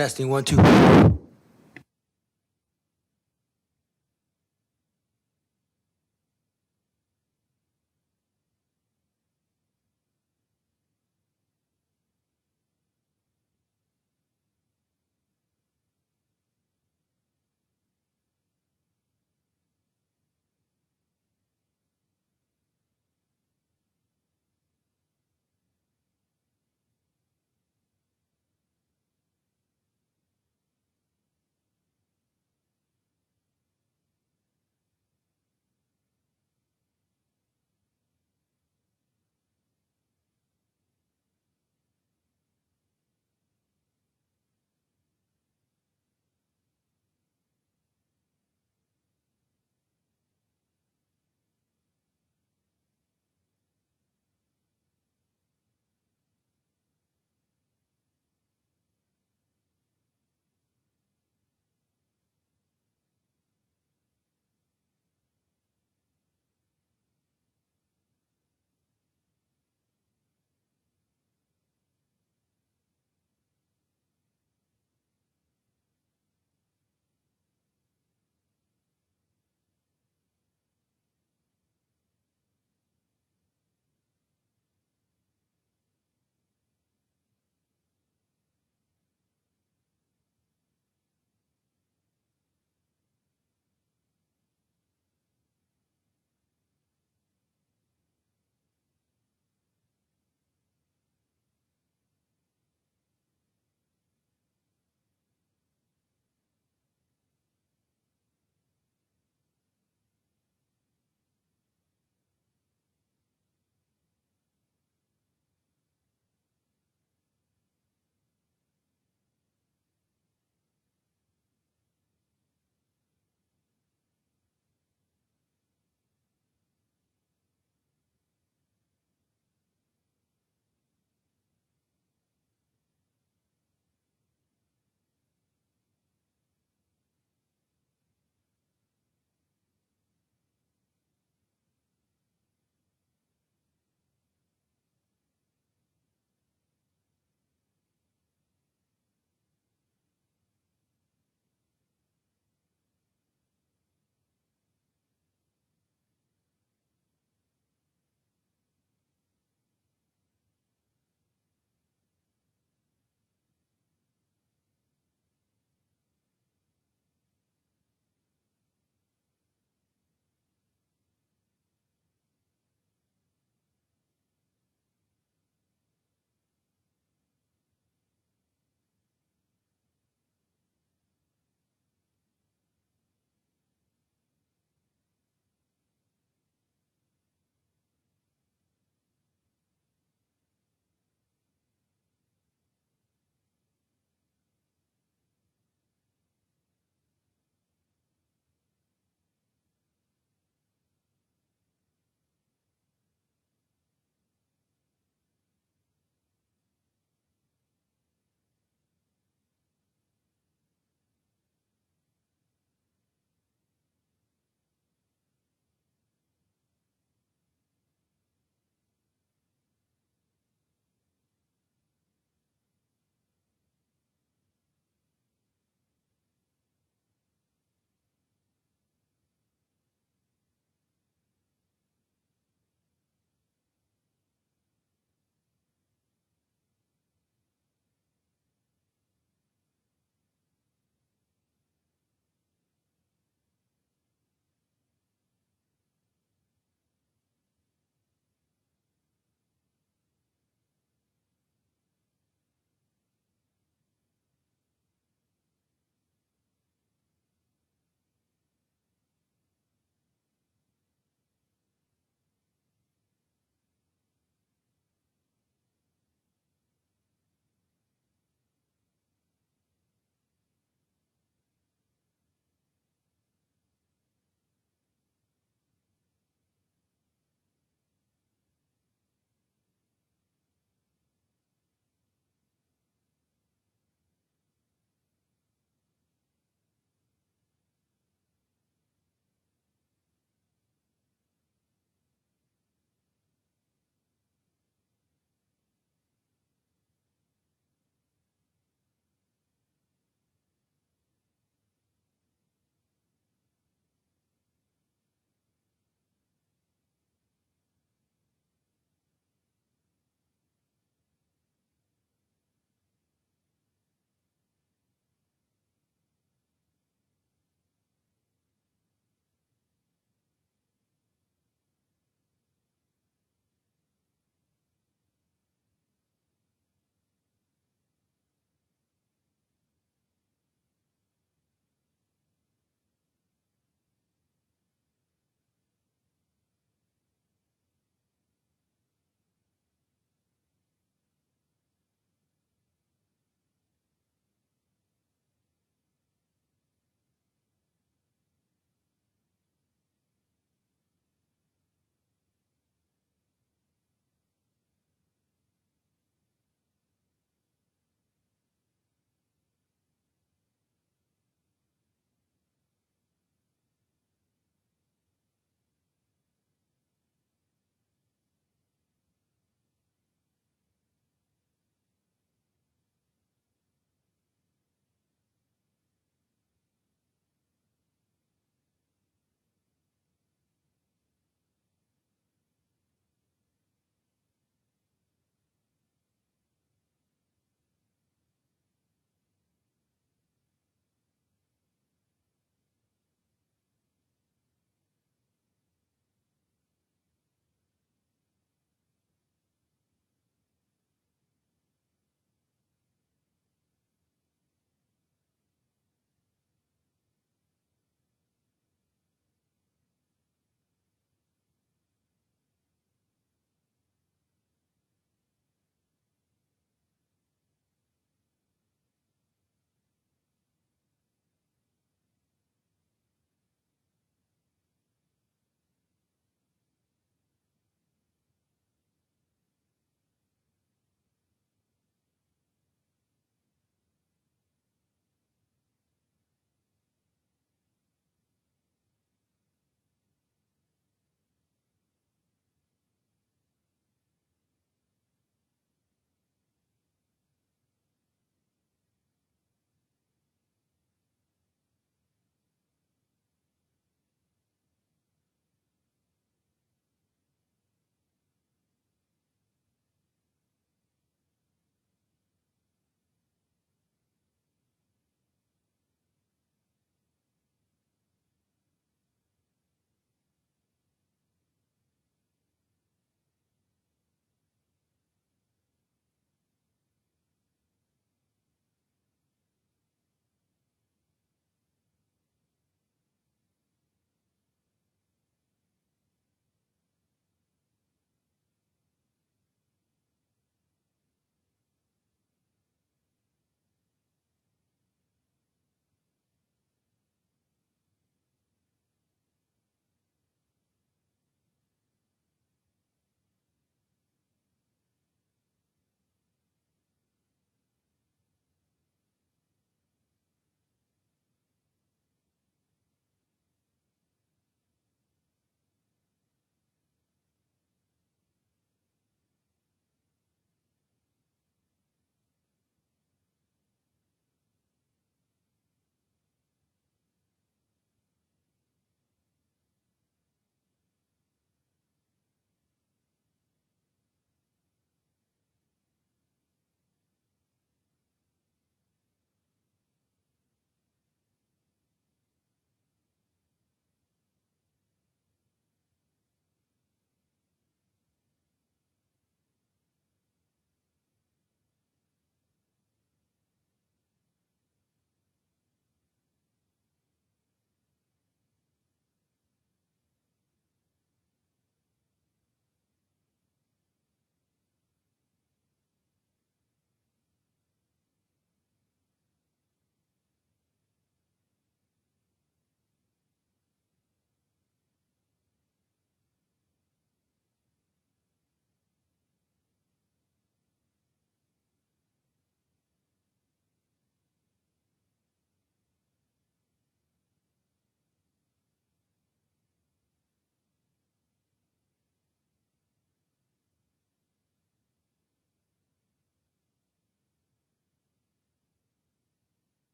Testing 1 2.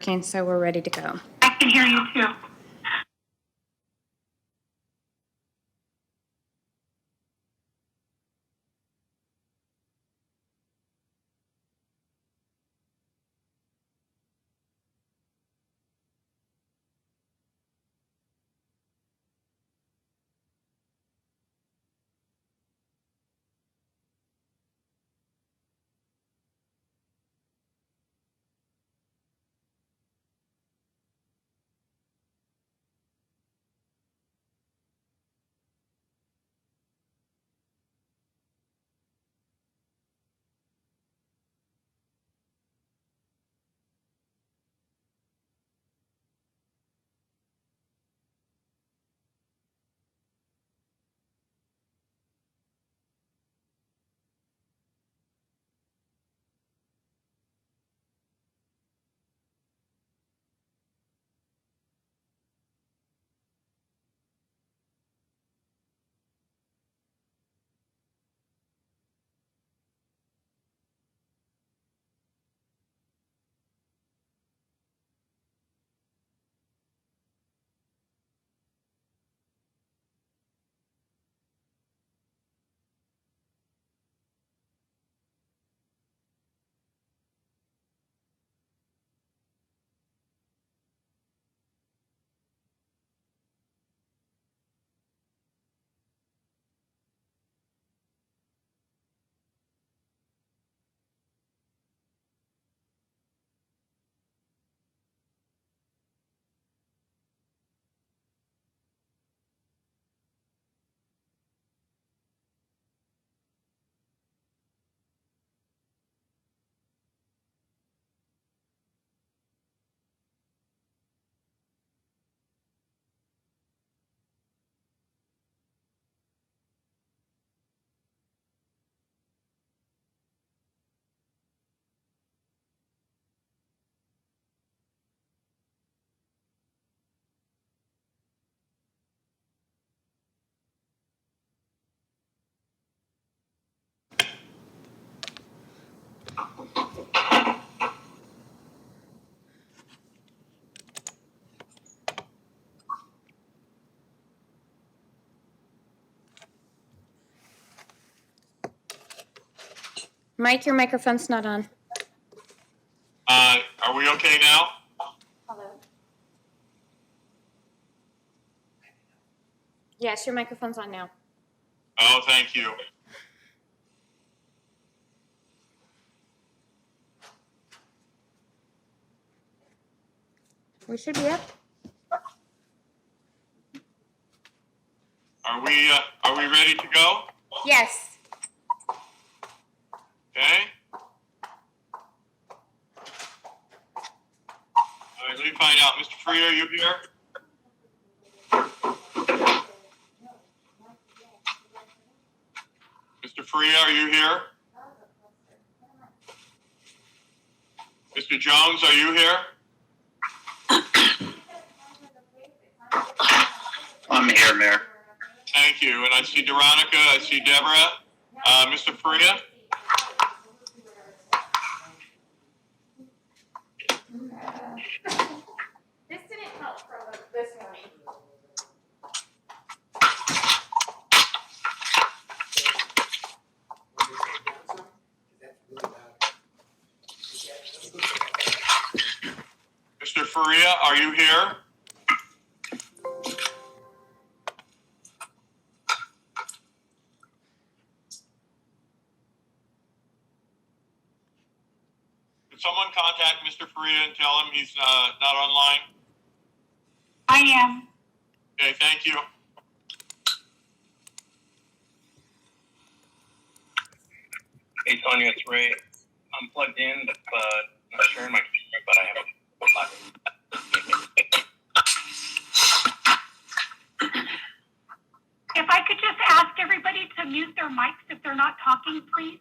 Okay, so we're ready to go. I can hear you too. Mike, your microphone's not on. Are we okay now? Hello? Yes, your microphone's on now. Oh, thank you. We should be up. Are we ready to go? Yes. Okay. All right, let me find out. Mr. Free, are you here? Mr. Free, are you here? Mr. Jones, are you here? I'm here, Mayor. Thank you. And I see Veronica, I see Deborah. Mr. Faria? This didn't help from this morning. Mr. Faria, are you here? Could someone contact Mr. Faria and tell him he's not online? I am. Okay, thank you. Hey, Sonia, it's Ray. I'm plugged in, but not sharing my computer, but I have If I could just ask everybody to mute their mics if they're not talking, please.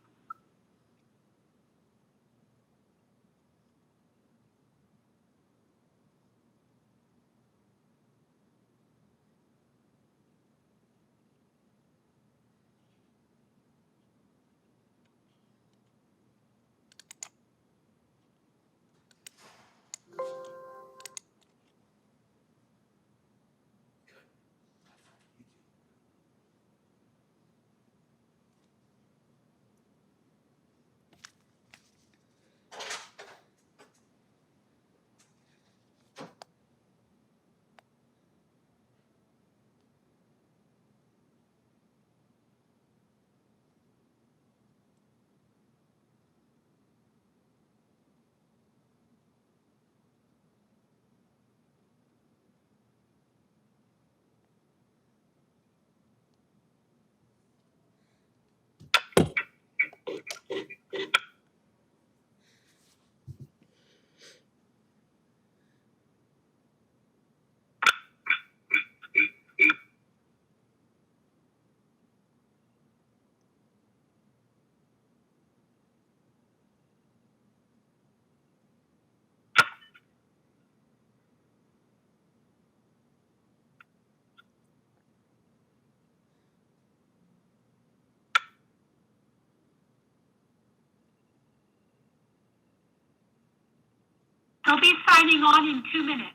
They'll be signing on in 2 minutes.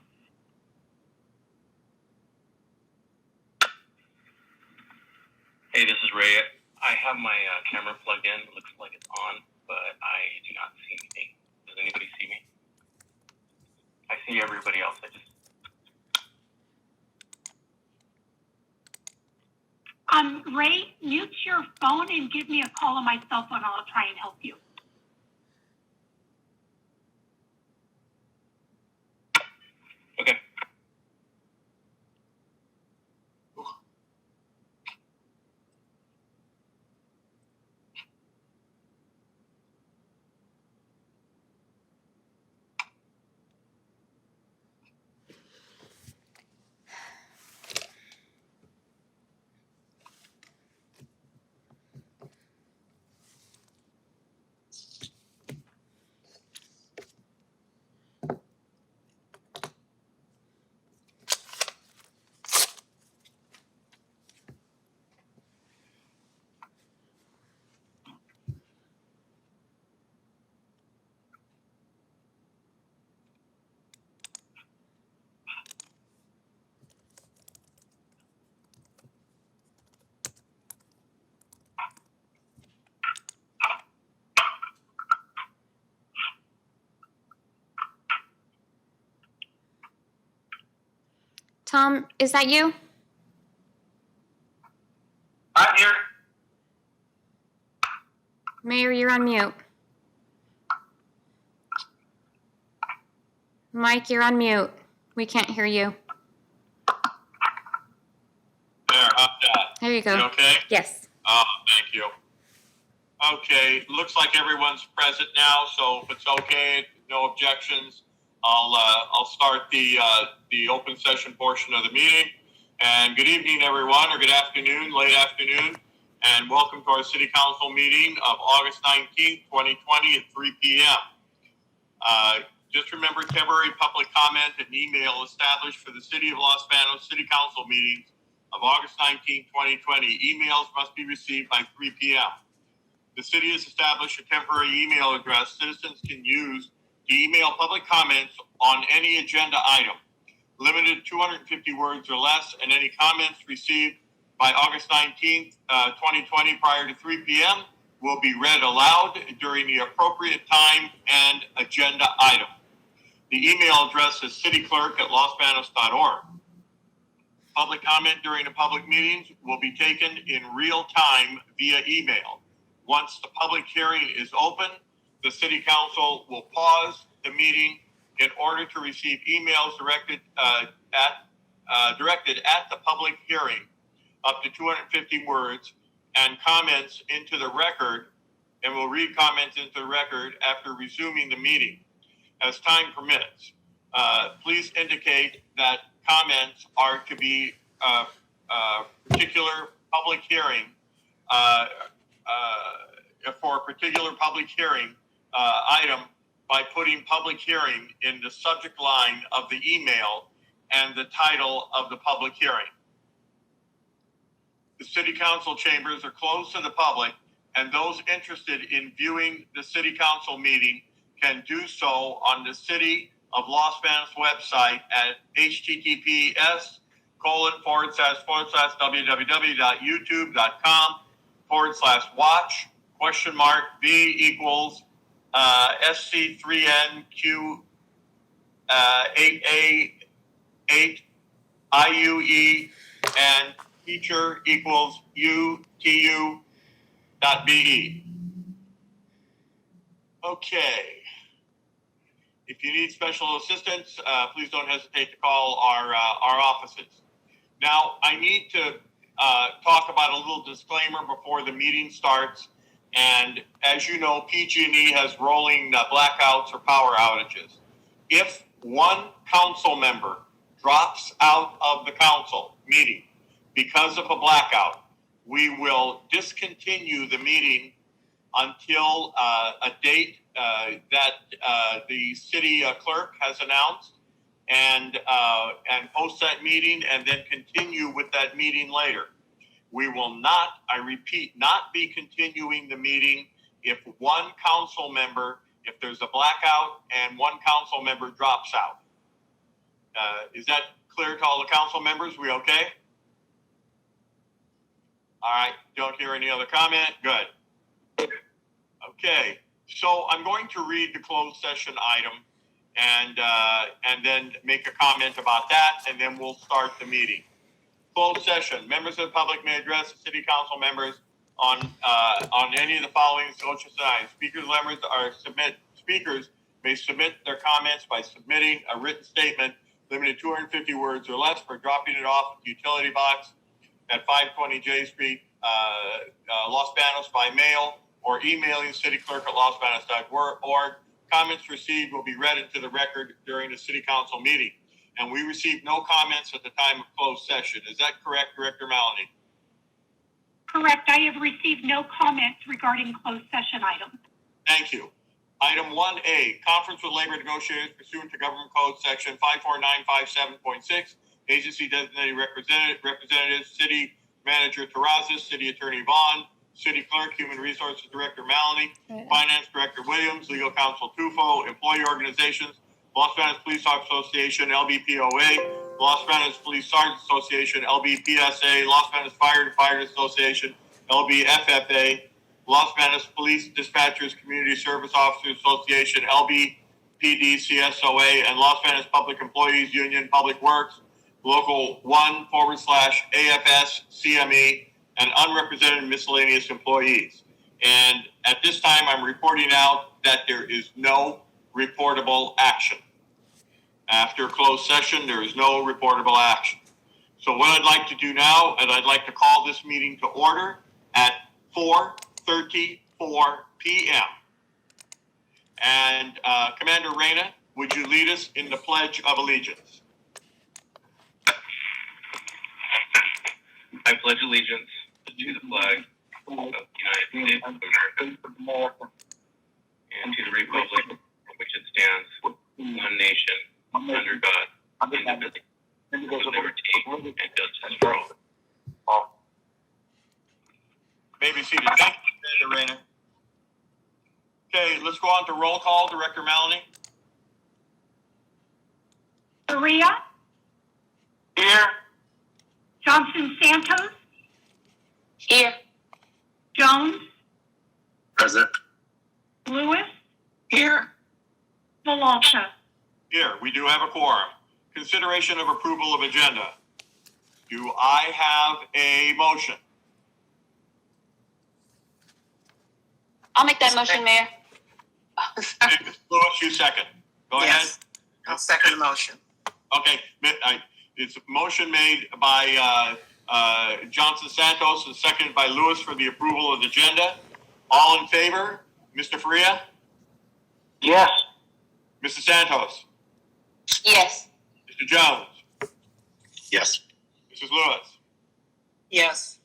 Hey, this is Ray. I have my camera plugged in. It looks like it's on, but I do not see anything. Does anybody see me? I see everybody else. Ray, mute your phone and give me a call on my cell phone. I'll try and help you. Okay. Tom, is that you? I'm here. Mayor, you're on mute. Mike, you're on mute. We can't hear you. There, how's that? There you go. You okay? Yes. Thank you. Okay, looks like everyone's present now, so if it's okay, no objections, I'll start the open session portion of the meeting. And good evening, everyone, or good afternoon, late afternoon, and welcome to our City Council meeting of August 19th, 2020 at 3 p.m. Just remember, temporary public comment and email established for the City of Los Banos City Council meetings of August 19th, 2020. Emails must be received by 3 p.m. The city has established a temporary email address citizens can use to email public comments on any agenda item, limited to 250 words or less, and any comments received by August 19th, 2020 prior to 3 p.m. will be read aloud during the appropriate time and agenda item. The email address is cityclerk@losbanos.org. Public comment during the public meetings will be taken in real time via email. Once the public hearing is open, the City Council will pause the meeting in order to receive emails directed at the public hearing up to 250 words and comments into the record, and will read comments into the record after resuming the meeting as time permits. Please indicate that comments are to be particular public hearing for a particular public hearing item by putting public hearing in the subject line of the email and the title of the public hearing. The City Council chambers are closed to the public, and those interested in viewing the City Council meeting can do so on the City of Los Banos website at https://www.youtube.com/watch?mark V=SC3NQ8A8IUE and teacher=UTU.be. Okay. If you need special assistance, please don't hesitate to call our offices. Now, I need to talk about a little disclaimer before the meeting starts. And as you know, PG&E has rolling blackouts or power outages. If one council member drops out of the council meeting because of a blackout, we will discontinue the meeting until a date that the city clerk has announced, and post that meeting, and then continue with that meeting later. We will not, I repeat, not be continuing the meeting if one council member if there's a blackout and one council member drops out. Is that clear to all the council members? We okay? All right, don't hear any other comment? Good. Okay, so I'm going to read the closed session item and then make a comment about that, and then we'll start the meeting. Closed session. Members of the public may address the city council members on any of the following social signs. Speakers may submit their comments by submitting a written statement limited to 250 words or less, for dropping it off at the utility box at 520 J Street, Los Banos by mail, or emailing cityclerk@losbanos.org. Comments received will be read into the record during the city council meeting. And we received no comments at the time of closed session. Is that correct, Director Maloney? Correct. I have received no comments regarding closed session items. Thank you. Item 1A, conference with labor negotiators pursuant to Government Code Section 54957.6, agency designated representatives, City Manager Terrazas, City Attorney Vaughn, City Clerk, Human Resources Director Maloney, Finance Director Williams, Legal Counsel Tufo, employee organizations, Los Banos Police Officer Association, LBPOA, Los Banos Police Sergeant Association, LBPSA, Los Banos Fire Fighters Association, LBFFA, Los Banos Police Dispatchers Community Service Officers Association, LBPD CSOA, and Los Banos Public Employees Union Public Works, Local 1/AFS CME, and unrepresented miscellaneous employees. And at this time, I'm reporting out that there is no reportable action. After closed session, there is no reportable action. So what I'd like to do now, and I'd like to call this meeting to order at 4:34 p.m. And Commander Reyna, would you lead us in the Pledge of Allegiance? I pledge allegiance to the flag of the United States of America and to the republic for which it stands, one nation, under God, indivisible, with liberty and justice for all. Maybe seated. Thank you, Commander Reyna. Okay, let's go on to roll call. Director Maloney. Maria, Here. Johnson Santos, Here. Jones, Present. Lewis, Here. Villalta. Here, we do have a quorum. Consideration of approval of agenda. Do I have a motion? I'll make that motion, Mayor. Okay, Ms. Lewis, you second. Go ahead. I'll second the motion. Okay, it's a motion made by Johnson Santos and seconded by Lewis for the approval of the agenda. All in favor? Mr. Faria? Yes. Mrs. Santos? Yes. Mr. Jones? Yes. Mrs. Lewis? Yes.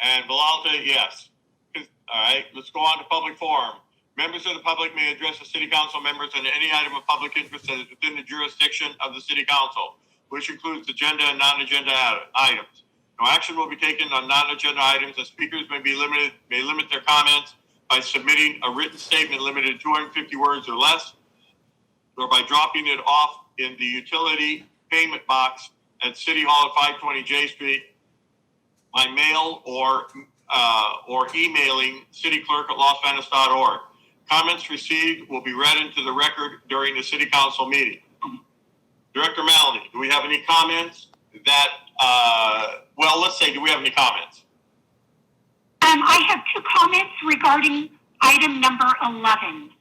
And Villalta, yes. All right, let's go on to public forum. Members of the public may address the city council members on any item of public interest that is within the jurisdiction of the city council, which includes agenda and non-agenda items. No action will be taken on non-agenda items, as speakers may limit their comments by submitting a written statement limited to 250 words or less, or by dropping it off in the utility payment box at City Hall at 520 J Street by mail or emailing cityclerk@losbanos.org. Comments received will be read into the record during the city council meeting. Director Maloney, do we have any comments that, do we have any comments? I have two comments regarding item number 11.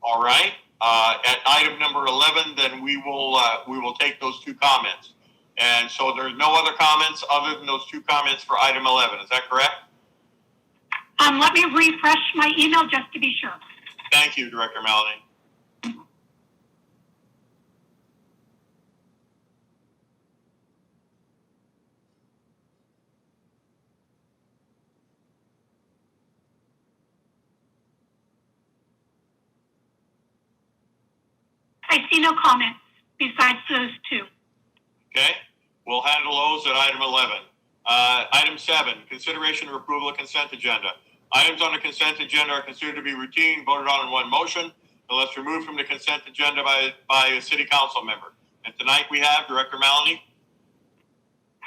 All right. At item number 11, then we will take those two comments. And so there's no other comments other than those two comments for item 11. Is that correct? Let me refresh my email just to be sure. Thank you, Director Maloney. I see no comments besides those two. Okay. We'll handle those at item 11. Item 7, consideration of approval of consent agenda. Items on the consent agenda are considered to be routine, voted on in one motion, unless removed from the consent agenda by a city council member. And tonight we have Director Maloney.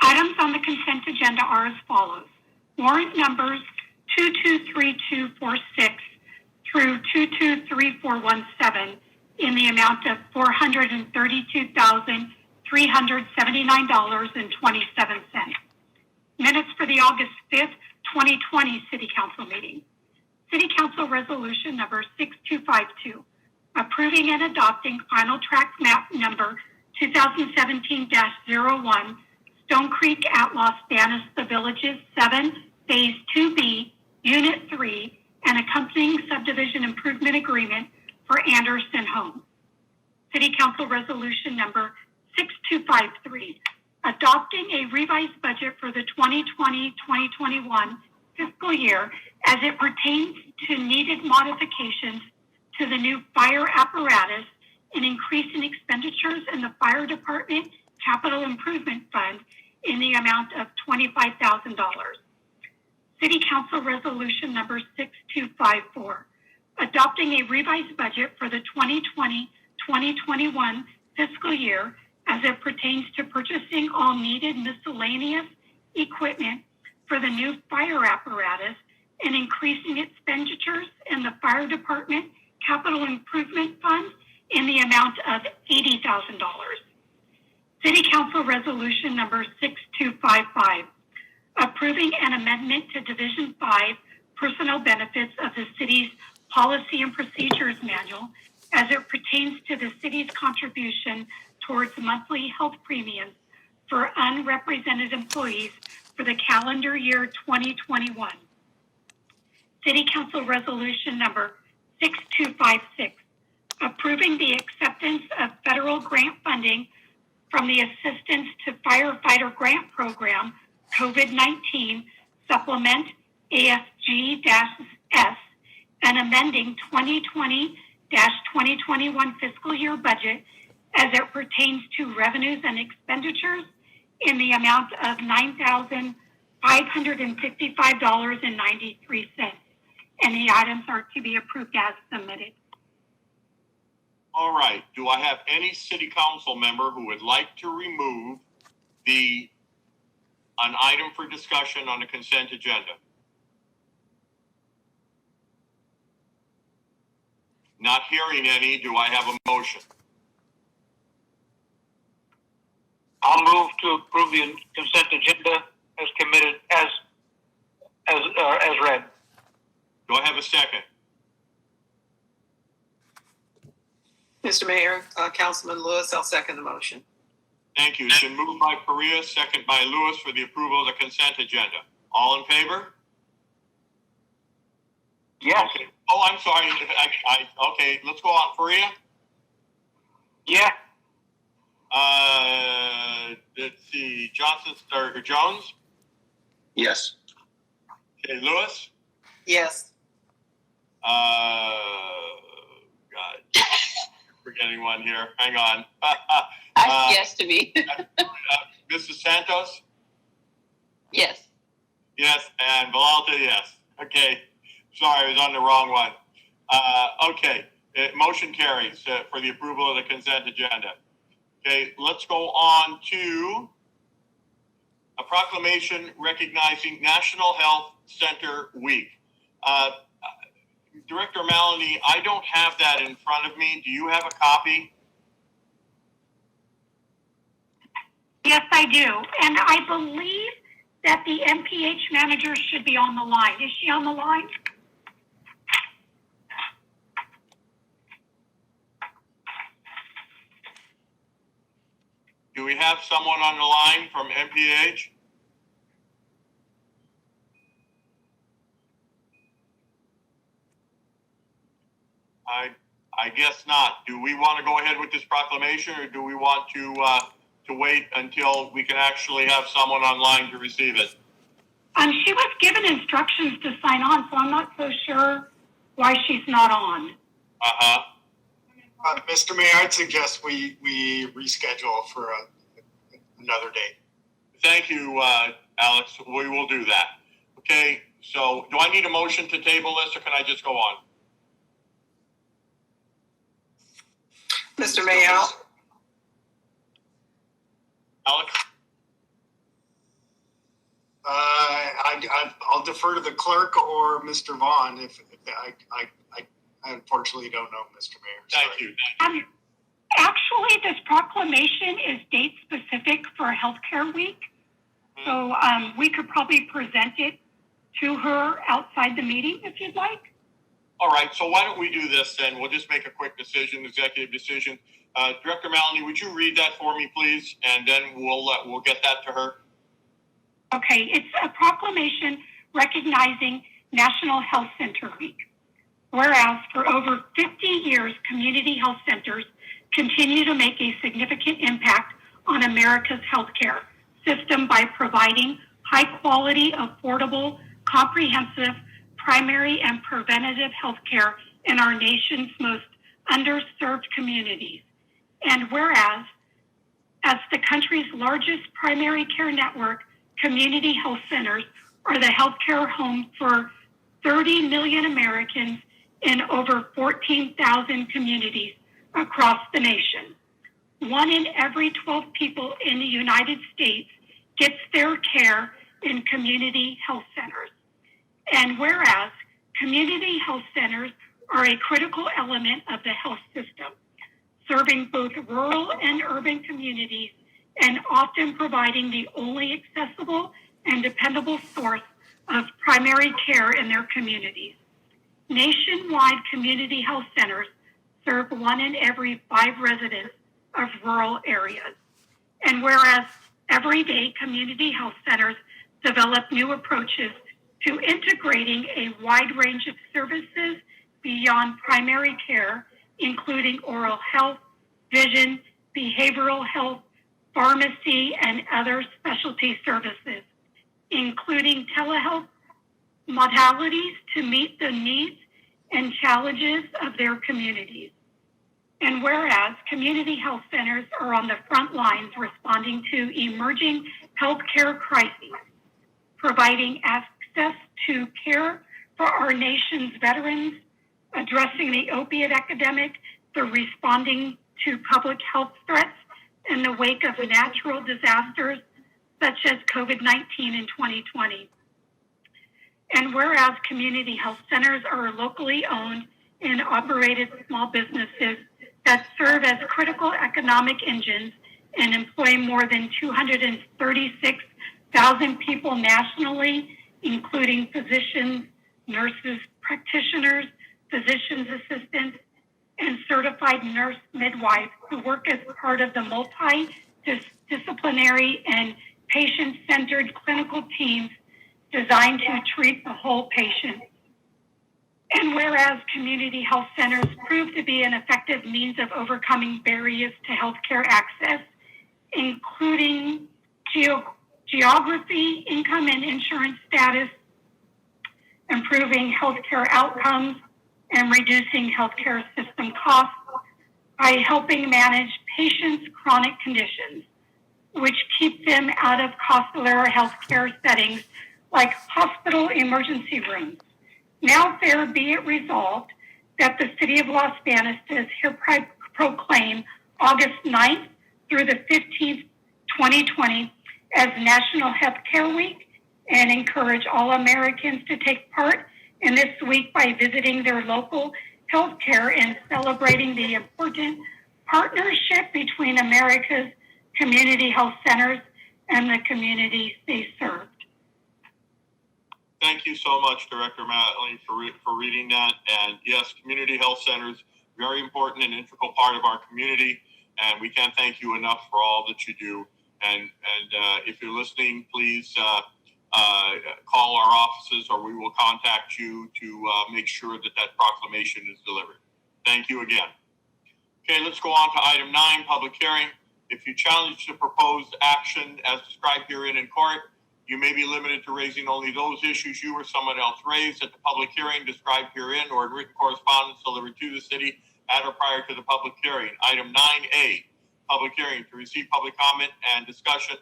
Items on the consent agenda are as follows. Warrant numbers 223246 through 223417 in the amount of $432,379.27. Minutes for the August 5th, 2020 City Council meeting. City Council Resolution number 6252, approving and adopting final tract map number 2017-01, Stone Creek at Los Banos, the Villages 7, Phase 2B, Unit 3, and accompanying subdivision improvement agreement for Anderson Home. City Council Resolution number 6253, adopting a revised budget for the 2020-2021 fiscal year as it pertains to needed modifications to the new fire apparatus and increasing expenditures in the fire department capital improvement fund in the amount of $25,000. City Council Resolution number 6254, adopting a revised budget for the 2020-2021 fiscal year as it pertains to purchasing all needed miscellaneous equipment for the new fire apparatus and increasing expenditures in the fire department capital improvement fund in the amount of $80,000. City Council Resolution number 6255, approving an amendment to Division 5 personnel benefits of the city's Policy and Procedures Manual as it pertains to the city's contribution towards monthly health premiums for unrepresented employees for the calendar year 2021. City Council Resolution number 6256, approving the acceptance of federal grant funding from the Assistance to Firefighter Grant Program, COVID-19 Supplement AFG-S, and amending 2020-2021 fiscal year budget as it pertains to revenues and expenditures in the amount of $9,555.93. And the items are to be approved as submitted. All right. Do I have any city council member who would like to remove an item for discussion on the consent agenda? Not hearing any, do I have a motion? I'll move to approve the consent agenda as committed, as read. Do I have a second? Mr. Mayor, Councilman Lewis, I'll second the motion. Thank you. It's been moved by Perea, second by Lewis for the approval of the consent agenda. All in favor? Yes. Okay. Oh, I'm sorry. Okay, let's go on. Perea? Yeah. Let's see. Jones? Yes. Okay, Lewis? Yes. God. Forgetting one here. Hang on. Yes to me. Mrs. Santos? Yes. Yes. And Villalta, yes. Okay. Sorry, I was on the wrong one. Okay. Motion carries for the approval of the consent agenda. Okay, let's go on to a proclamation recognizing National Health Center Week. Director Maloney, I don't have that in front of me. Do you have a copy? Yes, I do. And I believe that the MPH manager should be on the line. Is she on the line? Do we have someone on the line from MPH? I guess not. Do we want to go ahead with this proclamation, or do we want to wait until we can actually have someone online to receive it? She was given instructions to sign on, so I'm not so sure why she's not on. Mr. Mayor, I'd suggest we reschedule for another date. Thank you, Alex. We will do that. Okay, So do I need a motion to table this, or can I just go on? Mr. Mayor, Alex? I'll defer to the clerk or Mr. Vaughn if I unfortunately don't know, Mr. Mayor. Thank Sorry. you. Actually, this proclamation is date specific for Healthcare Week. So we could probably present it to her outside the meeting if you'd like. All right, so why don't we do this then? We'll just make a quick decision, executive decision. Director Maloney, would you read that for me, please? And then we'll get that to her. Okay, it's a proclamation recognizing National Health Center Week. Whereas for over 50 years, community health centers continue to make a significant impact on America's healthcare system by providing high quality, affordable, comprehensive, primary and preventative healthcare in our nation's most underserved communities. And whereas, as the country's largest primary care network, community health centers are the healthcare home for 30 million Americans in over 14,000 communities across the nation. 1 in every 12 people in the United States gets their care in community health centers. And whereas community health centers are a critical element of the health system, serving both rural and urban communities and often providing the only accessible and dependable source of primary care in their communities. Nationwide community health centers serve 1 in every 5 residents of rural areas. And whereas everyday community health centers develop new approaches to integrating a wide range of services beyond primary care, including oral health, vision, behavioral health, pharmacy, and other specialty services, including telehealth modalities to meet the needs and challenges of their communities. And whereas community health centers are on the front lines responding to emerging healthcare crises, providing access to care for our nation's veterans, addressing the opiate epidemic, the responding to public health threats in the wake of natural disasters such as COVID-19 in 2020. And whereas community health centers are locally owned and operated small businesses that serve as critical economic engines and employ more than 236,000 people nationally, including physicians, nurses, practitioners, physician's assistants, and certified nurse midwives who work as part of the multidisciplinary and patient-centered clinical teams designed to treat the whole patient. And whereas community health centers prove to be an effective means of overcoming barriers to healthcare access, including geography, income and insurance status, improving healthcare outcomes, and reducing healthcare system costs by helping manage patients' chronic conditions, which keep them out of costlier healthcare settings like hospital emergency rooms. Now there be it resolved that the City of Los Banos does hereby proclaim August 9th through the 15th, 2020 as National Healthcare Week and encourage all Americans to take part in this week by visiting their local healthcare and celebrating the important partnership between America's community health centers and the communities they served. Thank you so much, Director Matley, for reading that. And yes, community health centers, very important and integral part of our community. And we can't thank you enough for all that you do. And if you're listening, please call our offices or we will contact you to make sure that that proclamation is delivered. Thank you again. Okay, let's go on to item 9, public hearing. If you challenge the proposed action as described herein in court, you may be limited to raising only those issues you or someone else raised at the public hearing described herein or in written correspondence delivered to the city at or prior to the public hearing. Item 9A, public hearing to receive public comment and discussion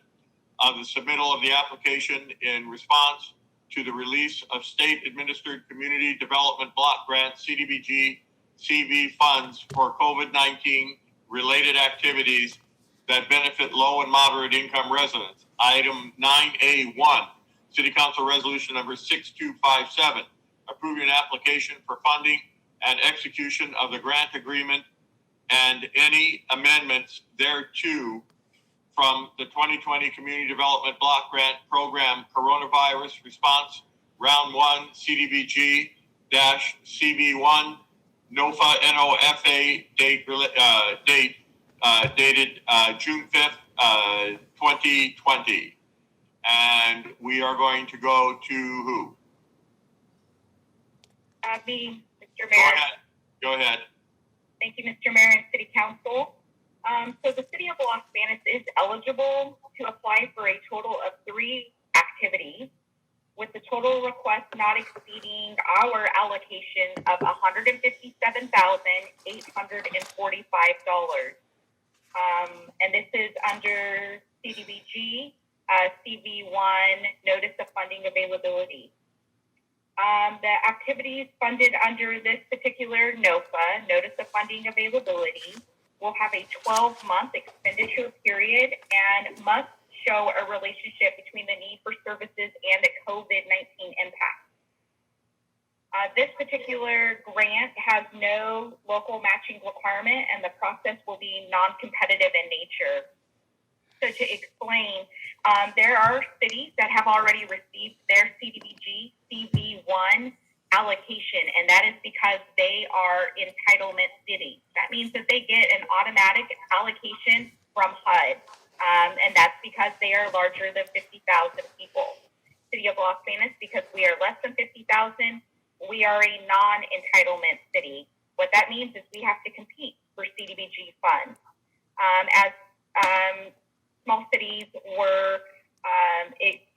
of the submittal of the application in response to the release of state-administered community development block grant CDBG CV funds for COVID-19 related activities that benefit low and moderate income residents. Item 9A1, City Council Resolution number 6257, approving an application for funding and execution of the grant agreement and any amendments thereto from the 2020 Community Development Block Grant Program Coronavirus Response Round 1 CDBG-CV1 NOFA dated June 5th, 2020. And we are going to go to who? Me, Mr. Go Mayor. ahead. Go ahead. Thank you, Mr. Mayor and City Council. So the City of Los Banos is eligible to apply for a total of 3 activities, with the total request not exceeding our allocation of $157,845. And this is under CDBG, CV1, Notice of Funding Availability. The activities funded under this particular NOFA, Notice of Funding Availability, will have a 12-month expenditure period and must show a relationship between the need for services and the COVID-19 impact. This particular grant has no local matching requirement, and the process will be non-competitive in nature. So to explain, there are cities that have already received their CDBG CV1 allocation, and that is because they are entitlement cities. That means that they get an automatic allocation from HUD, and that's because they are larger than 50,000 people. City of Los Banos, because we are less than 50,000, we are a non-entitlement city. What that means is we have to compete for CDBG funds. As small cities were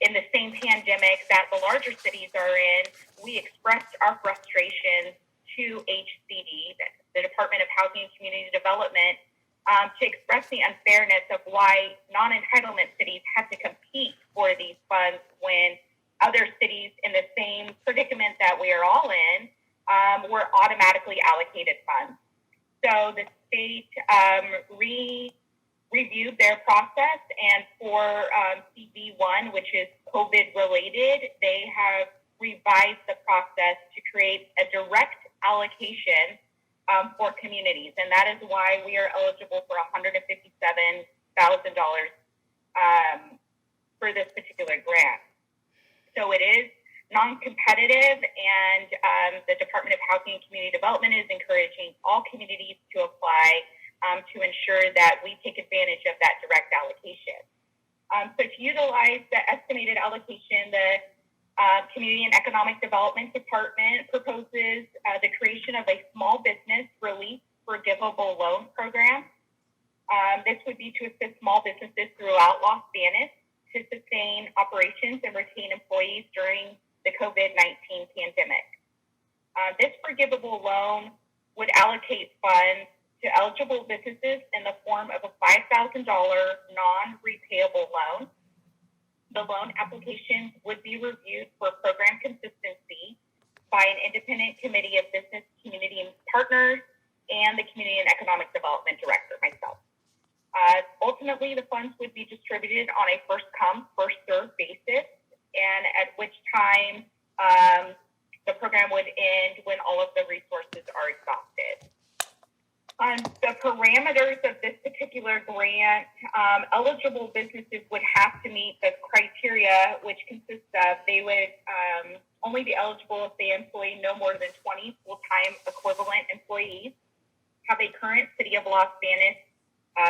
in the same pandemic that the larger cities are in, we expressed our frustrations to HCD, the Department of Housing and Community Development, to express the unfairness of why non-entitlement cities had to compete for these funds when other cities in the same predicament that we are all in were automatically allocated funds. So the state reviewed their process, and for CV1, which is COVID related, they have revised the process to create a direct allocation for communities, and that is why we are eligible for $157,000 for this particular grant. So it is non-competitive, and the Department of Housing and Community Development is encouraging all communities to apply to ensure that we take advantage of that direct allocation. So to utilize the estimated allocation, the Community and Economic Development Department proposes the creation of a small business relief forgivable loan program. This would be to assist small businesses throughout Los Banos to sustain operations and retain employees during the COVID-19 pandemic. This forgivable loan would allocate funds to eligible businesses in the form of a $5,000 non-repayable loan. The loan application would be reviewed for program consistency by an independent committee of business community partners and the Community and Economic Development Director, myself. Ultimately, the funds would be distributed on a first-come, first-served basis, and at which time the program would end when all of the resources are exhausted. The parameters of this particular grant, eligible businesses would have to meet the criteria, which consists of they would only be eligible if they employ no more than 20 full-time equivalent employees, have a current City of Los Banos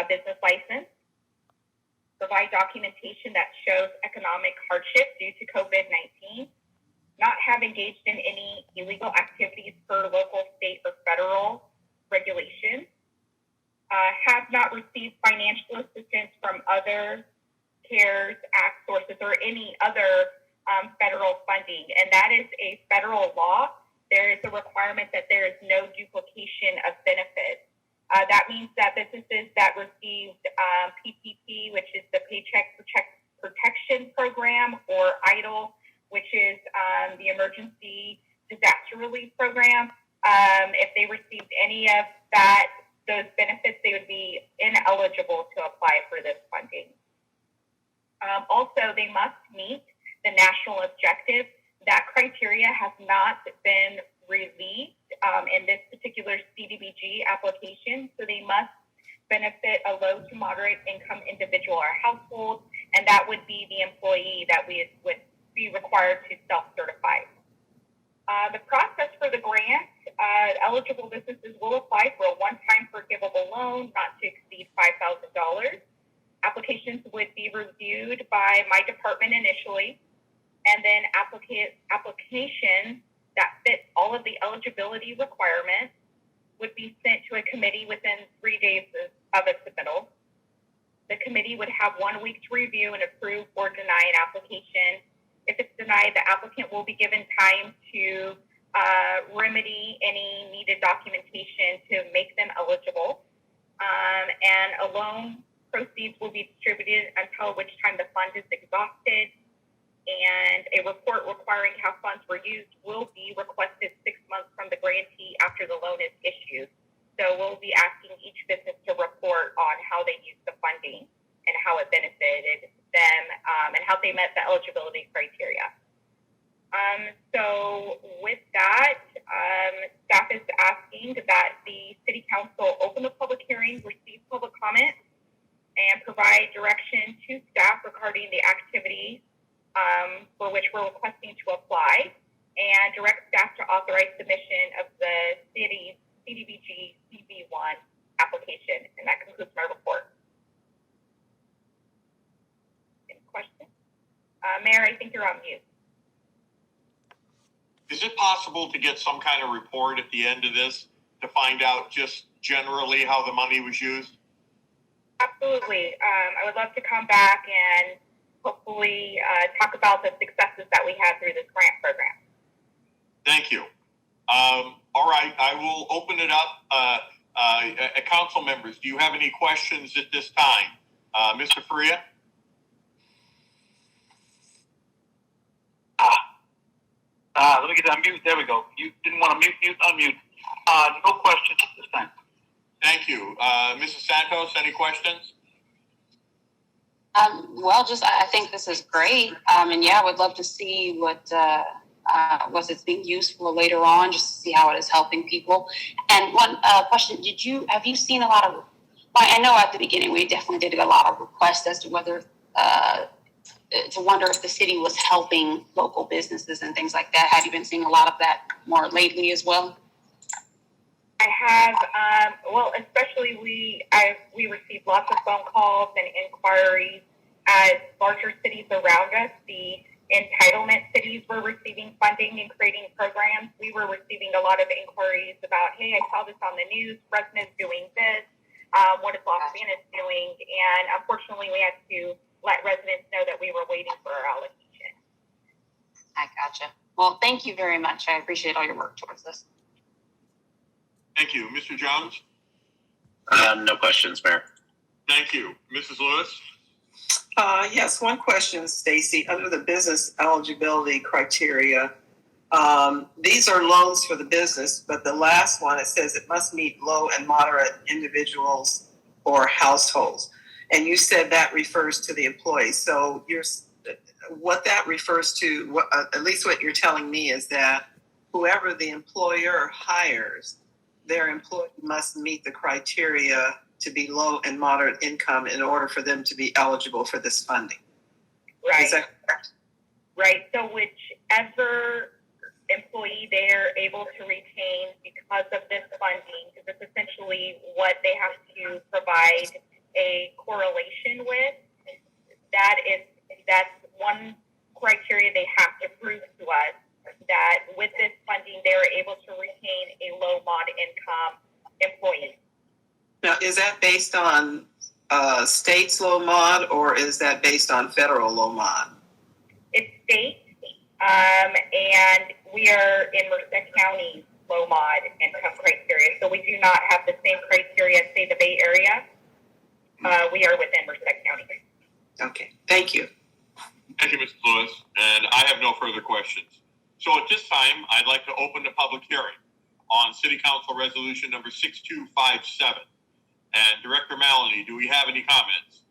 business license, provide documentation that shows economic hardship due to COVID-19, not have engaged in any illegal activities per local, state, or federal regulations, have not received financial assistance from other CARES Act sources or any other federal funding. And that is a federal law. There is a requirement that there is no duplication of benefits. That means that businesses that received PPP, which is the Paycheck Protection Program, or EIDL, which is the Emergency Disaster Relief Program. If they received any of those benefits, they would be ineligible to apply for this funding. Also, they must meet the national objective. That criteria has not been released in this particular CDBG application, so they must benefit a low to moderate income individual or household, and that would be the employee that we would be required to self-certify. The process for the grant, eligible businesses will apply for a one-time forgivable loan not to exceed $5,000. Applications would be reviewed by my department initially, and then applications that fit all of the eligibility requirements would be sent to a committee within 3 days of its submittal. The committee would have 1 week to review and approve or deny an application. If it's denied, the applicant will be given time to remedy any needed documentation to make them eligible. And a loan proceeds will be distributed until which time the fund is exhausted. And a report requiring how funds were used will be requested 6 months from the grantee after the loan is issued. So we'll be asking each business to report on how they used the funding and how it benefited them and how they met the eligibility criteria. So with that, staff is asking that the City Council open the public hearing, receive public comment, and provide direction to staff regarding the activities for which we're requesting to apply, and direct staff to authorize submission of the city's CDBG CB1 application. And that concludes my report. Any questions? Mayor, I think you're on mute. Is it possible to get some kind of report at the end of this to find out just generally how the money was used? Absolutely. I would love to come back and hopefully talk about the successes that we had through this grant program. Thank you. All right, I will open it up. Council members, do you have any questions at this time? Mr. Faria? Let me get unmute. There we go. You didn't want to mute, unmute. No questions at this time. Thank you. Mrs. Santos, any questions? Well, I think this is great. And yeah, I would love to see what it's being used for later on, just to see how it is helping people. And one question, have you seen a lot of, I know at the beginning we definitely did get a lot of requests as to whether, to wonder if the city was helping local businesses and things like that. Have you been seeing a lot of that more lately as well? I have, especially we received lots of phone calls and inquiries as larger cities around us, the entitlement cities were receiving funding and creating programs. We were receiving a lot of inquiries about, hey, I saw this on the news, Fresno's doing this, what is Los Banos doing? And unfortunately, we had to let residents know that we were waiting for our allocation. I gotcha. Well, thank you very much. I appreciate all your work towards this. Thank you. Mr. Jones? No questions, Mayor. Thank you. Mrs. Lewis? Yes, one question, Stacy. Under the business eligibility criteria, these are loans for the business, but the last one, it says it must meet low and moderate individuals or households. And you said that refers to the employees. So what that refers to, at least what you're telling me, is that whoever the employer hires, their employee must meet the criteria to be low and moderate income in order for them to be eligible for this funding. Right. Is that correct? Right. So whichever employee they're able to retain because of this funding, because it's essentially what they have to provide a correlation with, that's one criteria they have to prove to us, that with this funding, they are able to retain a low mod income employee. Now, is that based on state's low mod, or is that based on federal low mod? It's state, and we are in Merced County's low mod income criteria, so we do not have the same criteria as, say, the Bay Area. We are within Merced County. Okay, thank you. Thank you, Mr. Lewis, and I have no further questions. So at this time, I'd like to open the public hearing on City Council Resolution number 6257. And Director Maloney, do we have any comments?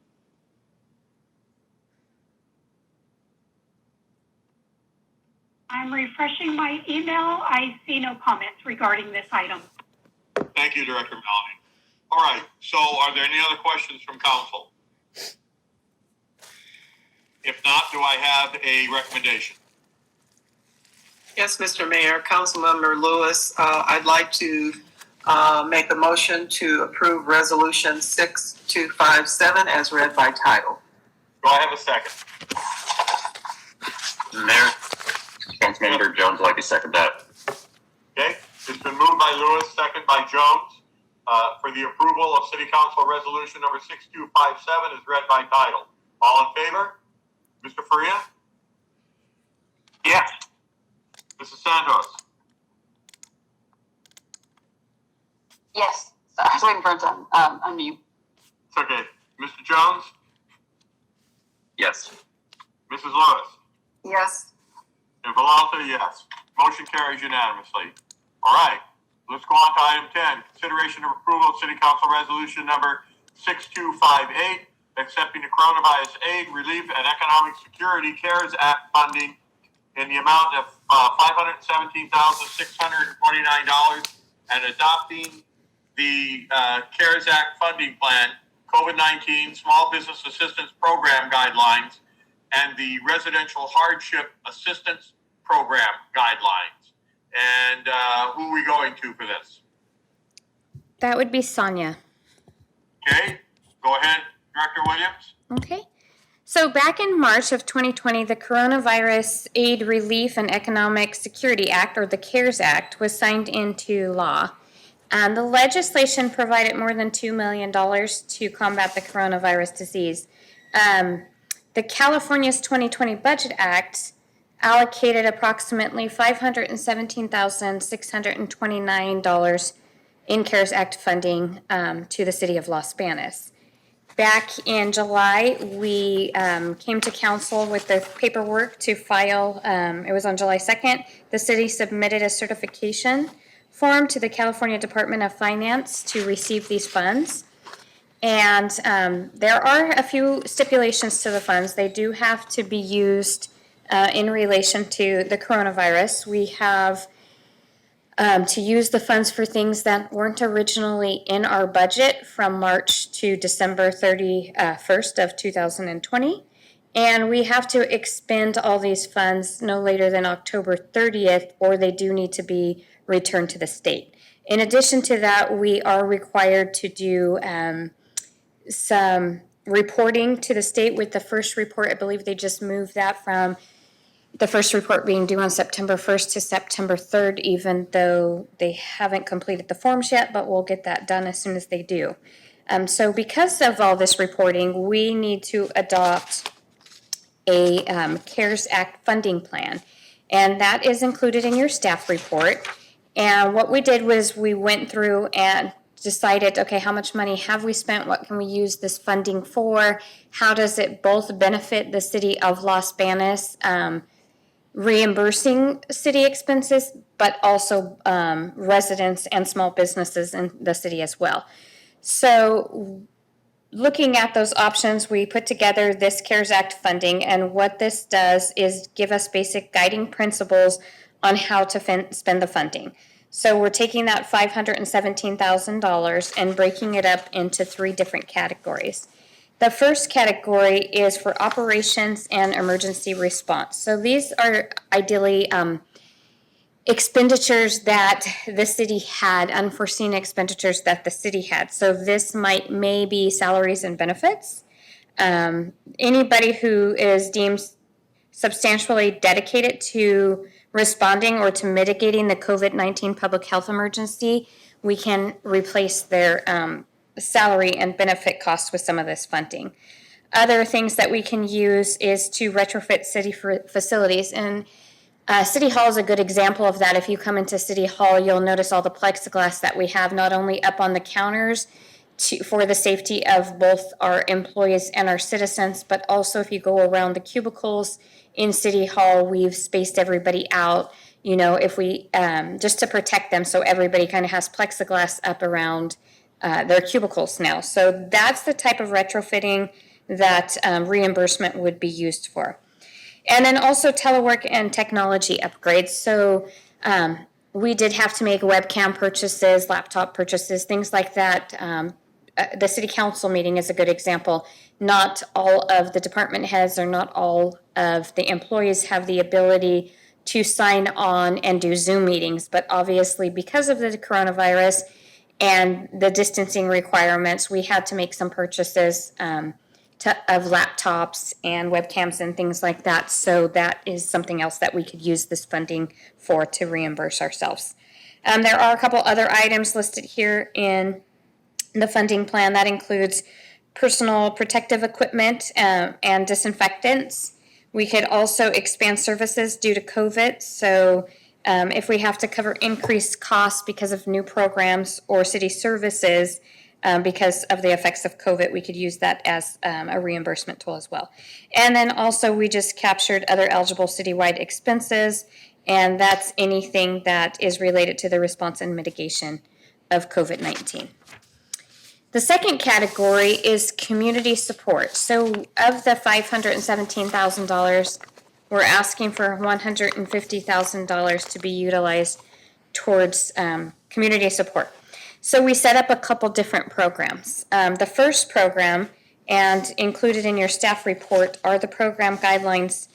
I'm refreshing my email. I see no comments regarding this item. Thank you, Director Maloney. All right, so are there any other questions from council? If not, do I have a recommendation? Yes, Mr. Mayor, Councilmember Lewis, I'd like to make a motion to approve Resolution 6257 as read by title. Do I have a second? Mayor, Councilmember Jones would like to second that. Okay, it's been moved by Lewis, second by Jones, for the approval of City Council Resolution number 6257 as read by title. All in favor? Mr. Faria? Yes. Mrs. Santos? Yes. I was waiting for it to unmute. It's okay. Mr. Jones? Yes. Mrs. Lewis? Yes. And Villalta, yes. Motion carries unanimously. All right, let's go on to item 10. Consideration of approval of City Council Resolution number 6258, accepting the Coronavirus Aid, Relief, and Economic Security CARES Act funding in the amount of $517,629 and adopting the CARES Act funding plan, COVID-19 Small Business Assistance Program guidelines, and the Residential Hardship Assistance Program guidelines. And who are we going to for this? That would be Sonia. Okay, go ahead, Director Williams. Okay. So back in March of 2020, the Coronavirus Aid, Relief, and Economic Security Act, or the CARES Act, was signed into law. And the legislation provided more than $2 million to combat the coronavirus disease. The California's 2020 Budget Act allocated approximately $517,629 in CARES Act funding to the city of Los Banos. Back in July, we came to council with the paperwork to file. It was on July 2nd. The city submitted a certification form to the California Department of Finance to receive these funds. And there are a few stipulations to the funds. They do have to be used in relation to the coronavirus. We have to use the funds for things that weren't originally in our budget from March to December 31st of 2020. And we have to expend all these funds no later than October 30th, or they do need to be returned to the state. In addition to that, we are required to do some reporting to the state with the first report. I believe they just moved that from the first report being due on September 1st to September 3rd, even though they haven't completed the forms yet, but we'll get that done as soon as they do. So because of all this reporting, we need to adopt a CARES Act funding plan, and that is included in your staff report. And what we did was we went through and decided, okay, how much money have we spent? What can we use this funding for? How does it both benefit the city of Los Banos, reimbursing city expenses, but also residents and small businesses in the city as well? So looking at those options, we put together this CARES Act funding, and what this does is give us basic guiding principles on how to spend the funding. So we're taking that $517,000 and breaking it up into 3 different categories. The first category is for operations and emergency response. So these are ideally expenditures that the city had, unforeseen expenditures that the city had. So this may be salaries and benefits. Anybody who is deemed substantially dedicated to responding or to mitigating the COVID-19 public health emergency, we can replace their salary and benefit costs with some of this funding. Other things that we can use is to retrofit city facilities, and City Hall is a good example of that. If you come into City Hall, you'll notice all the plexiglass that we have, not only up on the counters for the safety of both our employees and our citizens, but also if you go around the cubicles in City Hall, we've spaced everybody out, if we, just to protect them, so everybody kind of has plexiglass up around their cubicles now. So that's the type of retrofitting that reimbursement would be used for. And then also telework and technology upgrades. So we did have to make webcam purchases, laptop purchases, things like that. The city council meeting is a good example. Not all of the department heads or not all of the employees have the ability to sign on and do Zoom meetings, but obviously because of the coronavirus and the distancing requirements, we had to make some purchases of laptops and webcams and things like that. So that is something else that we could use this funding for to reimburse ourselves. There are a couple other items listed here in the funding plan. That includes personal protective equipment and disinfectants. We could also expand services due to COVID. So if we have to cover increased costs because of new programs or city services, because of the effects of COVID, we could use that as a reimbursement tool as well. And then also we just captured other eligible citywide expenses, and that's anything that is related to the response and mitigation of COVID-19. The second category is community support. So of the $517,000, we're asking for $150,000 to be utilized towards community support. So we set up a couple different programs. The first program, and included in your staff report, are the program guidelines.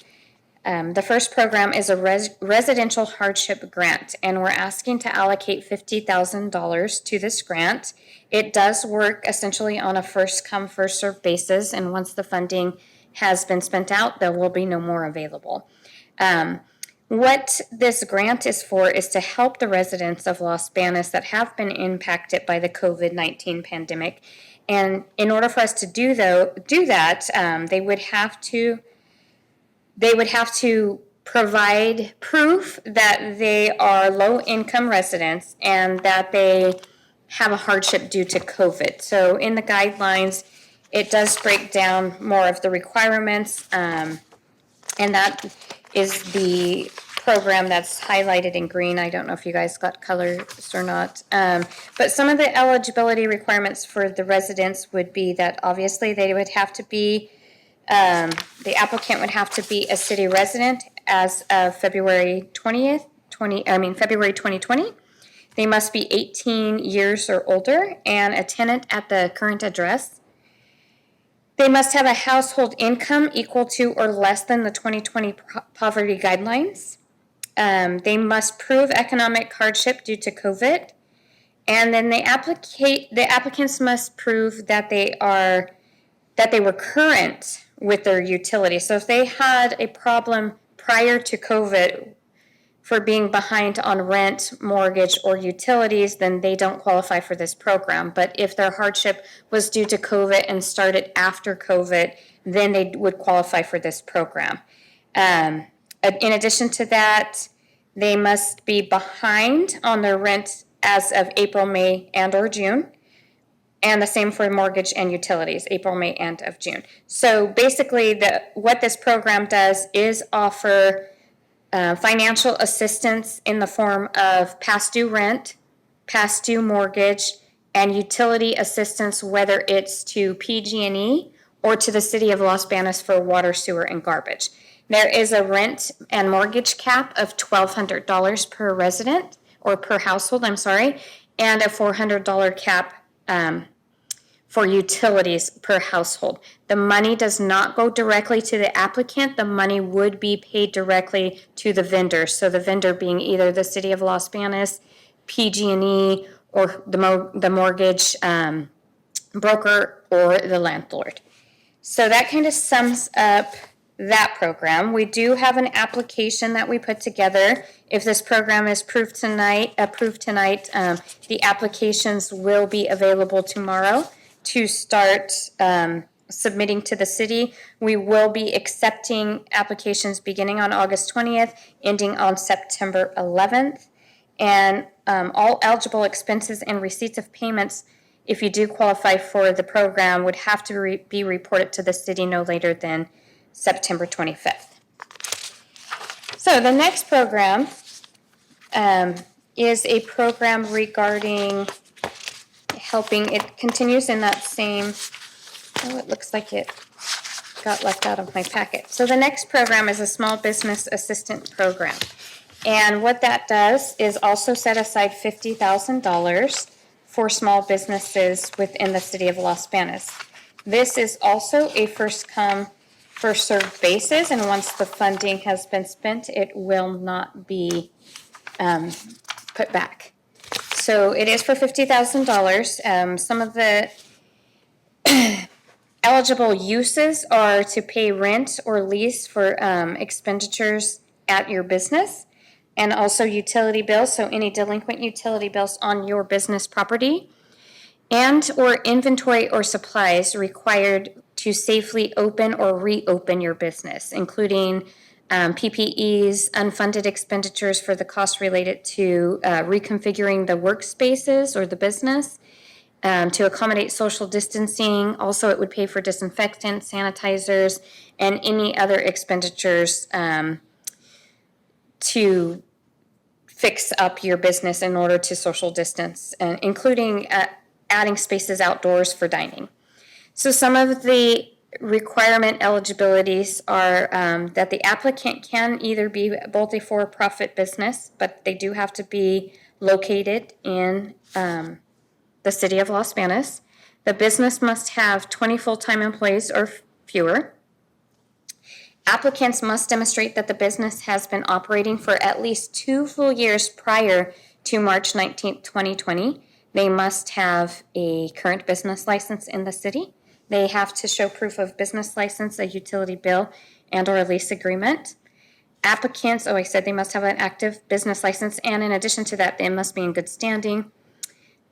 The first program is a residential hardship grant, and we're asking to allocate $50,000 to this grant. It does work essentially on a first-come, first-served basis, and once the funding has been spent out, there will be no more available. What this grant is for is to help the residents of Los Banos that have been impacted by the COVID-19 pandemic. And in order for us to do that, they would have to provide proof that they are low-income residents and that they have a hardship due to COVID. So in the guidelines, it does break down more of the requirements, and that is the program that's highlighted in green. I don't know if you guys got colors or not. But some of the eligibility requirements for the residents would be that obviously they would have to be, the applicant would have to be a city resident as of February 2020. They must be 18 years or older and a tenant at the current address. They must have a household income equal to or less than the 2020 poverty guidelines. They must prove economic hardship due to COVID. And then the applicants must prove that they were current with their utilities. So if they had a problem prior to COVID for being behind on rent, mortgage, or utilities, then they don't qualify for this program. But if their hardship was due to COVID and started after COVID, then they would qualify for this program. In addition to that, they must be behind on their rent as of April, May, and or June. And the same for mortgage and utilities, April, May, and of June. So basically, what this program does is offer financial assistance in the form of past due rent, past due mortgage, and utility assistance, whether it's to PG&E or to the city of Los Banos for water, sewer, and garbage. There is a rent and mortgage cap of $1,200 per resident, or per household, and a $400 cap for utilities per household. The money does not go directly to the applicant. The money would be paid directly to the vendor. So the vendor being either the city of Los Banos, PG&E, or the mortgage broker, or the landlord. So that kind of sums up that program. We do have an application that we put together. If this program is approved tonight, the applications will be available tomorrow to start submitting to the city. We will be accepting applications beginning on August 20th, ending on September 11th. And all eligible expenses and receipts of payments if you do qualify for the program, would have to be reported to the city no later than September 25th. So the next program is a program regarding helping. It continues in that same, it looks like it got left out of my packet. So the next program is a small business assistant program. And what that does is also set aside $50,000 for small businesses within the city of Los Banos. This is also a first come, first served basis, and once the funding has been spent, it will not be put back. So it is for $50,000. Some of the eligible uses are to pay rent or lease for expenditures at your business, and also utility bills, so any delinquent utility bills on your business property, and or inventory or supplies required to safely open or reopen your business, including PPEs, unfunded expenditures for the costs related to reconfiguring the workspaces or the business, to accommodate social distancing. Also, it would pay for disinfectants, sanitizers, and any other expenditures to fix up your business in order to social distance, including adding spaces outdoors for dining. So some of the requirement eligibilities are that the applicant can either be both a for-profit business, but they do have to be located in the city of Los Banos. The business must have 20 full-time employees or fewer. Applicants must demonstrate that the business has been operating for at least 2 full years prior to March 19th, 2020. They must have a current business license in the city. They have to show proof of business license, a utility bill, and or a lease agreement. Applicants, I said they must have an active business license, and in addition to that, they must be in good standing.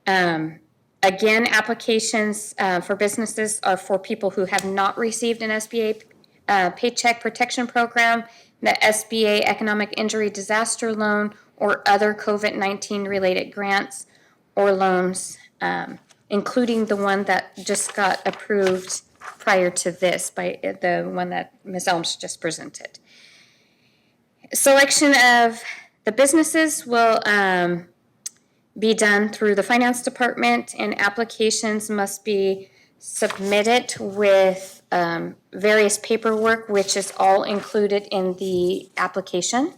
Again, applications for businesses are for people who have not received an SBA Paycheck Protection Program, the SBA Economic Injury Disaster Loan, or other COVID-19 related grants or loans, including the one that just got approved prior to this by the one that Ms. Elms just presented. Selection of the businesses will be done through the finance department, and applications must be submitted with various paperwork, which is all included in the application.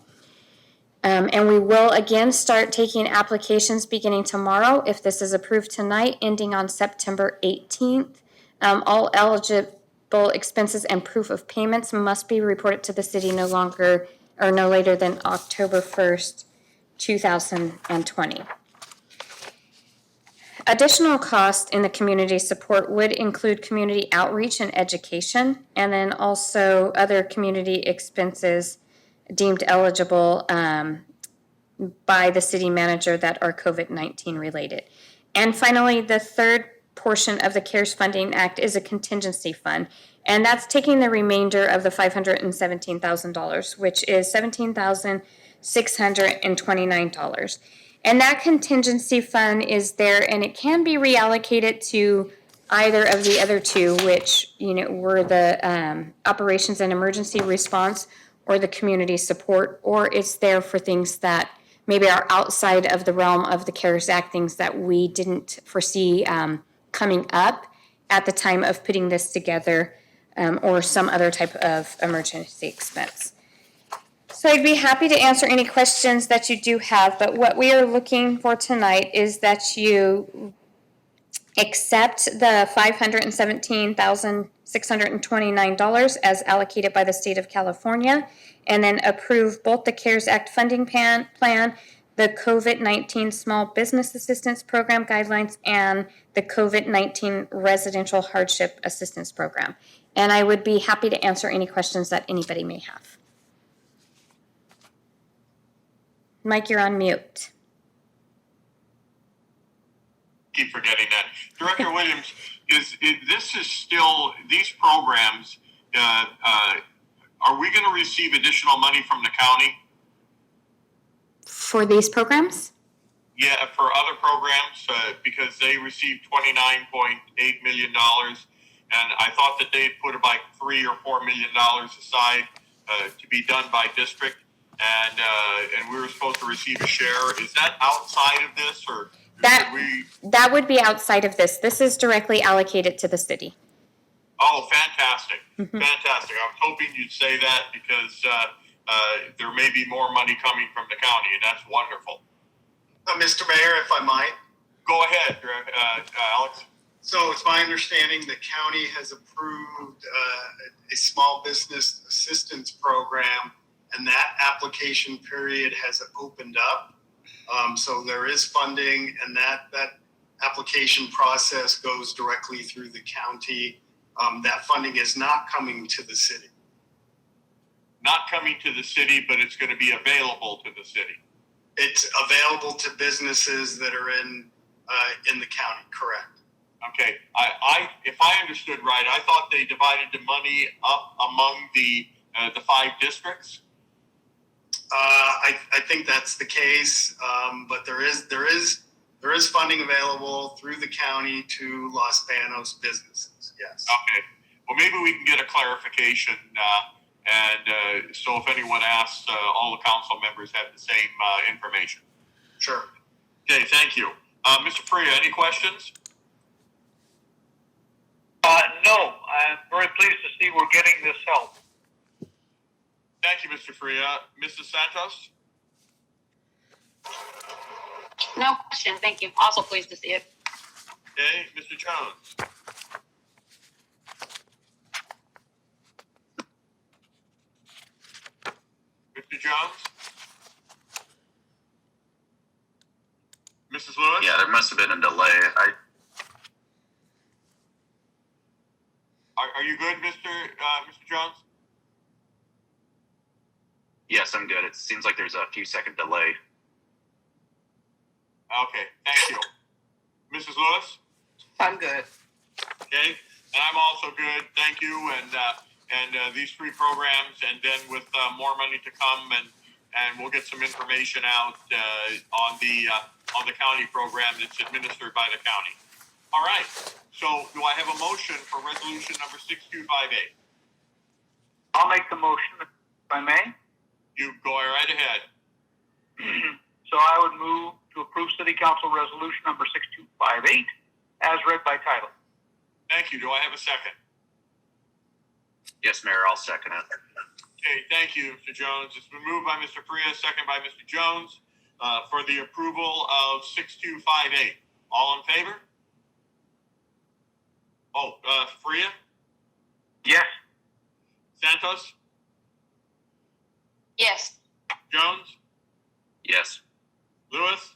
And we will again start taking applications beginning tomorrow if this is approved tonight, ending on September 18th. All eligible expenses and proof of payments must be reported to the city no later than October 1st, 2020. Additional costs in the community support would include community outreach and education, and then also other community expenses deemed eligible by the city manager that are COVID-19 related. And finally, the third portion of the CARES Funding Act is a contingency fund, and that's taking the remainder of the $517,000, which is $17,629. And that contingency fund is there, and it can be reallocated to either of the other two, which were the operations and emergency response or the community support, or it's there for things that maybe are outside of the realm of the CARES Act, things that we didn't foresee coming up at the time of putting this together, or some other type of emergency expense. So I'd be happy to answer any questions that you do have, but what we are looking for tonight is that you accept the $517,629 as allocated by the state of California, and then approve both the CARES Act funding plan, the COVID-19 Small Business Assistance Program guidelines, and the COVID-19 Residential Hardship Assistance Program. And I would be happy to answer any questions that anybody may have. Mike, you're on mute. Keep forgetting that. Director Williams, this is still, these programs, are we going to receive additional money from the county? For these programs? Yeah, for other programs, because they received $29.8 million, and I thought that they'd put about $3 or $4 million aside to be done by district, and we were supposed to receive a share. Is that outside of this, or That would be outside of this. This is directly allocated to the city. Oh, fantastic. Fantastic. I was hoping you'd say that because there may be more money coming from the county, and that's wonderful. Mr. Mayor, if I might. Go ahead, Alex. So it's my understanding the county has approved a small business assistance program, and that application period has opened up. So there is funding, and that application process goes directly through the county. That funding is not coming to the city. Not coming to the city, but it's going to be available to the city. It's available to businesses that are in the county, correct? Okay. If I understood right, I thought they divided the money up among the 5 districts. I think that's the case, but there is funding available through the county to Los Banos businesses. Yes. Okay. Well, maybe we can get a clarification, and so if anyone asks, all the council members have the same information. Sure. Okay. Thank you, Mr. Freya. Any questions? No, I'm very pleased to see we're getting this help. Thank you, Mr. Freya. Mrs. Santos? No question. Thank you. Also pleased to see it. Okay, Mr. Jones? Mr. Jones? Mrs. Lewis? Yeah, there must have been a delay. Are you good, Mr. Jones? Yes, I'm good. It seems like there's a few second delay. Okay, thank you. Mrs. Lewis? I'm good. Okay, and I'm also good. Thank you. And these 3 programs, and then with more money to come, and we'll get some information out on the county program that's administered by the county. All right. So, do I have a motion for resolution number 6258? I'll make the motion, if I may. You go right ahead. So I would move to approve City Council Resolution number 6258 as read by title. Thank you. Do I have a second? Yes, Mayor, I'll second it. Okay, thank you, Mr. Jones. It's been moved by Mr. Freya, second by Mr. Jones, for the approval of 6258. All in favor? Oh, Freya? Yes. Santos? Yes. Jones? Yes. Lewis?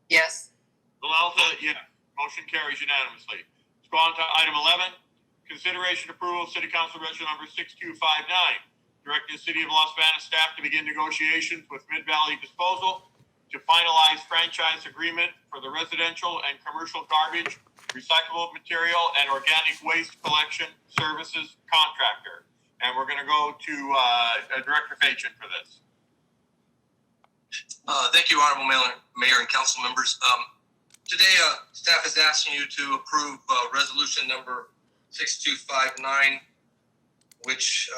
Yes. Villalta? Yes. Motion carries unanimously. Let's go on to item 11. Consideration approval of City Council Resolution number 6259. Directing the City of Los Banos staff to begin negotiations with Mid-Valley Disposal to finalize franchise agreement for the residential and commercial garbage, recyclable material, and organic waste collection services contractor. And we're going to go to Director Fachin for this. Thank you, Honorable Mayor and council members. Today, staff is asking you to approve resolution number 6259, which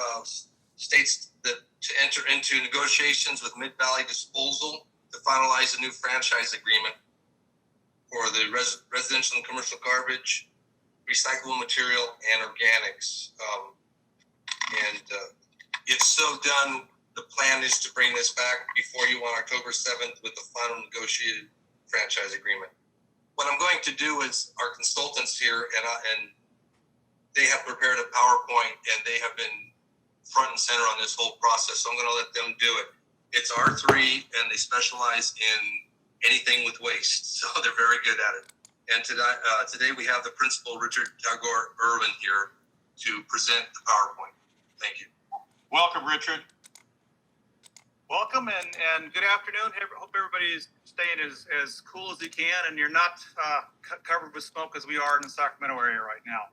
states that to enter into negotiations with Mid-Valley Disposal to finalize a new franchise agreement for the residential and commercial garbage, recyclable material, and organics. If so done, the plan is to bring this back before you on October 7th with the final negotiated franchise agreement. What I'm going to do is our consultants here, and they have prepared a PowerPoint, and they have been front and center on this whole process, so I'm going to let them do it. It's R3, and they specialize in anything with waste, so they're very good at it. And today we have the principal, Richard Tagore Irwin, here to present the PowerPoint. Thank you. Welcome, Richard. Welcome and good afternoon. Hope everybody is staying as cool as you can and you're not covered with smoke as we are in the Sacramento area right now.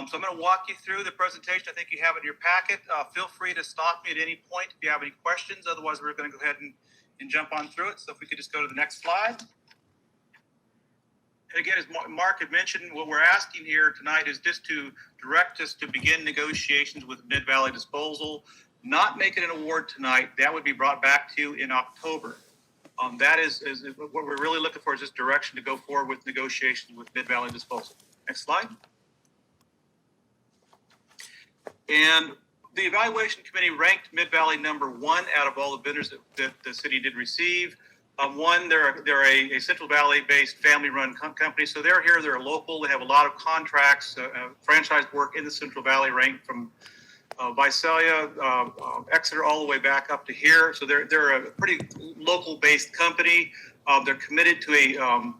So I'm going to walk you through the presentation. I think you have it in your packet. Feel free to stop me at any point if you have any questions. Otherwise, we're going to go ahead and and jump on through it. So if we could just go to the next slide. And again, as Mark had mentioned, what we're asking here tonight is just to direct us to begin negotiations with Mid-Valley Disposal, not make it an award tonight. That would be brought back to you in October. That is what we're really looking for, is this direction to go forward with negotiations with Mid-Valley Disposal. Next slide. And the evaluation committee ranked Mid-Valley #1 out of all the bidders that the city did receive. One, they're a Central Valley-based family-run company, so they're here. They're local. They have a lot of contracts, franchise work in the Central Valley, ranked from Visalia, Exeter, all the way back up to here. So they're a pretty local-based company. They're committed to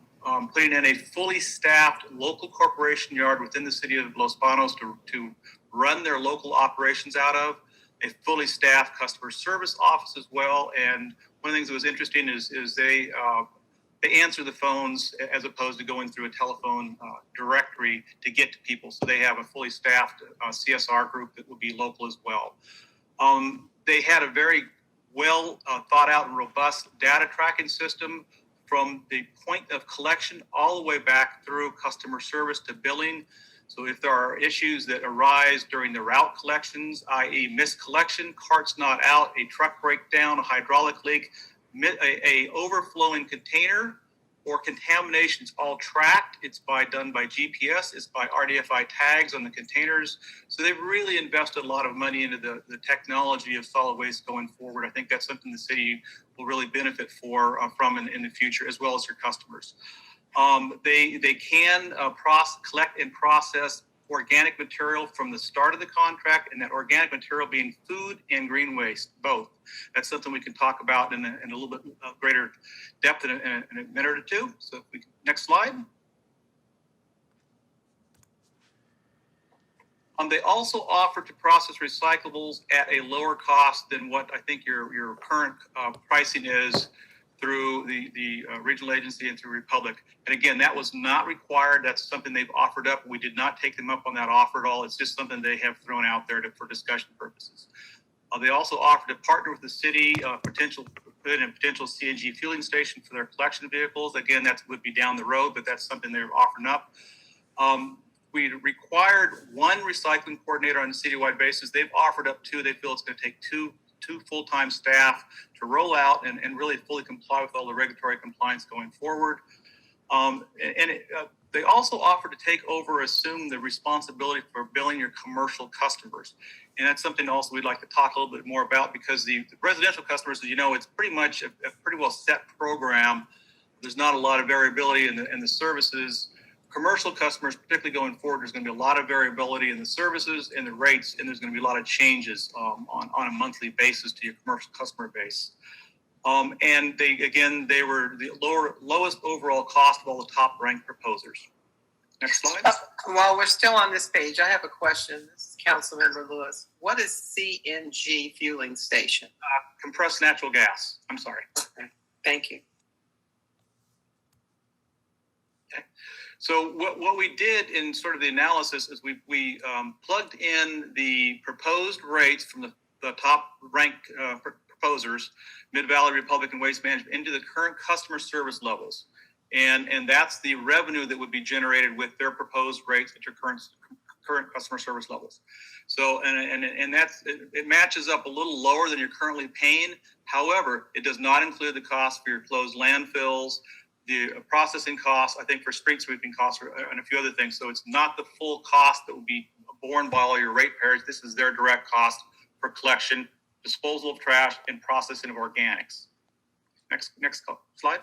putting in a fully staffed local corporation yard within the city of Los Banos to run their local operations out of, a fully staffed customer service office as well. And one of the things that was interesting is they answer the phones as opposed to going through a telephone directory to get to people. So they have a fully staffed CSR group that would be local as well. They had a very well thought out and robust data tracking system from the point of collection all the way back through customer service to billing. So if there are issues that arise during the route collections, i.e. missed collection, carts not out, a truck breakdown, a hydraulic leak, a overflowing container, or contaminations, all tracked. It's done by GPS. It's by RDFI tags on the containers. So they've really invested a lot of money into the technology of solid waste going forward. I think that's something the city will really benefit from in the future, as well as your customers. They can collect and process organic material from the start of the contract, and that organic material being food and green waste, both. That's something we can talk about in a little bit greater depth in a minute or two. So if we can, next slide. They also offer to process recyclables at a lower cost than what I think your current pricing is through the regional agency and through Republic. And again, that was not required. That's something they've offered up. We did not take them up on that offer at all. It's just something they have thrown out there for discussion purposes. They also offered to partner with the city, potential CNG fueling station for their collection vehicles. Again, that would be down the road, but that's something they're offering up. We required one recycling coordinator on a citywide basis. They've offered up two. They feel it's going to take two full-time staff to roll out and really fully comply with all the regulatory compliance going forward. They also offered to take over, assume the responsibility for billing your commercial customers. And that's something also we'd like to talk a little bit more about, because the residential customers, as you know, it's pretty much a pretty well set program. There's not a lot of variability in the services. Commercial customers, particularly going forward, there's going to be a lot of variability in the services and the rates, and there's going to be a lot of changes on a monthly basis to your commercial customer base. And they were the lowest overall cost of all the top ranked proposers. Next slide. While we're still on this page, I have a question. This is Councilmember Lewis. What is CNG fueling station? Compressed natural gas. I'm sorry. Okay. Thank you. Okay. So what we did in sort of the analysis is we plugged in the proposed rates from the top ranked proposers, Mid-Valley, Republic, and Waste Management, into the current customer service levels. And that's the revenue that would be generated with their proposed rates at your current customer service levels. So, and that's, it matches up a little lower than you're currently paying. However, it does not include the cost for your closed landfills, the processing costs, I think for street sweeping costs, and a few other things. So it's not the full cost that will be borne by all your ratepayers. This is their direct cost for collection, disposal of trash, and processing of organics. Next slide.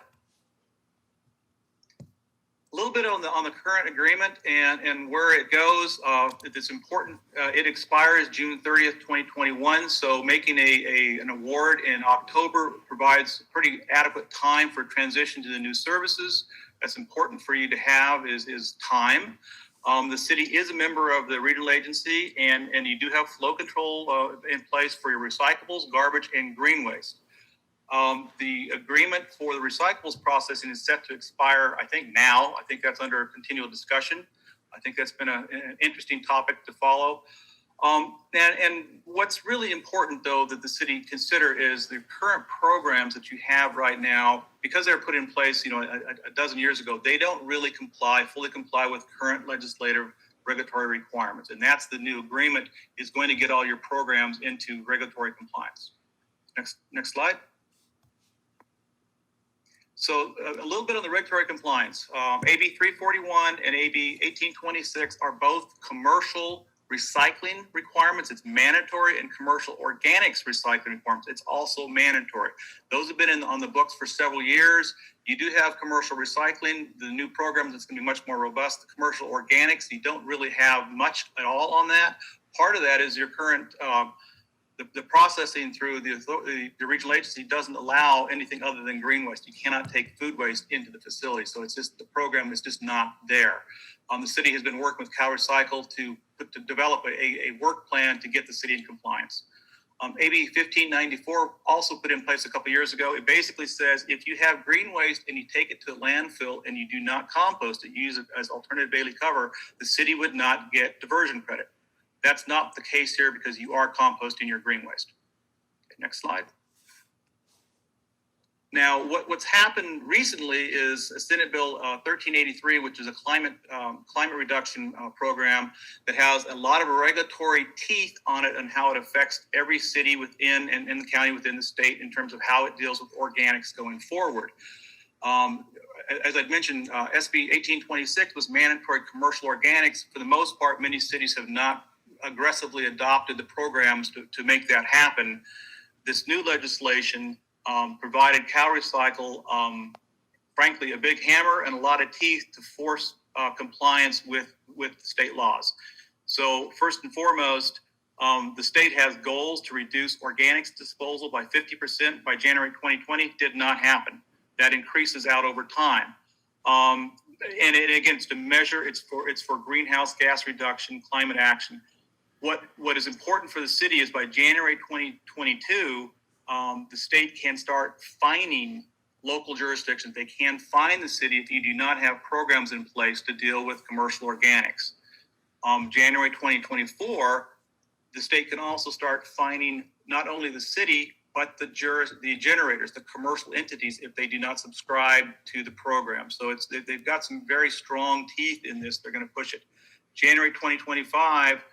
A little bit on the current agreement and where it goes. It's important. It expires June 30th, 2021. So making an award in October provides pretty adequate time for transition to the new services. That's important for you to have is time. The city is a member of the regional agency, and you do have flow control in place for your recyclables, garbage, and green waste. The agreement for the recyclables processing is set to expire, I think now. I think that's under continual discussion. I think that's been an interesting topic to follow. And what's really important, though, that the city consider is the current programs that you have right now, because they were put in place, a dozen years ago, they don't really fully comply with current legislative regulatory requirements. And that's the new agreement is going to get all your programs into regulatory compliance. Next slide. So a little bit on the regulatory compliance. AB 341 and AB 1826 are both commercial recycling requirements. It's mandatory, and commercial organics recycling requirements. It's also mandatory. Those have been on the books for several years. You do have commercial recycling. The new program is going to be much more robust. The commercial organics, you don't really have much at all on that. Part of that is your current the processing through the regional agency doesn't allow anything other than green waste. You cannot take food waste into the facility. So it's just, the program is just not there. The city has been working with CalRecycle to develop a work plan to get the city in compliance. AB 1594 also put in place a couple years ago. It basically says if you have green waste and you take it to a landfill and you do not compost it, use it as alternative daily cover, the city would not get diversion credit. That's not the case here because you are composting your green waste. Okay, next slide. Now, what's happened recently is Senate Bill 1383, which is a climate reduction program that has a lot of regulatory teeth on it and how it affects every city within and in the county within the state in terms of how it deals with organics going forward. As I mentioned, SB 1826 was mandatory commercial organics. For the most part, many cities have not aggressively adopted the programs to make that happen. This new legislation provided CalRecycle, frankly, a big hammer and a lot of teeth to force compliance with state laws. So first and foremost, the state has goals to reduce organics disposal by 50% by January 2020. Did not happen. That increases out over time. And again, it's to measure, it's for greenhouse gas reduction, climate action. What is important for the city is by January 2022, the state can start fining local jurisdictions. They can fine the city if you do not have programs in place to deal with commercial organics. January 2024, the state can also start fining not only the city, but the generators, the commercial entities, if they do not subscribe to the program. So they've got some very strong teeth in this. They're going to push it. January 2025,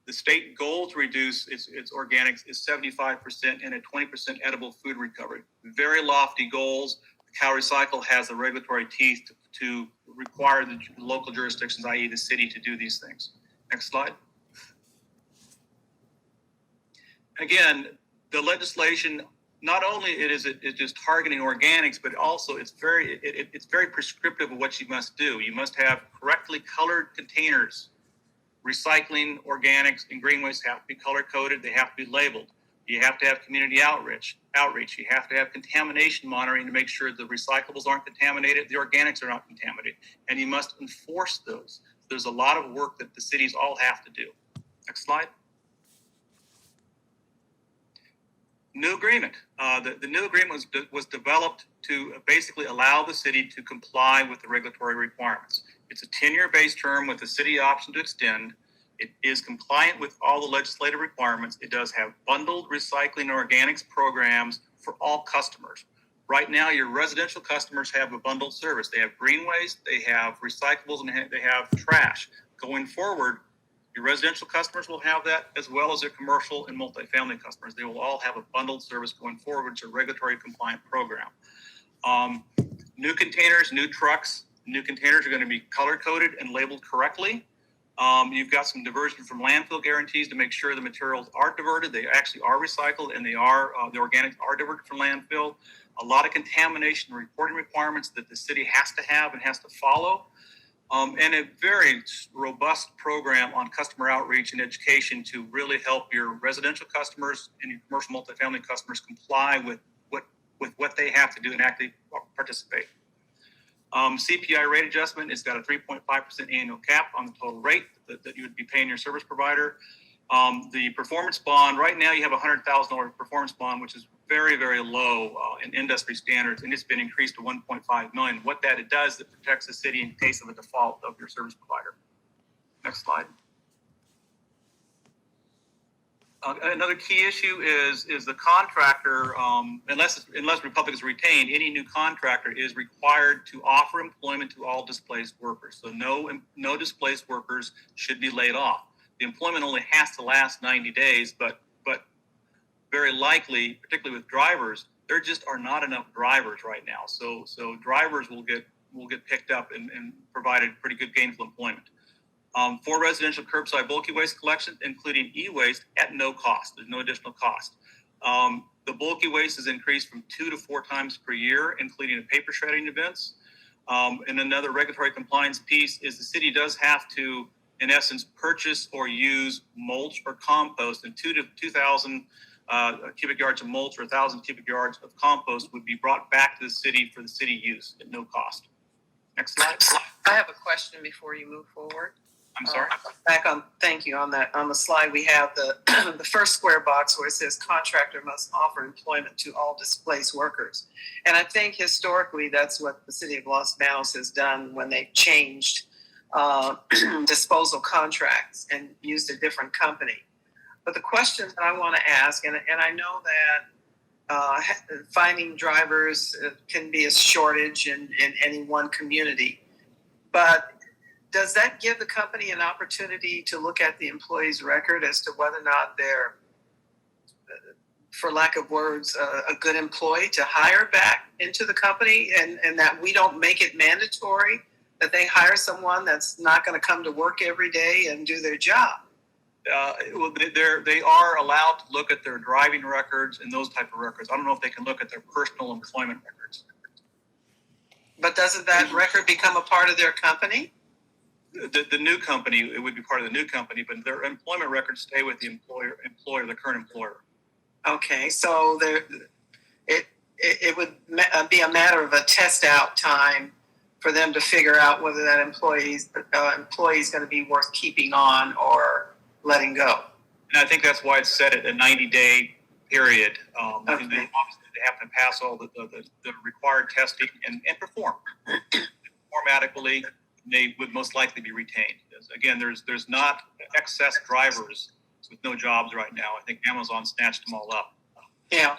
the state goal to reduce its organics is 75% and a 20% edible food recovery. Very lofty goals. CalRecycle has the regulatory teeth to require the local jurisdictions, i.e. the city, to do these things. Next slide. Again, the legislation, not only it is targeting organics, but also it's very prescriptive of what you must do. You must have correctly colored containers. Recycling, organics, and green waste have to be color-coded. They have to be labeled. You have to have community outreach. You have to have contamination monitoring to make sure the recyclables aren't contaminated, the organics are not contaminated, and you must enforce those. There's a lot of work that the cities all have to do. Next slide. New agreement. The new agreement was developed to basically allow the city to comply with the regulatory requirements. It's a 10-year base term with the city option to extend. It is compliant with all the legislative requirements. It does have bundled recycling and organics programs for all customers. Right now, your residential customers have a bundled service. They have green waste, they have recyclables, and they have trash. Going forward, your residential customers will have that, as well as their commercial and multifamily customers. They will all have a bundled service going forward. It's a regulatory compliant program. New containers, new trucks. New containers are going to be color-coded and labeled correctly. You've got some diversion from landfill guarantees to make sure the materials are diverted. They actually are recycled, and the organics are diverted from landfill. A lot of contamination reporting requirements that the city has to have and has to follow. And a very robust program on customer outreach and education to really help your residential customers and your commercial multifamily customers comply with what they have to do and actually participate. CPI rate adjustment, it's got a 3.5% annual cap on the total rate that you would be paying your service provider. The performance bond, right now you have a $100,000 performance bond, which is very, very low in industry standards, and it's been increased to $1.5 million. What that it does, it protects the city in case of a default of your service provider. Next slide. Another key issue is the contractor, unless Republic is retained, any new contractor is required to offer employment to all displaced workers. So no displaced workers should be laid off. The employment only has to last 90 days, but very likely, particularly with drivers, there just are not enough drivers right now. So drivers will get picked up and provided pretty good gainful employment. For residential curbside bulky waste collection, including e-waste at no cost. There's no additional cost. The bulky waste is increased from 2 to 4 times per year, including paper shredding events. And another regulatory compliance piece is the city does have to, in essence, purchase or use mulch or compost, and 2,000 cubic yards of mulch or 1,000 cubic yards of compost would be brought back to the city for the city use at no cost. Next slide. I have a question before you move forward. I'm sorry. Thank you. On the slide, we have the the first square box where it says contractor must offer employment to all displaced workers. And I think historically that's what the city of Los Banos has done when they've changed disposal contracts and used a different company. But the question that I want to ask, and I know that finding drivers can be a shortage in any one community, but does that give the company an opportunity to look at the employee's record as to whether or not they're, for lack of words, a good employee to hire back into the company, and that we don't make it mandatory that they hire someone that's not going to come to work every day and do their job? They are allowed to look at their driving records and those type of records. I don't know if they can look at their personal employment records. But doesn't that record become a part of their company? The new company, it would be part of the new company, but their employment records stay with the employer, the current employer. Okay, so it would be a matter of a test out time for them to figure out whether that employee is going to be worth keeping on or letting go. And I think that's why it's set at a 90-day period. Okay. And they have to pass all the required testing and perform adequately. They would most likely be retained. Again, there's not excess drivers with no jobs right now. I think Amazon snatched them all up. Yeah,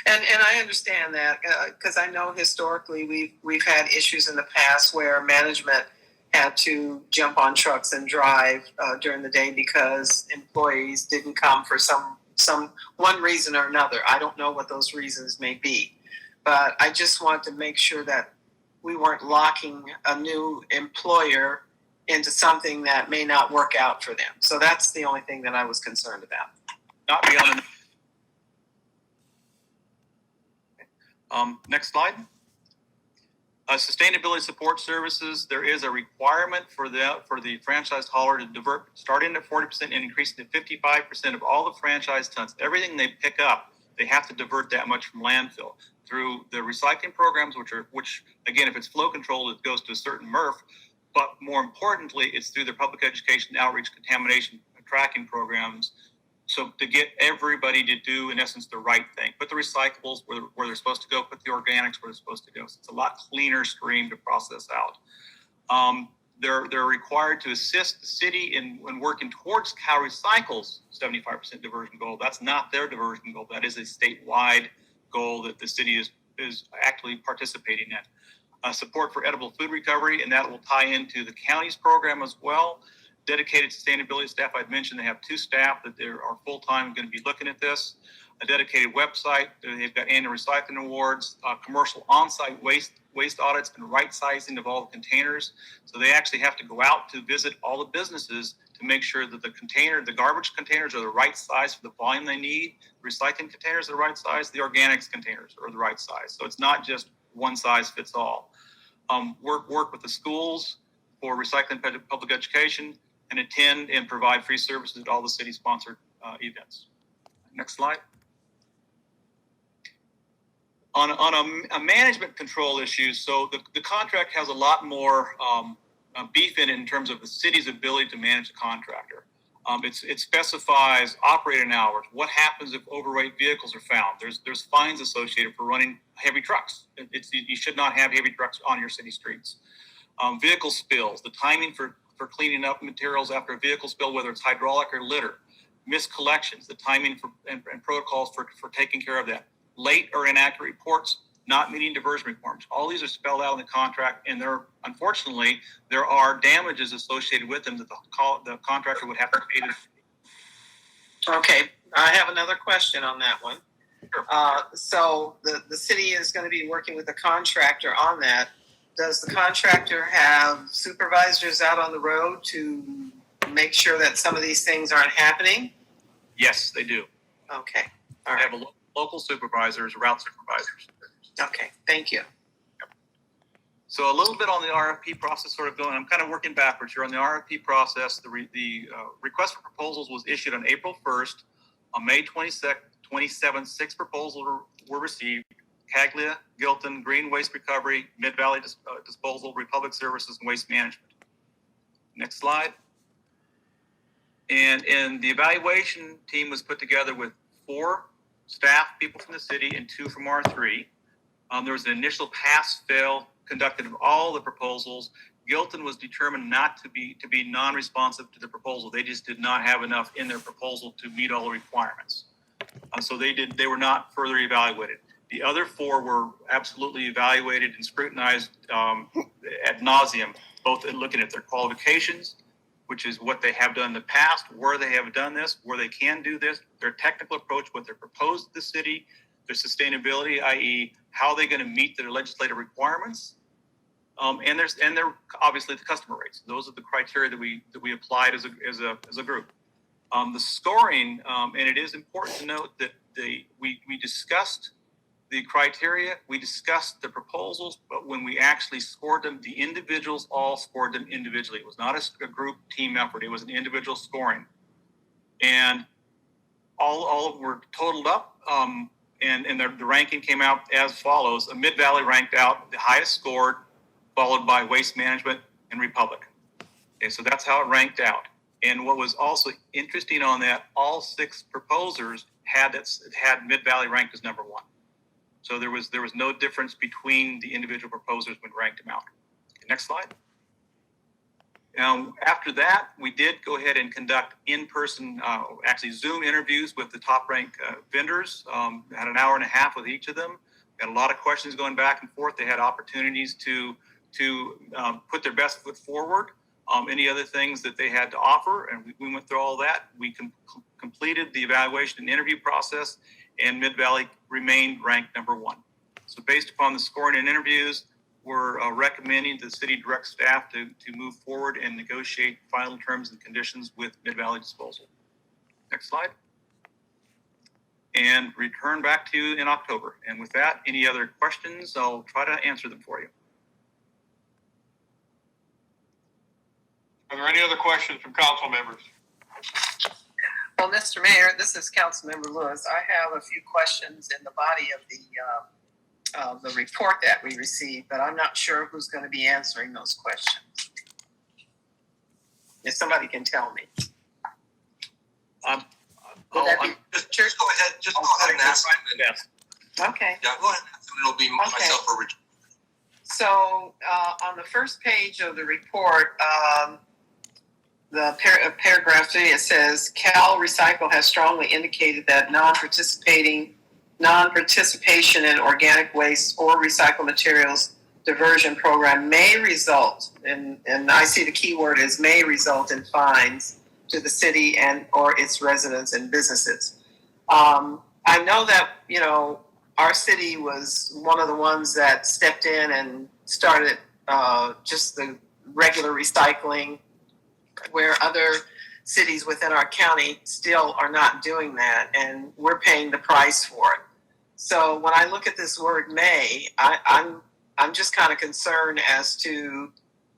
and I understand that because I know historically we've had issues in the past where management had to jump on trucks and drive during the day because employees didn't come for some one reason or another. I don't know what those reasons may be, but I just want to make sure that we weren't locking a new employer into something that may not work out for them. So that's the only thing that I was concerned about. Not beyond. Next slide. Sustainability support services. There is a requirement for the franchised hauler to divert, starting at 40% and increasing to 55% of all the franchise tons. Everything they pick up, they have to divert that much from landfill through the recycling programs, which again, if it's flow controlled, it goes to a certain MRF. But more importantly, it's through the public education, outreach, contamination tracking programs. So to get everybody to do, in essence, the right thing, put the recyclables where they're supposed to go, put the organics where they're supposed to go. So it's a lot cleaner stream to process out. They're required to assist the city in working towards Cal Recycle's 75% diversion goal. That's not their diversion goal. That is a statewide goal that the city is actually participating in. Support for edible food recovery, and that will tie into the county's program as well. Dedicated sustainability staff, I'd mentioned they have 2 staff that are full-time going to be looking at this. A dedicated website. They've got annual recycling awards, commercial on-site waste audits, and right sizing of all the containers. So they actually have to go out to visit all the businesses to make sure that the garbage containers are the right size for the volume they need. The recycling containers are the right size. The organics containers are the right size. So it's not just one size fits all. Work with the schools for recycling public education, and attend and provide free services at all the city-sponsored events. Next slide. On a management control issue, so the contract has a lot more beef in it in terms of the city's ability to manage the contractor. It specifies operating hours. What happens if overweight vehicles are found? There's fines associated for running heavy trucks. You should not have heavy trucks on your city streets. Vehicle spills, the timing for cleaning up materials after a vehicle spill, whether it's hydraulic or litter. missed collections, the timing for and protocols for taking care of that, late or inaccurate reports, not meeting diversion requirements. All these are spelled out in the contract, and unfortunately there are damages associated with them that the contractor would have to pay to. Okay, I have another question on that one. So the city is going to be working with the contractor on that. Does the contractor have supervisors out on the road to make sure that some of these things aren't happening? Yes, they do. Okay, all They right. have local supervisors, route supervisors. Okay, thank you. So a little bit on the RFP process, sort of going. I'm kind of working backwards here on the RFP process. The request for proposals was issued on April 1st. On May 27th, 6 proposals were received. Caglia, Gilton, Green Waste Recovery, Mid-Valley Disposal, Republic Services, and Waste Management. Next slide. And the evaluation team was put together with 4 staff people from the city and 2 from R3. There was an initial pass-fail conducted of all the proposals. Gilton was determined not to be non-responsive to the proposal. They just did not have enough in their proposal to meet all the requirements. So they were not further evaluated. The other 4 were absolutely evaluated and scrutinized ad nauseum, both in looking at their qualifications, which is what they have done in the past, where they have done this, where they can do this, their technical approach, what they're proposed to the city, their sustainability, i.e., how they're going to meet their legislative requirements, and they're obviously the customer rates. Those are the criteria that we applied as a group. The scoring, and it is important to note that we discussed the criteria, we discussed the proposals, but when we actually scored them, the individuals all scored them individually. It was not a group team effort. It was an individual scoring. And all of them were totaled up, and the ranking came out as follows. Mid-Valley ranked out the highest scored, followed by Waste Management and Republic. Okay, so that's how it ranked out. And what was also interesting on that, all 6 proposers had Mid-Valley ranked as number 1. So there was no difference between the individual proposers when ranked them out. Okay, next slide. Now, after that, we did go ahead and conduct in-person, actually Zoom interviews with the top-ranked vendors. Had an hour and a half with each of them. Got a lot of questions going back and forth. They had opportunities to put their best foot forward. Any other things that they had to offer, and we went through all that. We completed the evaluation and interview process, and Mid-Valley remained ranked number 1. So based upon the scoring and interviews, we're recommending the city direct staff to move forward and negotiate final terms and conditions with Mid-Valley Disposal. Next slide. And return back to you in October. And with that, any other questions, I'll try to answer them for you. Are there any other questions from council members? Well, Mr. Mayor, this is Councilmember Lewis. I have a few questions in the body of the report that we received, but I'm not sure who's going to be answering those questions. If somebody can tell me. Just go ahead and ask them. Yes. Okay. Yeah, go ahead. It'll be myself or Richard. So on the first page of the report, paragraph 3, it says, Cal Recycle has strongly indicated that non-participation in organic waste or recycled materials diversion program may result, and I see the key word is may result in fines to the city and or its residents and businesses. I know that, our city was one of the ones that stepped in and started just the regular recycling, where other cities within our county still are not doing that, and we're paying the price for it. So when I look at this word may, I'm just kind of concerned as to,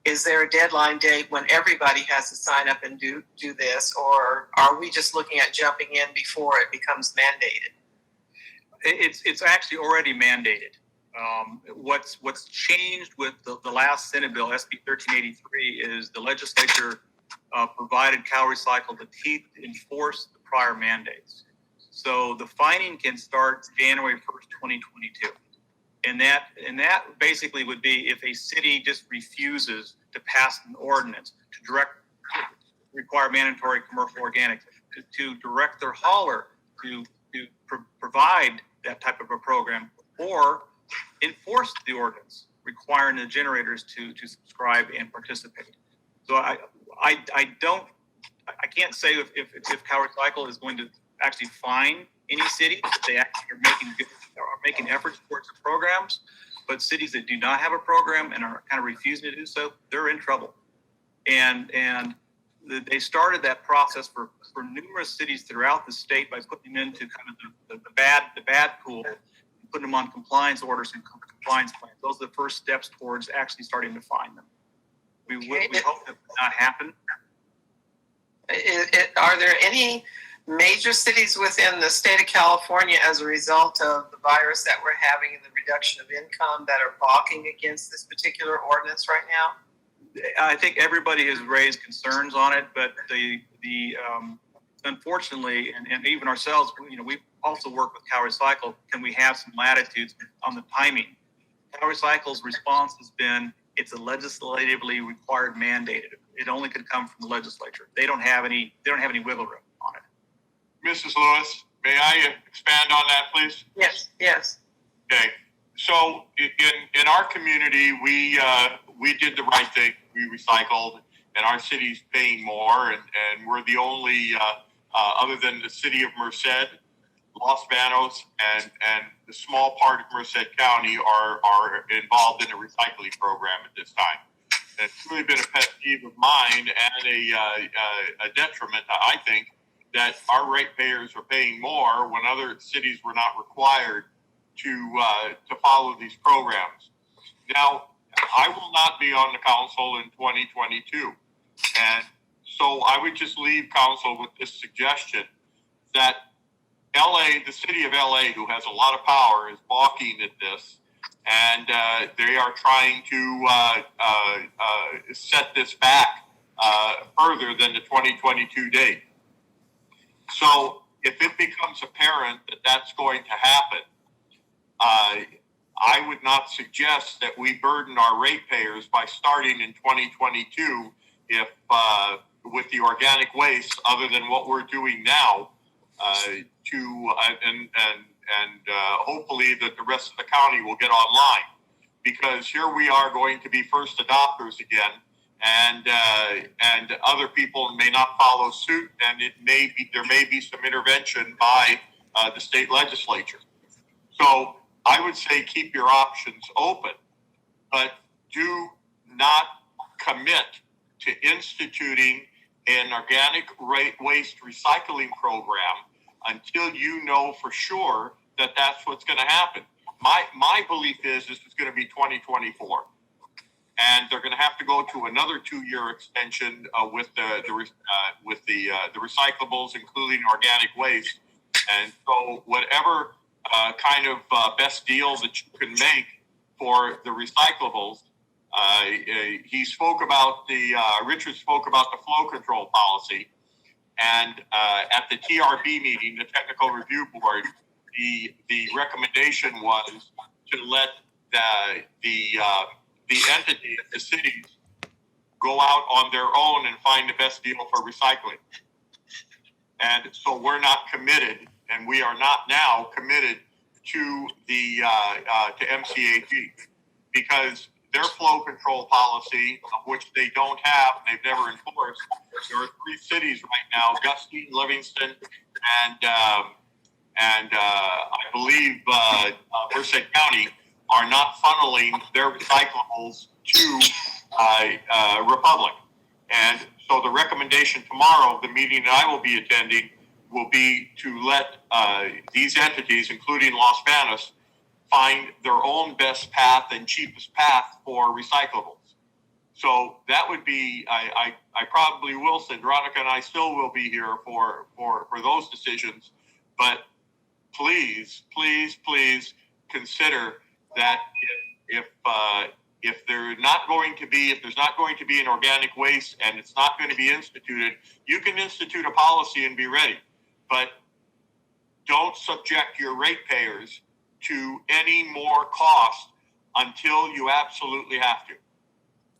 is there a deadline date when everybody has to sign up and do this, or are we just looking at jumping in before it becomes mandated? It's actually already mandated. What's changed with the last Senate bill, SB 1383, is the legislature provided Cal Recycle the teeth to enforce the prior mandates. So the fining can start January 1st, 2022. And that basically would be if a city just refuses to pass an ordinance to require mandatory commercial organics, to direct their hauler to provide that type of a program, or enforce the ordinance requiring the generators to subscribe and participate. So I can't say if Cal Recycle is going to actually fine any city that they actually are making efforts towards the programs, but cities that do not have a program and are kind of refusing to do so, they're in trouble. And they started that process for numerous cities throughout the state by putting them into kind of the bad pool, and putting them on compliance orders and compliance plans. Those are the first steps towards actually starting to fine them. We hope that will not happen. Are there any major cities within the state of California, as a result of the virus that we're having and the reduction of income, that are balking against this particular ordinance right now? I think everybody has raised concerns on it, but the unfortunately, and even ourselves, we also work with Cal Recycle. Can we have some latitudes on the timing? Cal Recycle's response has been, it's a legislatively required mandated. It only could come from the legislature. They don't have any wiggle room on it. Mrs. Lewis, may I expand on that, please? Yes. Okay. So in our community, we did the right thing. We recycled, and our city's paying more, and we're the only, other than the city of Merced, Los Banos, and the small part of Merced County are involved in a recycling program at this time. And it's really been a pet peeve of mine and a detriment, I think, that our ratepayers are paying more when other cities were not required to follow these programs. Now, I will not be on the council in 2022, and so I would just leave council with this suggestion that LA, the city of LA, who has a lot of power, is balking at this, and they are trying to set this back further than the 2022 date. So if it becomes apparent that that's going to happen, I would not suggest that we burden our ratepayers by starting in 2022 if with the organic waste, other than what we're doing now, hopefully that the rest of the county will get online, because here we are going to be first adopters again, and other people may not follow suit, and there may be some intervention by the state legislature. So I would say keep your options open, but do not commit to instituting an organic waste recycling program until you know for sure that that's what's going to happen. My belief is this is going to be 2024, and they're going to have to go to another 2-year extension with the recyclables, including organic waste. And so whatever kind of best deal that you can make for the recyclables. Richard spoke about the flow control policy, and at the TRB meeting, the Technical Review Board, the recommendation was to let the entity, the cities, go out on their own and find the best deal for recycling. And so we're not committed, and we are not now committed to the to MCAG, because their flow control policy, of which they don't have, they've never enforced. There are 3 cities right now: Gustine, Livingston, and I believe Merced County are not funneling their recyclables to Republic. And so the recommendation tomorrow, the meeting that I will be attending, will be to let these entities, including Los Banos, find their own best path and cheapest path for recyclables. So that would be, I probably will say, Veronica and I still will be here for those decisions, but please consider that if there's not going to be an organic waste and it's not going to be instituted, you can institute a policy and be ready, but don't subject your ratepayers to any more cost until you absolutely have to.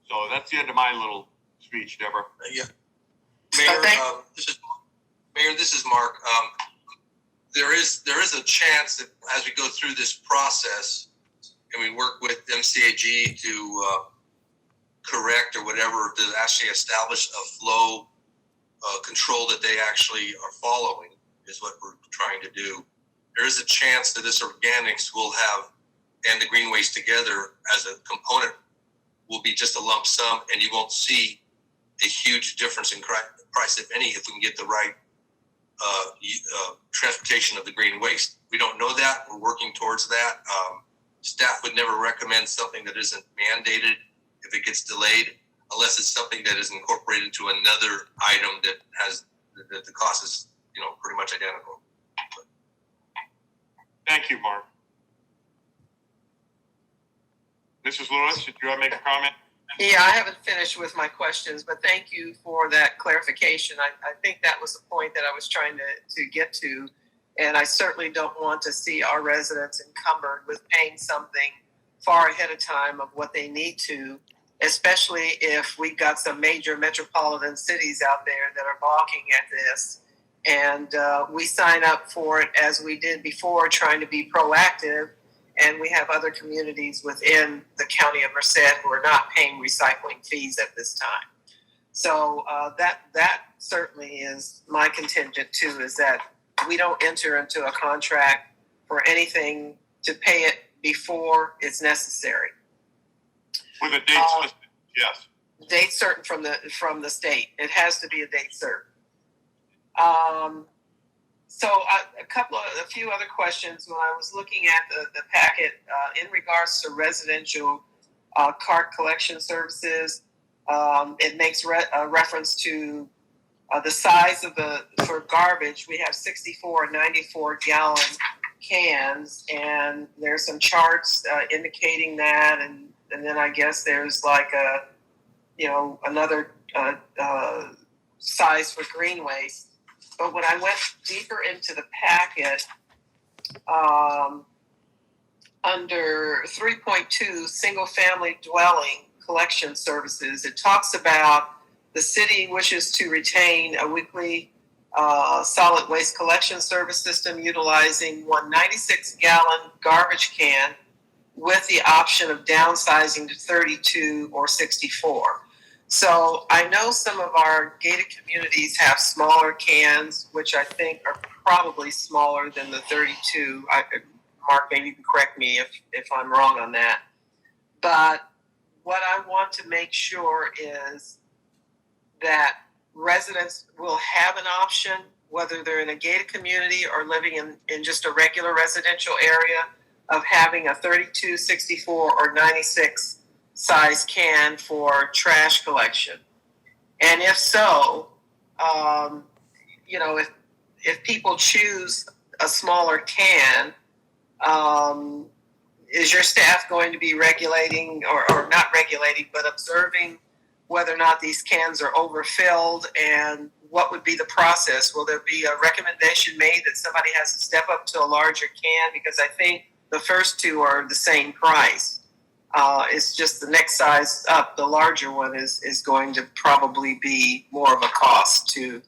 So that's the end of my little speech, Deborah. Yeah. Mayor, Mayor, this is Mark. There is a chance that as we go through this process and we work with MCAG to correct or whatever, to actually establish a flow control that they actually are following is what we're trying to do. There is a chance that this organics will have, and the green waste together as a component will be just a lump sum, and you won't see a huge difference in price, if any, if we can get the right transportation of the green waste. We don't know that. We're working towards that. Staff would never recommend something that isn't mandated if it gets delayed, unless it's something that is incorporated into another item that has that the cost is pretty much identical. Thank you, Mark. Mrs. Lewis, did you want to make a comment? Yeah, I haven't finished with my questions, but thank you for that clarification. I think that was the point that I was trying to get to. And I certainly don't want to see our residents encumbered with paying something far ahead of time of what they need to, especially if we've got some major metropolitan cities out there that are balking at this. And we sign up for it as we did before, trying to be proactive. And we have other communities within the county of Merced who are not paying recycling fees at this time. So that certainly is my contingent too, is that we don't enter into a contract for anything to pay it before it's necessary. With a date, yes. Date certain from the state. It has to be a date certain. So a few other questions when I was looking at the packet in regards to residential cart collection services. It makes reference to the size of for garbage. We have 64 and 94 gallon cans, and there's some charts indicating that, and then I guess there's like another size for green waste. But when I went deeper into the packet, under 3.2 single family dwelling collection services, it talks about the city wishes to retain a weekly solid waste collection service system utilizing one 96-gallon garbage can with the option of downsizing to 32 or 64. So I know some of our gated communities have smaller cans, which I think are probably smaller than the 32. Mark, maybe you can correct me if I'm wrong on that. But what I want to make sure is that residents will have an option, whether they're in a gated community or living in just a regular residential area, of having a 32, 64, or 96 size can for trash collection. And if so, if people choose a smaller can, is your staff going to be regulating or not regulating, but observing whether or not these cans are overfilled, and what would be the process? Will there be a recommendation made that somebody has to step up to a larger can? Because I think the first two are the same price. It's just the next size up, the larger one is going to probably be more of a cost to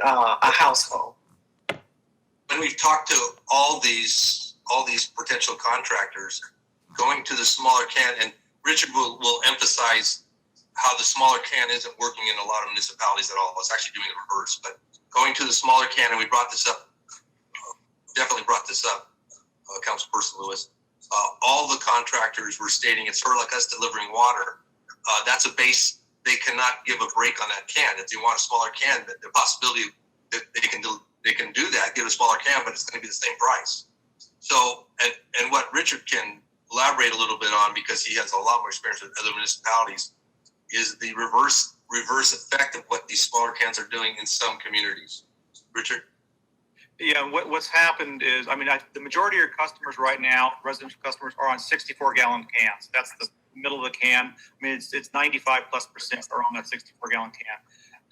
a household. When we've talked to all these potential contractors, going to the smaller can, and Richard will emphasize how the smaller can isn't working in a lot of municipalities at all. It's actually doing the reverse. But going to the smaller can, and we brought this up, Councilperson Lewis. All the contractors were stating it's sort of like us delivering water. That's a base. They cannot give a break on that can. If they want a smaller can, the possibility that they can do that, get a smaller can, but it's going to be the same price. So, and what Richard can elaborate a little bit on, because he has a lot more experience with other municipalities, is the reverse effect of what these smaller cans are doing in some communities. Richard? Yeah, what's happened is, the majority of your customers right now, residential customers, are on 64-gallon cans. That's the middle of the can. It's 95+% are on that 64-gallon can.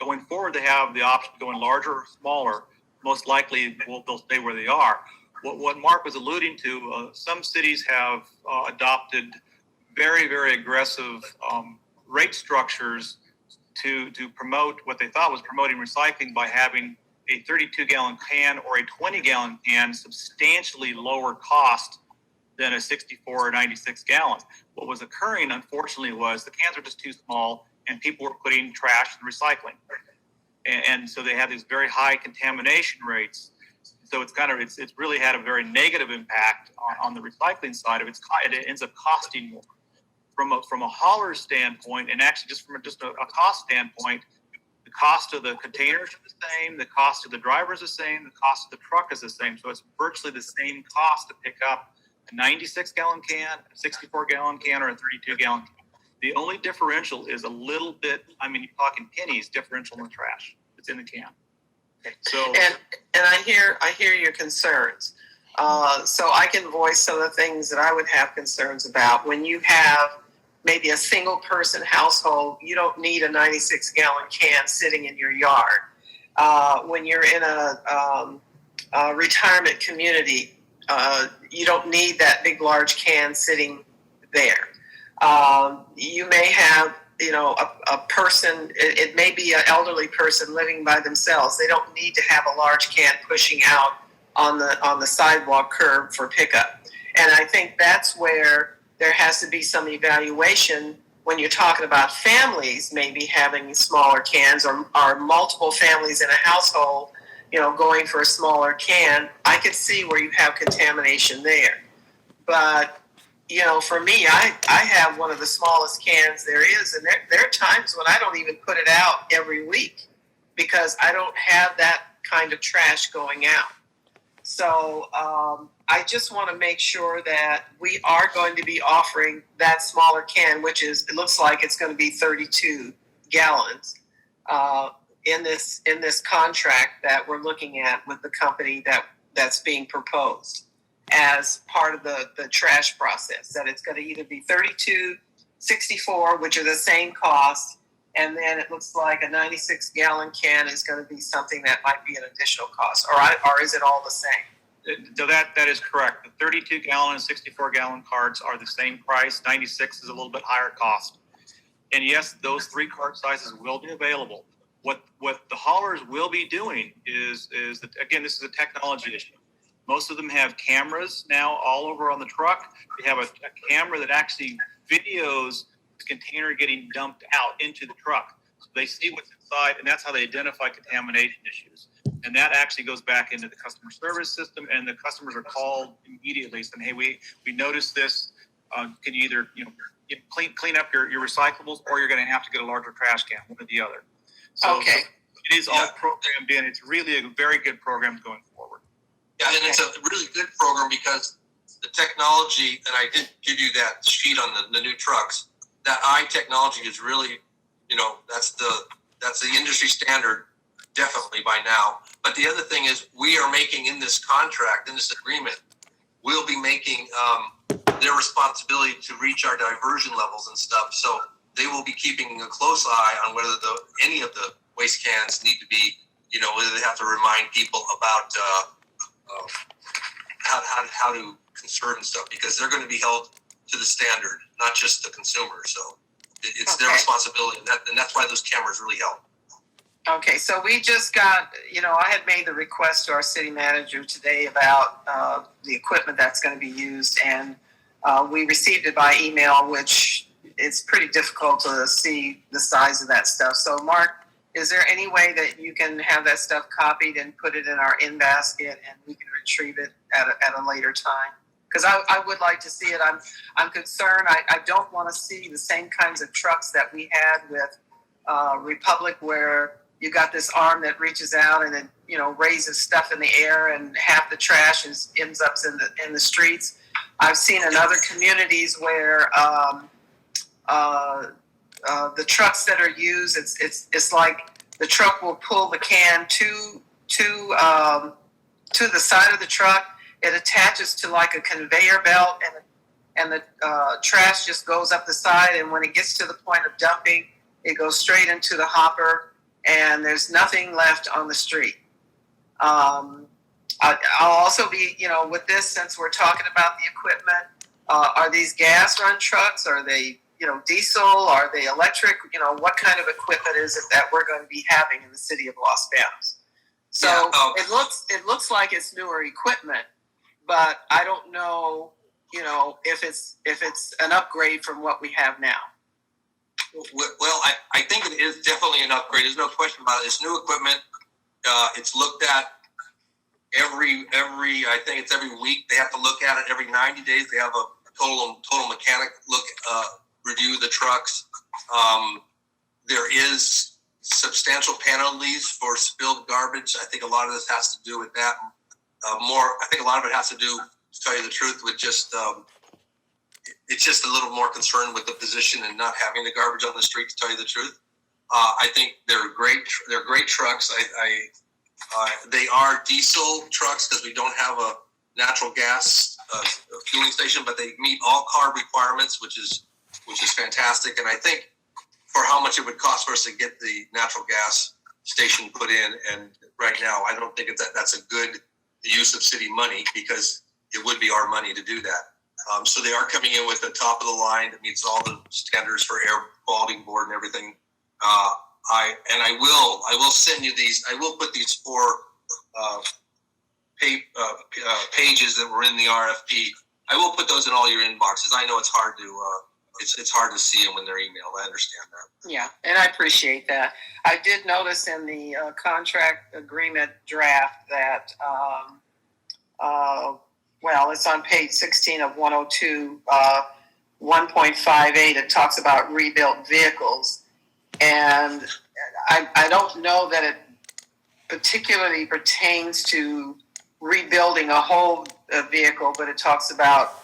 Going forward, they have the option of going larger or smaller. Most likely, they'll stay where they are. What Mark was alluding to, some cities have adopted very, very aggressive rate structures to promote what they thought was promoting recycling by having a 32-gallon can or a 20-gallon can substantially lower cost than a 64 or 96 gallon. What was occurring, unfortunately, was the cans were just too small and people were putting trash in recycling. And so they had these very high contamination rates. So it's really had a very negative impact on the recycling side of it. It ends up costing more. From a hauler standpoint, and actually just from a cost standpoint, the cost of the containers are the same, the cost of the driver is the same, the cost of the truck is the same. So it's virtually the same cost to pick up a 96-gallon can, a 64-gallon can, or a 32-gallon can. The only differential is a little bit, you're talking pennies differential in the trash. It's in the can. So and I hear your concerns. So I can voice some of the things that I would have concerns about. When you have maybe a single person household, you don't need a 96-gallon can sitting in your yard. When you're in a retirement community, you don't need that big, large can sitting there. You may have, a person, it may be an elderly person living by themselves. They don't need to have a large can pushing out on the sidewalk curb for pickup. And I think that's where there has to be some evaluation when you're talking about families maybe having smaller cans or multiple families in a household, going for a smaller can. I could see where you have contamination there. But, for me, I have one of the smallest cans there is. And there are times when I don't even put it out every week because I don't have that kind of trash going out. So I just want to make sure that we are going to be offering that smaller can, which it looks like it's going to be 32 gallons in this contract that we're looking at with the company that's being proposed as part of the trash process, that it's going to either be 32, 64, which are the same cost, and then it looks like a 96-gallon can is going to be something that might be an additional cost, or is it all the same? So that is correct. The 32-gallon and 64-gallon carts are the same price. 96 is a little bit higher cost. And yes, those 3 cart sizes will be available. What the haulers will be doing is that, again, this is a technology issue. Most of them have cameras now all over on the truck. They have a camera that actually videos the container getting dumped out into the truck. So they see what's inside, and that's how they identify contamination issues. And that actually goes back into the customer service system, and the customers are called immediately saying, hey, we noticed this. Can you either clean up your recyclables, or you're going to have to get a larger trash can, one or the other. So okay. It is all programmed in. It's really a very good program going forward. Yeah, and it's a really good program because the technology, and I did give you that sheet on the new trucks, that technology is really, that's the industry standard, definitely by now. But the other thing is we are making in this contract, in this agreement, we'll be making their responsibility to reach our diversion levels and stuff. So they will be keeping a close eye on whether any of the waste cans need to be, whether they have to remind people about how to conserve and stuff, because they're going to be held to the standard, not just the consumer. So it's their responsibility, and that's why those cameras really help. Okay, so we just got, I had made the request to our city manager today about the equipment that's going to be used, and we received it by email, which it's pretty difficult to see the size of that stuff. So, Mark, is there any way that you can have that stuff copied and put it in our in-basket and we can retrieve it at a later time? Because I would like to see it. I'm concerned. I don't want to see the same kinds of trucks that we had with Republic, where you got this arm that reaches out and it raises stuff in the air, and half the trash ends up in the streets. I've seen in other communities where the trucks that are used, it's like the truck will pull the can to the side of the truck. It attaches to like a conveyor belt, and the trash just goes up the side. And when it gets to the point of dumping, it goes straight into the hopper, and there's nothing left on the street. I'll also be, with this, since we're talking about the equipment, are these gas-run trucks? Are they, diesel? Are they electric? What kind of equipment is it that we're going to be having in the city of Los Banos? So Yeah, it looks like it's newer equipment, but I don't know, if it's an upgrade from what we have now. well, I think it is definitely an upgrade. There's no question about it. It's new equipment. It's looked at I think it's every week. They have to look at it every 90 days. They have a total mechanic review the trucks. There is substantial penalties for spilled garbage. I think a lot of this has to do with that. I think a lot of it has to do, to tell you the truth, with just it's just a little more concerned with the position and not having the garbage on the street, to tell you the truth. I think they're great. They're great trucks. They are diesel trucks because we don't have a natural gas fueling station, but they meet all CARB requirements, which is fantastic. And I think for how much it would cost for us to get the natural gas station put in, and right now I don't think that's a good use of city money, because it would be our money to do that. So they are coming in with the top of the line that meets all the standards for air quality board and everything. I will send you these. I will put these 4 pages that were in the RFP. I will put those in all your inboxes. I know it's hard to it's hard to see them when they're emailed. I understand that. Yeah, and I appreciate that. I did notice in the contract agreement draft that, it's on page 16 of 102, 1.58. It talks about rebuilt vehicles. And I don't know that it particularly pertains to rebuilding a whole vehicle, but it talks about,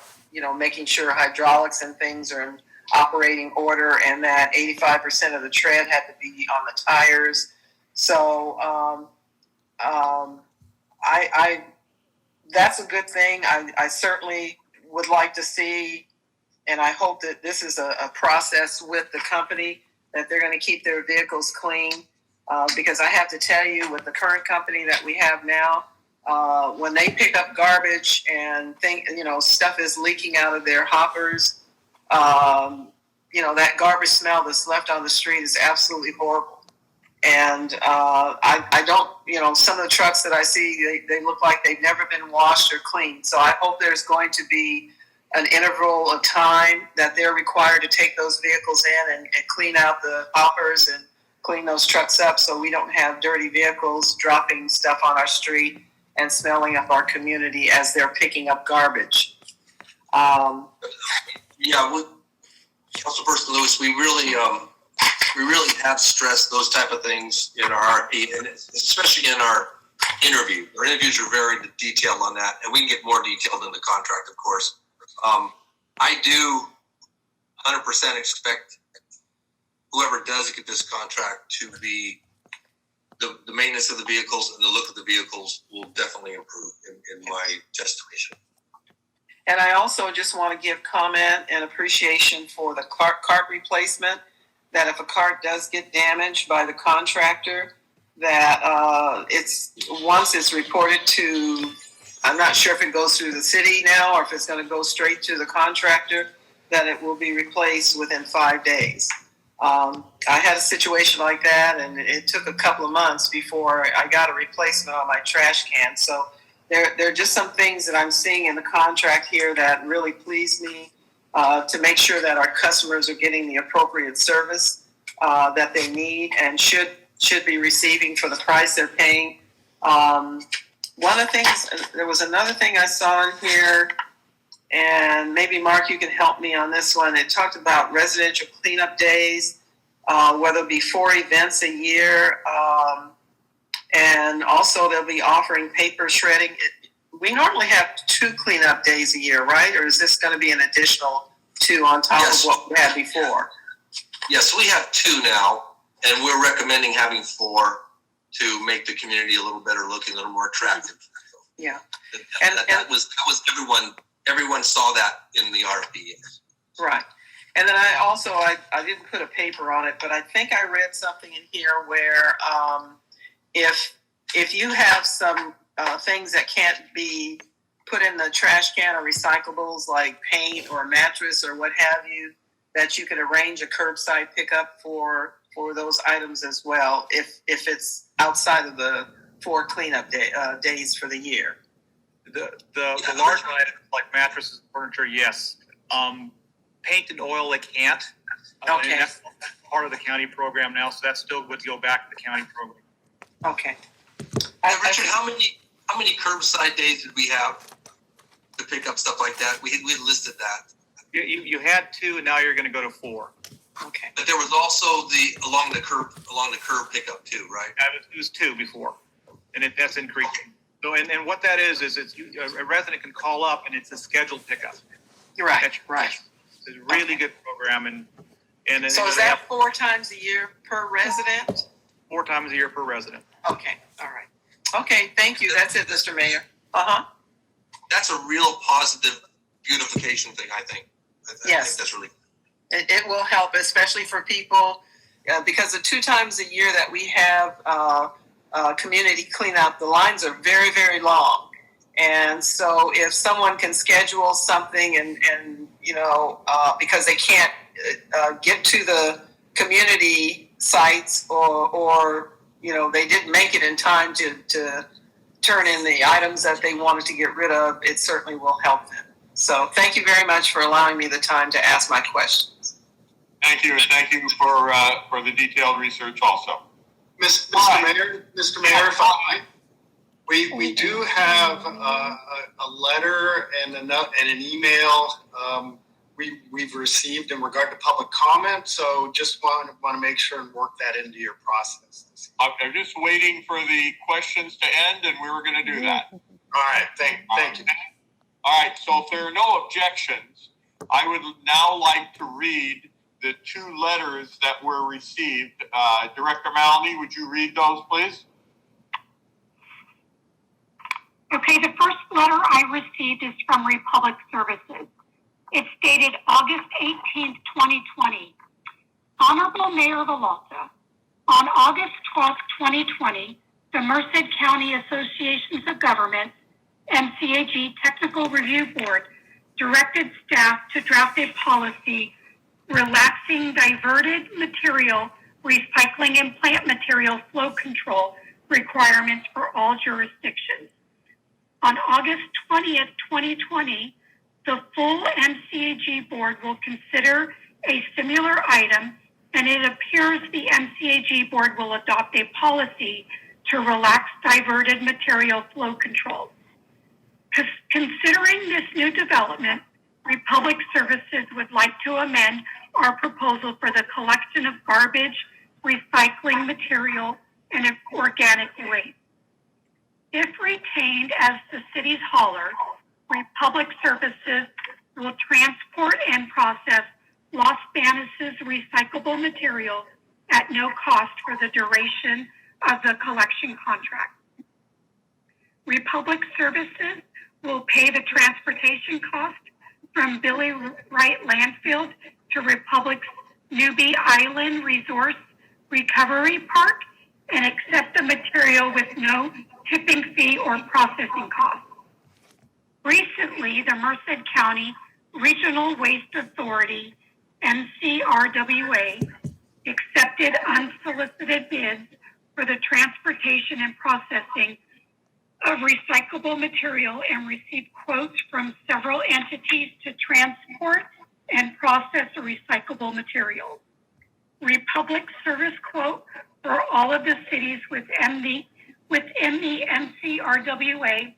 making sure hydraulics and things are in operating order, and that 85% of the tread had to be on the tires. So that's a good thing. I certainly would like to see, and I hope that this is a process with the company, that they're going to keep their vehicles clean. Because I have to tell you, with the current company that we have now, when they pick up garbage and stuff is leaking out of their hoppers, that garbage smell that's left on the street is absolutely horrible. And I don't, some of the trucks that I see, they look like they've never been washed or cleaned. So I hope there's going to be an interval of time that they're required to take those vehicles in and clean out the hoppers and clean those trucks up, so we don't have dirty vehicles dropping stuff on our street and smelling up our community as they're picking up garbage. Councilperson Lewis, we really have stressed those type of things in our RFP, and especially in our interview. Our interviews are very detailed on that, and we can get more detailed in the contract, of course. I do 100% expect whoever does get this contract to be the maintenance of the vehicles and the look of the vehicles will definitely improve in my estimation. And I also just want to give comment and appreciation for the cart replacement, that if a cart does get damaged by the contractor, that once it's reported to, I'm not sure if it goes through the city now or if it's going to go straight to the contractor, that it will be replaced within 5 days. I had a situation like that, and it took a couple of months before I got a replacement on my trash can. So there are just some things that I'm seeing in the contract here that really please me, to make sure that our customers are getting the appropriate service that they need and should be receiving for the price they're paying. One of the things, there was another thing I saw in here, and maybe Mark, you can help me on this one. It talked about residential cleanup days, whether it be 4 events a year, and also they'll be offering paper shredding. We normally have 2 cleanup days a year, right? Or is this going to be an additional 2 on top of what we had before? Yes, we have 2 now, and we're recommending having 4 to make the community a little better looking, a little more attractive. Yeah, that was everyone saw that in the RFP. Right. And then I didn't put a paper on it, but I think I read something in here where if you have some things that can't be put in the trash can or recyclables, like paint or mattress or what have you, that you could arrange a curbside pickup for those items as well, if it's outside of the 4 cleanup days for the year? The large items like mattresses, furniture, yes. Paint and oil, they can't. Okay. And that's part of the county program now, so that still would go back to the county program. Okay. Richard, how many curbside days did we have to pick up stuff like that? We listed that. You had 2, and now you're going to go to 4. Okay. But there was also the along the curb pickup too, right? It was 2 before, and that's increasing. So, and what that is it's a resident can call up, and it's a scheduled pickup. You're right. Right. It's a really good program, and so is that 4 times a year per resident? 4 times a year per resident. Okay. All right. Okay. Thank you. That's it, Mr. Mayor. That's a real positive beautification thing, I think. I Yes. think that's really. It will help, especially for people, because the 2 times a year that we have community cleanup, the lines are very, very long. And so if someone can schedule something and because they can't get to the community sites or they didn't make it in time to turn in the items that they wanted to get rid of, it certainly will help them. So thank you very much for allowing me the time to ask my questions. Thank you, and thank you for the detailed research also. Mr. Mayor, if I might, we do have a letter and an email we've received in regard to public comment. So just want to make sure and work that into your process. I'm just waiting for the questions to end, and we were going to do that. All right, thank you. All right, so if there are no objections, I would now like to read the 2 letters that were received. Director Maloney, would you read those, please? Okay, the first letter I received is from Republic Services. It's dated August 18th, 2020. Honorable Mayor Villalta, on August 12th, 2020, the Merced County Associations of Governments, MCAG Technical Review Board, directed staff to draft a policy relaxing diverted material recycling and plant material flow control requirements for all jurisdictions. On August 20th, 2020, the full MCAG board will consider a similar item, and it appears the MCAG board will adopt a policy to relax diverted material flow control. Considering this new development, Republic Services would like to amend our proposal for the collection of garbage, recycling material, and organic waste. If retained as the city's hauler, Republic Services will transport and process Los Banos' recyclable material at no cost for the duration of the collection contract. Republic Services will pay the transportation cost from Billy Wright Landfill to Republic's Newbie Island Resource Recovery Park and accept the material with no tipping fee or processing costs. Recently, the Merced County Regional Waste Authority, MCRWA, accepted unsolicited bids for the transportation and processing of recyclable material and received quotes from several entities to transport and process the recyclable materials. Republic service quote for all of the cities within the MCRWA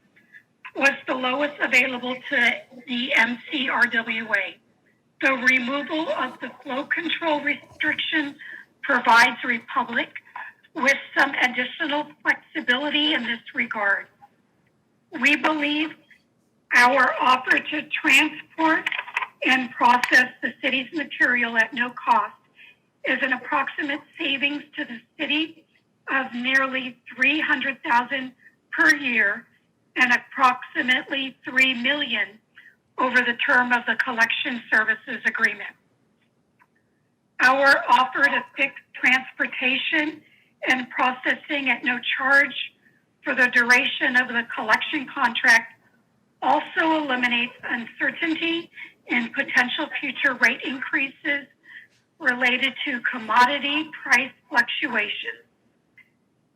was the lowest available to the MCRWA. The removal of the flow control restriction provides Republic with some additional flexibility in this regard. We believe our offer to transport and process the city's material at no cost is an approximate savings to the city of nearly $300,000 per year and approximately $3 million over the term of the collection services agreement. Our offer to fix transportation and processing at no charge for the duration of the collection contract also eliminates uncertainty and potential future rate increases related to commodity price fluctuations.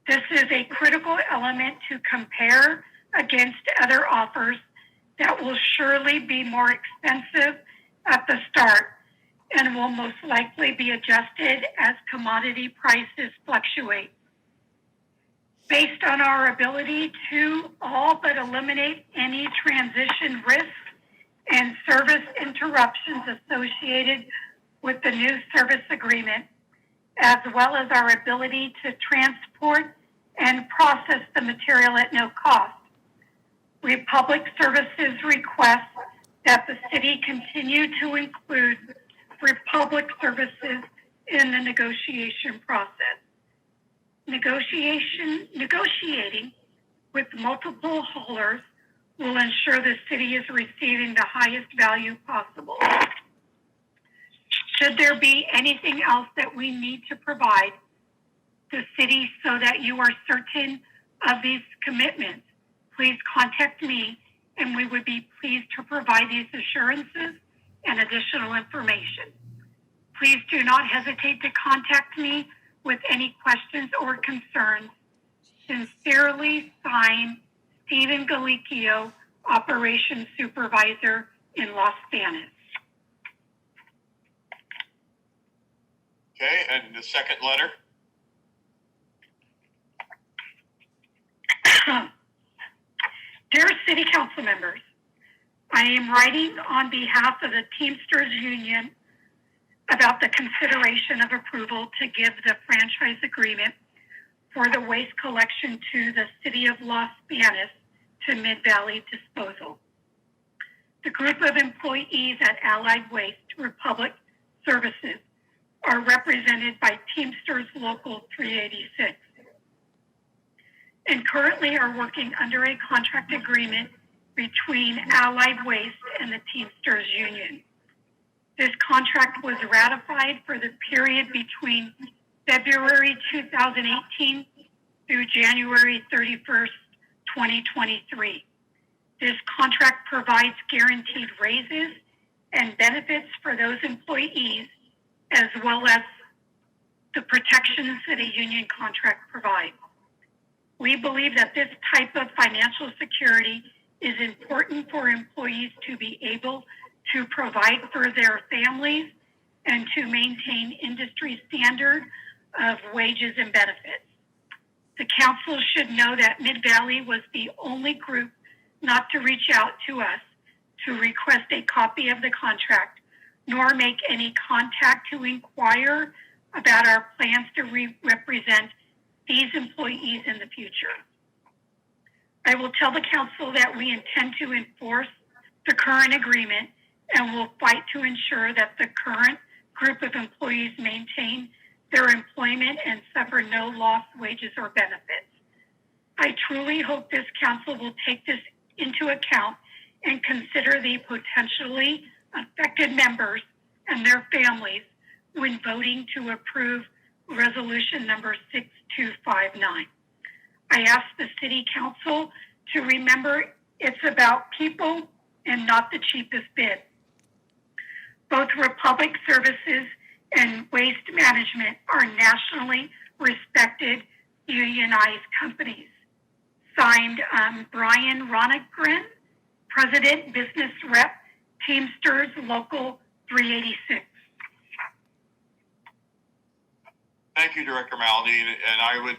This is a critical element to compare against other offers that will surely be more expensive at the start and will most likely be adjusted as commodity prices fluctuate. Based on our ability to all but eliminate any transition risks and service interruptions associated with the new service agreement, as well as our ability to transport and process the material at no cost, Republic Services requests that the city continue to include Republic Services in the negotiation process. Negotiating with multiple haulers will ensure the city is receiving the highest value possible. Should there be anything else that we need to provide the city so that you are certain of these commitments, please contact me and we would be pleased to provide these assurances and additional information. Please do not hesitate to contact me with any questions or concerns. Sincerely signed, Stephen Galicchio, Operations Supervisor in Los Banos. Okay, and the second letter? Dear City Council members, I am writing on behalf of the Teamsters Union about the consideration of approval to give the franchise agreement for the waste collection to the City of Los Banos to Mid-Valley Disposal. The group of employees at Allied Waste Republic Services are represented by Teamsters Local 386 and currently are working under a contract agreement between Allied Waste and the Teamsters Union. This contract was ratified for the period between February 2018 through January 31st, 2023. This contract provides guaranteed raises and benefits for those employees, as well as the protections that a union contract provides. We believe that this type of financial security is important for employees to be able to provide for their families and to maintain industry standard of wages and benefits. The council should know that Mid-Valley was the only group not to reach out to us to request a copy of the contract, nor make any contact to inquire about our plans to represent these employees in the future. I will tell the council that we intend to enforce the current agreement and will fight to ensure that the current group of employees maintain their employment and suffer no lost wages or benefits. I truly hope this council will take this into account and consider the potentially affected members and their families when voting to approve resolution number 6259. I ask the City Council to remember it's about people and not the cheapest bid. Both Republic Services and Waste Management are nationally respected unionized companies. Signed, Brian Ronigren, President, Business Rep, Teamsters Local 386. Thank you, Director Maloney, and I would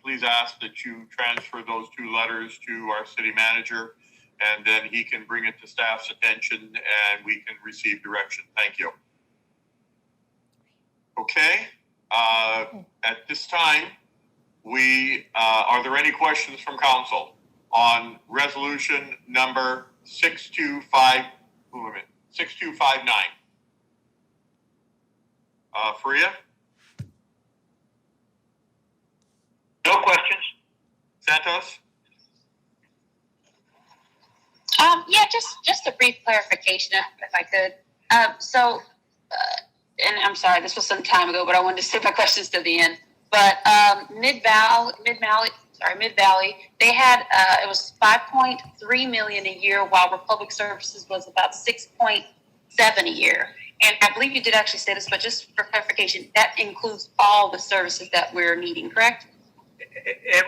please ask that you transfer those two letters to our city manager, and then he can bring it to staff's attention and we can receive direction. Thank you. Okay, at this time, are there any questions from council on resolution number 6259? Faria? No questions. Santos? Yeah, just a brief clarification, if I could. And I'm sorry, this was some time ago, but I wanted to save my questions to the end. But Mid-Valley, they had it was $5.3 million a year, while Republic Services was about $6.7 a year. And I believe you did actually say this, but just for clarification, that includes all the services that we're needing, correct?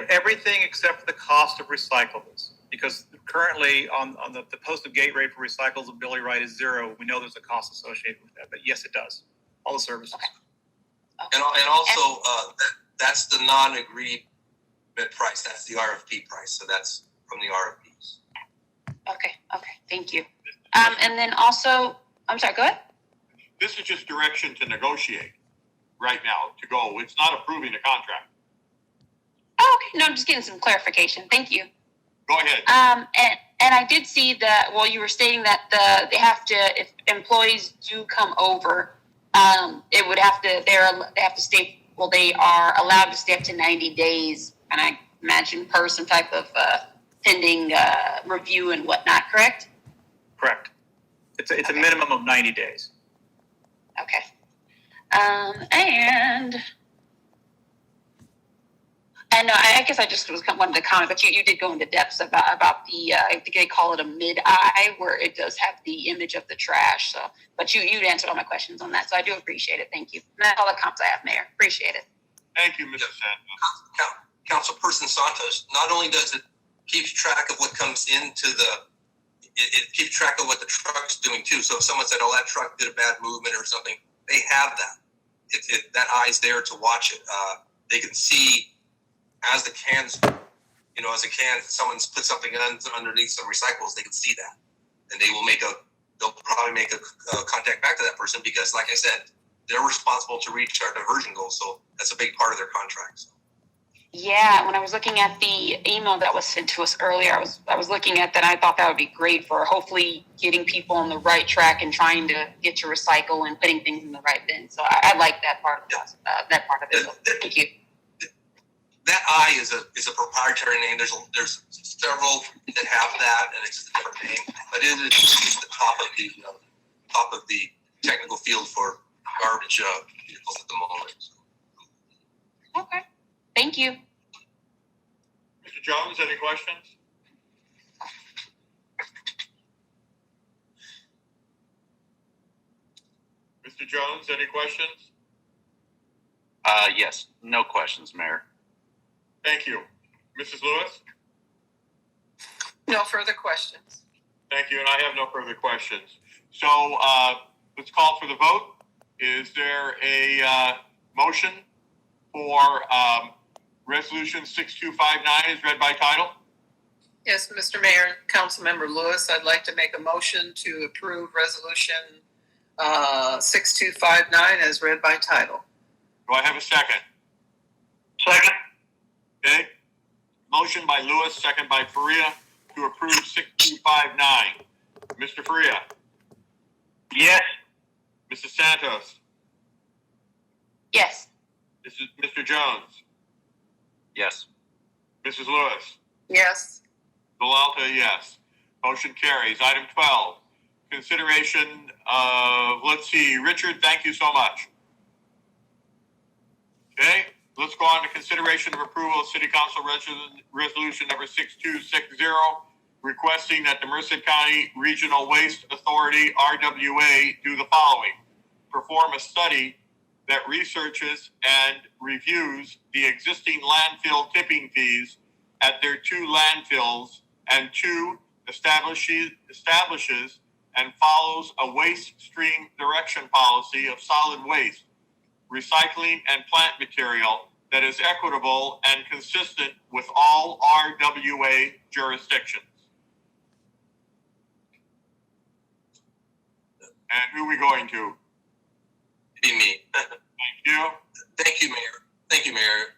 Everything except for the cost of recyclables, because currently on the posted gate rate for recyclability right is 0. We know there's a cost associated with that, but yes, it does. All the services. Okay. And also, that's the non-agreed bid price. That's the RFP price. So that's from the RFPs. Okay, thank you. And then also, I'm sorry, go ahead. This is just direction to negotiate right now, to go. It's not approving the contract. Oh, okay. No, I'm just getting some clarification. Thank you. Go ahead. And I did see that, well, you were stating that they have to, if employees do come over, it would have to, they have to stay, well, they are allowed to stay up to 90 days, and I imagine per some type of pending review and whatnot, correct? Correct. It's a minimum of 90 days. Okay. And I guess I just wanted to comment, but you did go into depth about the I think they call it a mid-eye, where it does have the image of the trash. So, but you answered all my questions on that, so I do appreciate it. Thank you. And that's all the comments I have, Mayor. Appreciate it. Thank you, Mrs. Santos. Councilperson Santos, not only does it keep track of what comes into it keeps track of what the truck's doing too. So if someone said, "Oh, that truck did a bad movement or something," they have that. That eye's there to watch it. They can see as the cans, someone's put something underneath some recyclables, they can see that, and they'll probably make a contact back to that person because, like I said, they're responsible to reach our diversion goals. So that's a big part of their contracts. Yeah, when I was looking at the email that was sent to us earlier, I was looking at that. I thought that would be great for hopefully getting people on the right track and trying to get to recycle and putting things in the right bin. So I like that part of it. So thank you. That eye is a proprietary name. There's several that have that, and it's a different name. But it is the top of the technical field for garbage vehicles at the moment. Okay. Thank you. Mr. Jones, any questions? Mr. Jones, any questions? Yes, no questions, Mayor. Thank you. Mrs. Lewis? No further questions. Thank you, and I have no further questions. So let's call for the vote. Is there a motion for Resolution 6259 is read by title? Yes, Mr. Mayor, Councilmember Lewis, I'd like to make a motion to approve Resolution 6259 as read by title. Do I have a second? Second. Okay. Motion by Lewis, second by Faria to approve 6259. Mr. Faria? Yes. Mrs. Santos? Yes. This is Mr. Jones? Yes. Mrs. Lewis? Yes. Villalta, yes. Motion carries. Item 12, consideration of, Richard, thank you so much. Okay, let's go on to consideration of approval of City Council Resolution number 6260, requesting that the Merced County Regional Waste Authority, RWA, do the following. Perform a study that researches and reviews the existing landfill tipping fees at their 2 landfills, and 2, establishes and follows a waste stream direction policy of solid waste, recycling, and plant material that is equitable and consistent with all RWA jurisdictions. And who are we going to? Be me. Thank you. Thank you, Mayor. Thank you, Mayor.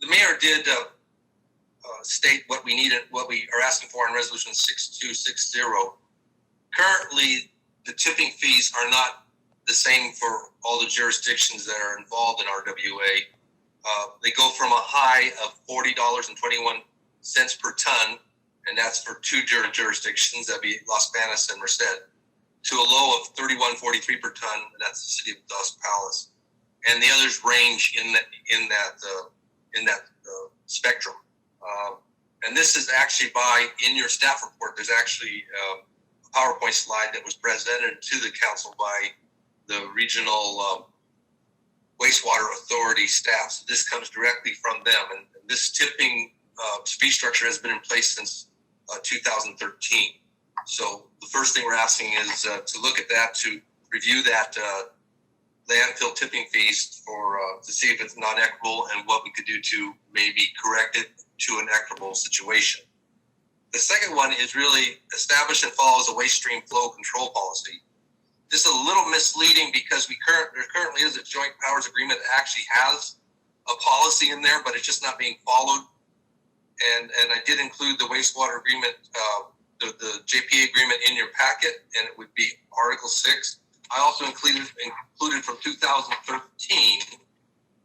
The mayor did state what we needed, what we are asking for in Resolution 6260. Currently, the tipping fees are not the same for all the jurisdictions that are involved in RWA. They go from a high of $40.21 per ton, and that's for 2 jurisdictions, that'd be Las Banos and Merced, to a low of $31.43 per ton, and that's the city of Dos Palace. And the others range in that spectrum. And this is actually in your staff report, there's actually a PowerPoint slide that was presented to the council by the regional wastewater authority staff. So this comes directly from them. And this tipping fee structure has been in place since 2013. So the first thing we're asking is to look at that, to review that landfill tipping fees for to see if it's not equitable and what we could do to maybe correct it to an equitable situation. The second one is really establish and follows a waste stream flow control policy. This is a little misleading because there currently is a joint powers agreement that actually has a policy in there, but it's just not being followed. And I did include the wastewater agreement, the JPA agreement in your packet, and it would be Article 6. I also included from 2013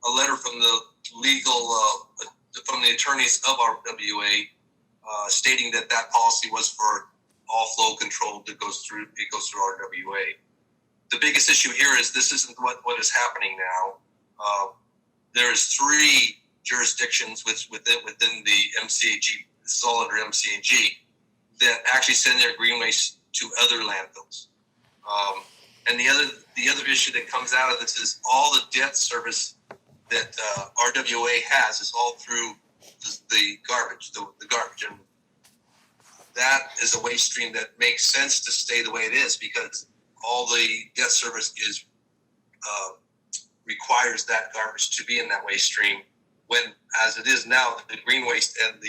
a letter from the from the attorneys of RWA stating that policy was for all flow control that goes through RWA. The biggest issue here is this isn't what is happening now. There's 3 jurisdictions within the MCAG, this is all under MCAG, that actually send their green waste to other landfills. And the other issue that comes out of this is all the debt service that RWA has is all through the garbage, the garbage. And that is a waste stream that makes sense to stay the way it is because all the debt service is requires that garbage to be in that waste stream. When, as it is now, the green waste and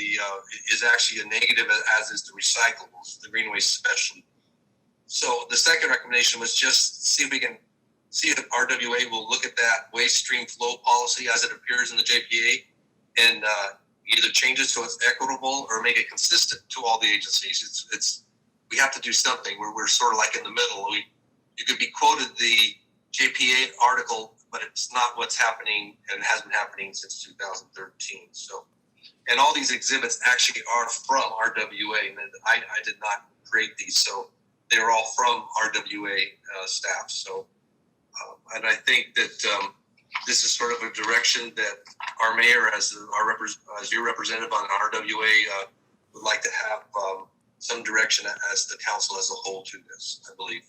is actually a negative, as is the recyclables, the green waste especially. So the second recommendation was just see if RWA will look at that waste stream flow policy as it appears in the JPA and either change it so it's equitable or make it consistent to all the agencies. We have to do something. We're sort of like in the middle. You could be quoted the JPA article, but it's not what's happening and has been happening since 2013. So, and all these exhibits actually are from RWA, and I did not create these, so they're all from RWA staff. So, and I think that this is sort of a direction that our mayor, as your representative on RWA, would like to have some direction as the council as a whole to this, I believe.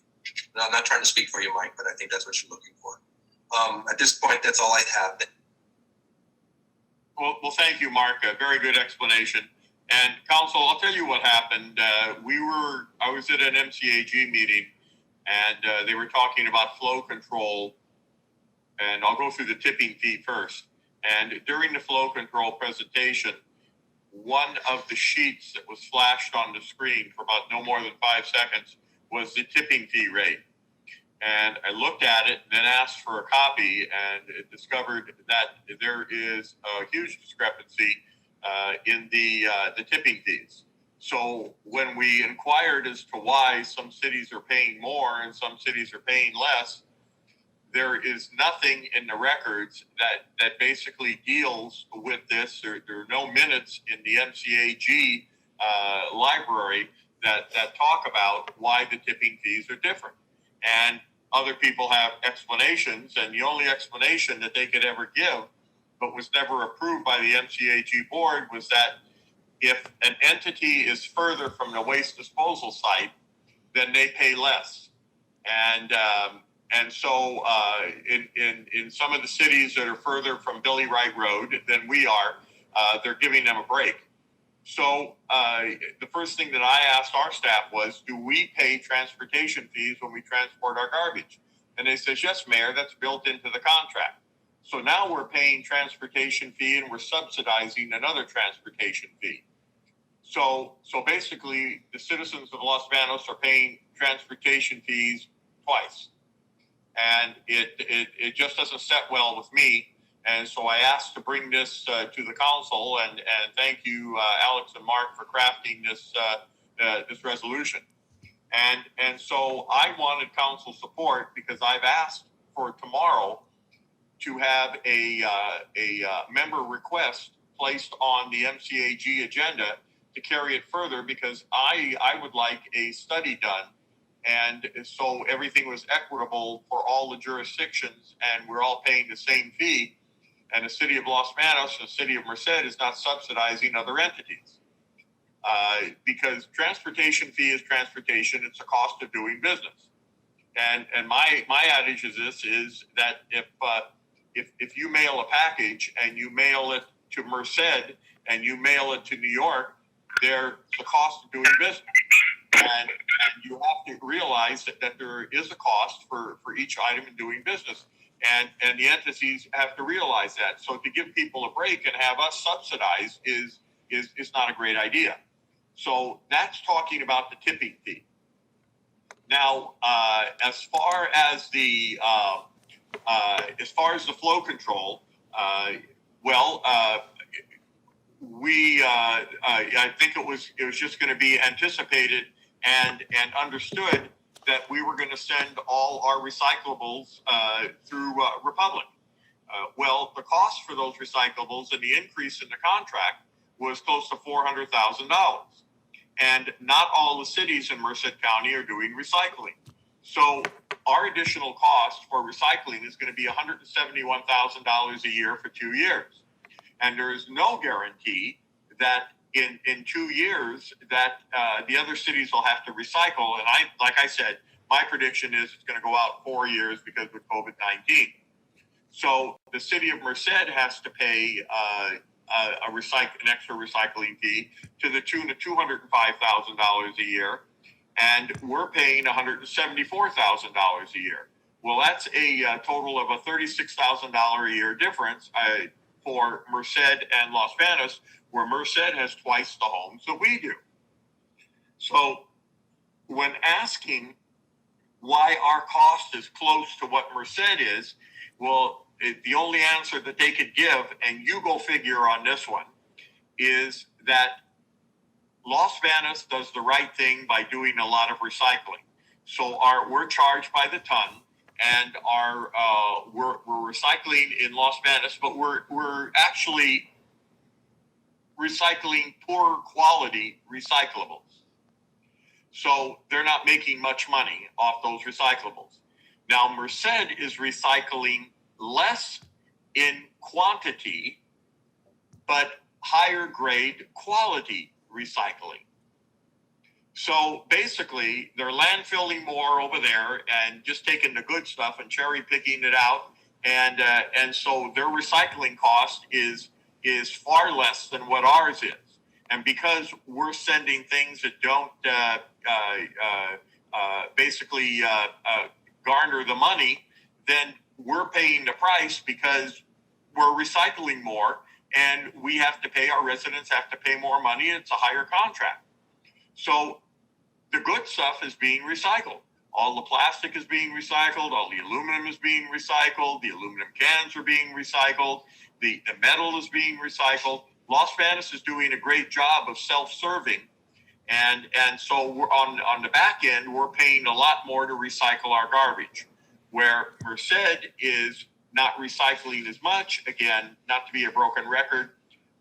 Now, I'm not trying to speak for you, Mike, but I think that's what you're looking for. At this point, that's all I have. Well, thank you, Mark. A very good explanation. And council, I'll tell you what happened. I was at an MCAG meeting, and they were talking about flow control. And I'll go through the tipping fee first. And during the flow control presentation, one of the sheets that was flashed on the screen for about no more than 5 seconds was the tipping fee rate. And I looked at it and then asked for a copy and discovered that there is a huge discrepancy in the tipping fees. So when we inquired as to why some cities are paying more and some cities are paying less, there is nothing in the records that basically deals with this. There are no minutes in the MCAG library that talk about why the tipping fees are different. And other people have explanations, and the only explanation that they could ever give, but was never approved by the MCAG board, was that if an entity is further from the waste disposal site, then they pay less. And so in some of the cities that are further from Billy Wright Road than we are, they're giving them a break. So the first thing that I asked our staff was, do we pay transportation fees when we transport our garbage? And they said, yes, Mayor, that's built into the contract. So now we're paying transportation fee and we're subsidizing another transportation fee. So basically the citizens of Los Banos are paying transportation fees twice. And it just doesn't set well with me. And so I asked to bring this to the council, and thank you, Alex and Mark, for crafting this resolution. And so I wanted council support because I've asked for tomorrow to have a member request placed on the MCAG agenda to carry it further, because I would like a study done. And so everything was equitable for all the jurisdictions, and we're all paying the same fee. And the city of Los Banos and the city of Merced is not subsidizing other entities. Because transportation fee is transportation, it's a cost of doing business. And my adage is this, is that if if you mail a package and you mail it to Merced and you mail it to New York, there's the cost of doing business. And you have to realize that there is a cost for each item in doing business. And the entities have to realize that. So to give people a break and have us subsidize is not a great idea. So that's talking about the tipping fee. Now, as far as the flow control, I think it was just going to be anticipated and understood that we were going to send all our recyclables through Republic. Well, the cost for those recyclables and the increase in the contract was close to $400,000. And not all the cities in Merced County are doing recycling. So our additional cost for recycling is going to be $171,000 a year for 2 years. And there is no guarantee that in 2 years that the other cities will have to recycle. And like I said, my prediction is it's going to go out 4 years because of COVID-19. So the city of Merced has to pay an extra recycling fee to the tune of $205,000 a year, and we're paying $174,000 a year. Well, that's a total of a $36,000 a year difference for Merced and Los Banos, where Merced has twice the homes that we do. So when asking why our cost is close to what Merced is, well, the only answer that they could give, and you go figure on this one, is that Los Banos does the right thing by doing a lot of recycling. So we're charged by the ton, and we're recycling in Los Banos, but we're actually recycling poor quality recyclables. So they're not making much money off those recyclables. Now, Merced is recycling less in quantity, but higher grade quality recycling. So basically, they're landfilling more over there and just taking the good stuff and cherry picking it out, and so their recycling cost is far less than what ours is. And because we're sending things that don't garner the money, then we're paying the price because we're recycling more, and we have to pay, our residents have to pay more money. It's a higher contract. So the good stuff is being recycled. All the plastic is being recycled. All the aluminum is being recycled. The aluminum cans are being recycled. The metal is being recycled. Los Banos is doing a great job of self-serving. And so we're on the back end, we're paying a lot more to recycle our garbage, where Merced is not recycling as much. Again, not to be a broken record,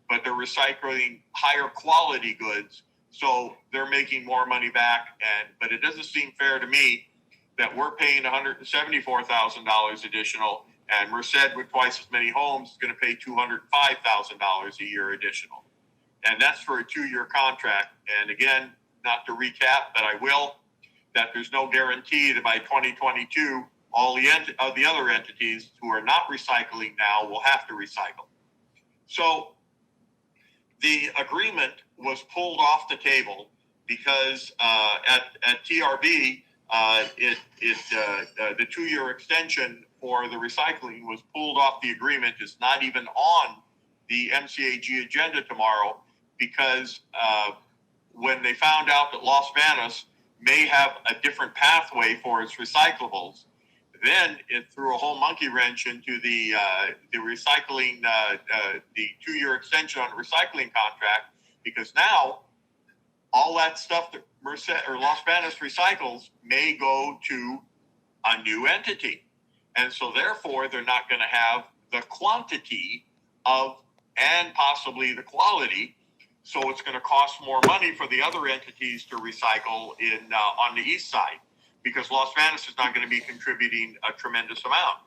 but they're recycling higher quality goods, so they're making more money back. But it doesn't seem fair to me that we're paying $174,000 additional, and Merced with twice as many homes is going to pay $205,000 a year additional. And that's for a 2-year contract. And again, not to recap, but I will, that there's no guarantee that by 2022, all the other entities who are not recycling now will have to recycle. So the agreement was pulled off the table because at TRB, the 2-year extension for the recycling was pulled off the agreement. It's not even on the MCAG agenda tomorrow because when they found out that Los Banos may have a different pathway for its recyclables, then it threw a whole monkey wrench into the recycling, the 2-year extension on the recycling contract, because now all that stuff that Merced or Los Banos recycles may go to a new entity. And so therefore, they're not going to have the quantity of and possibly the quality. So it's going to cost more money for the other entities to recycle on the east side, because Los Banos is not going to be contributing a tremendous amount.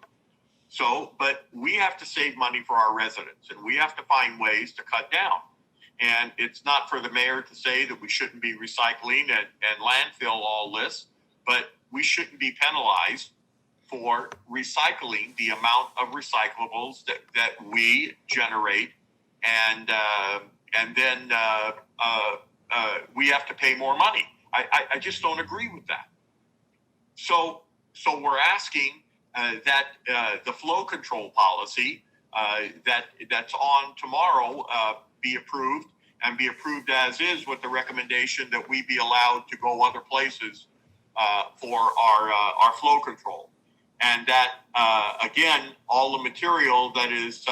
So, but we have to save money for our residents, and we have to find ways to cut down. And it's not for the mayor to say that we shouldn't be recycling and landfill all this, but we shouldn't be penalized for recycling the amount of recyclables that we generate, and then we have to pay more money. I just don't agree with that. So we're asking that the flow control policy that's on tomorrow be approved, and be approved as is, with the recommendation that we be allowed to go other places for our flow control. And that, again, all the material that is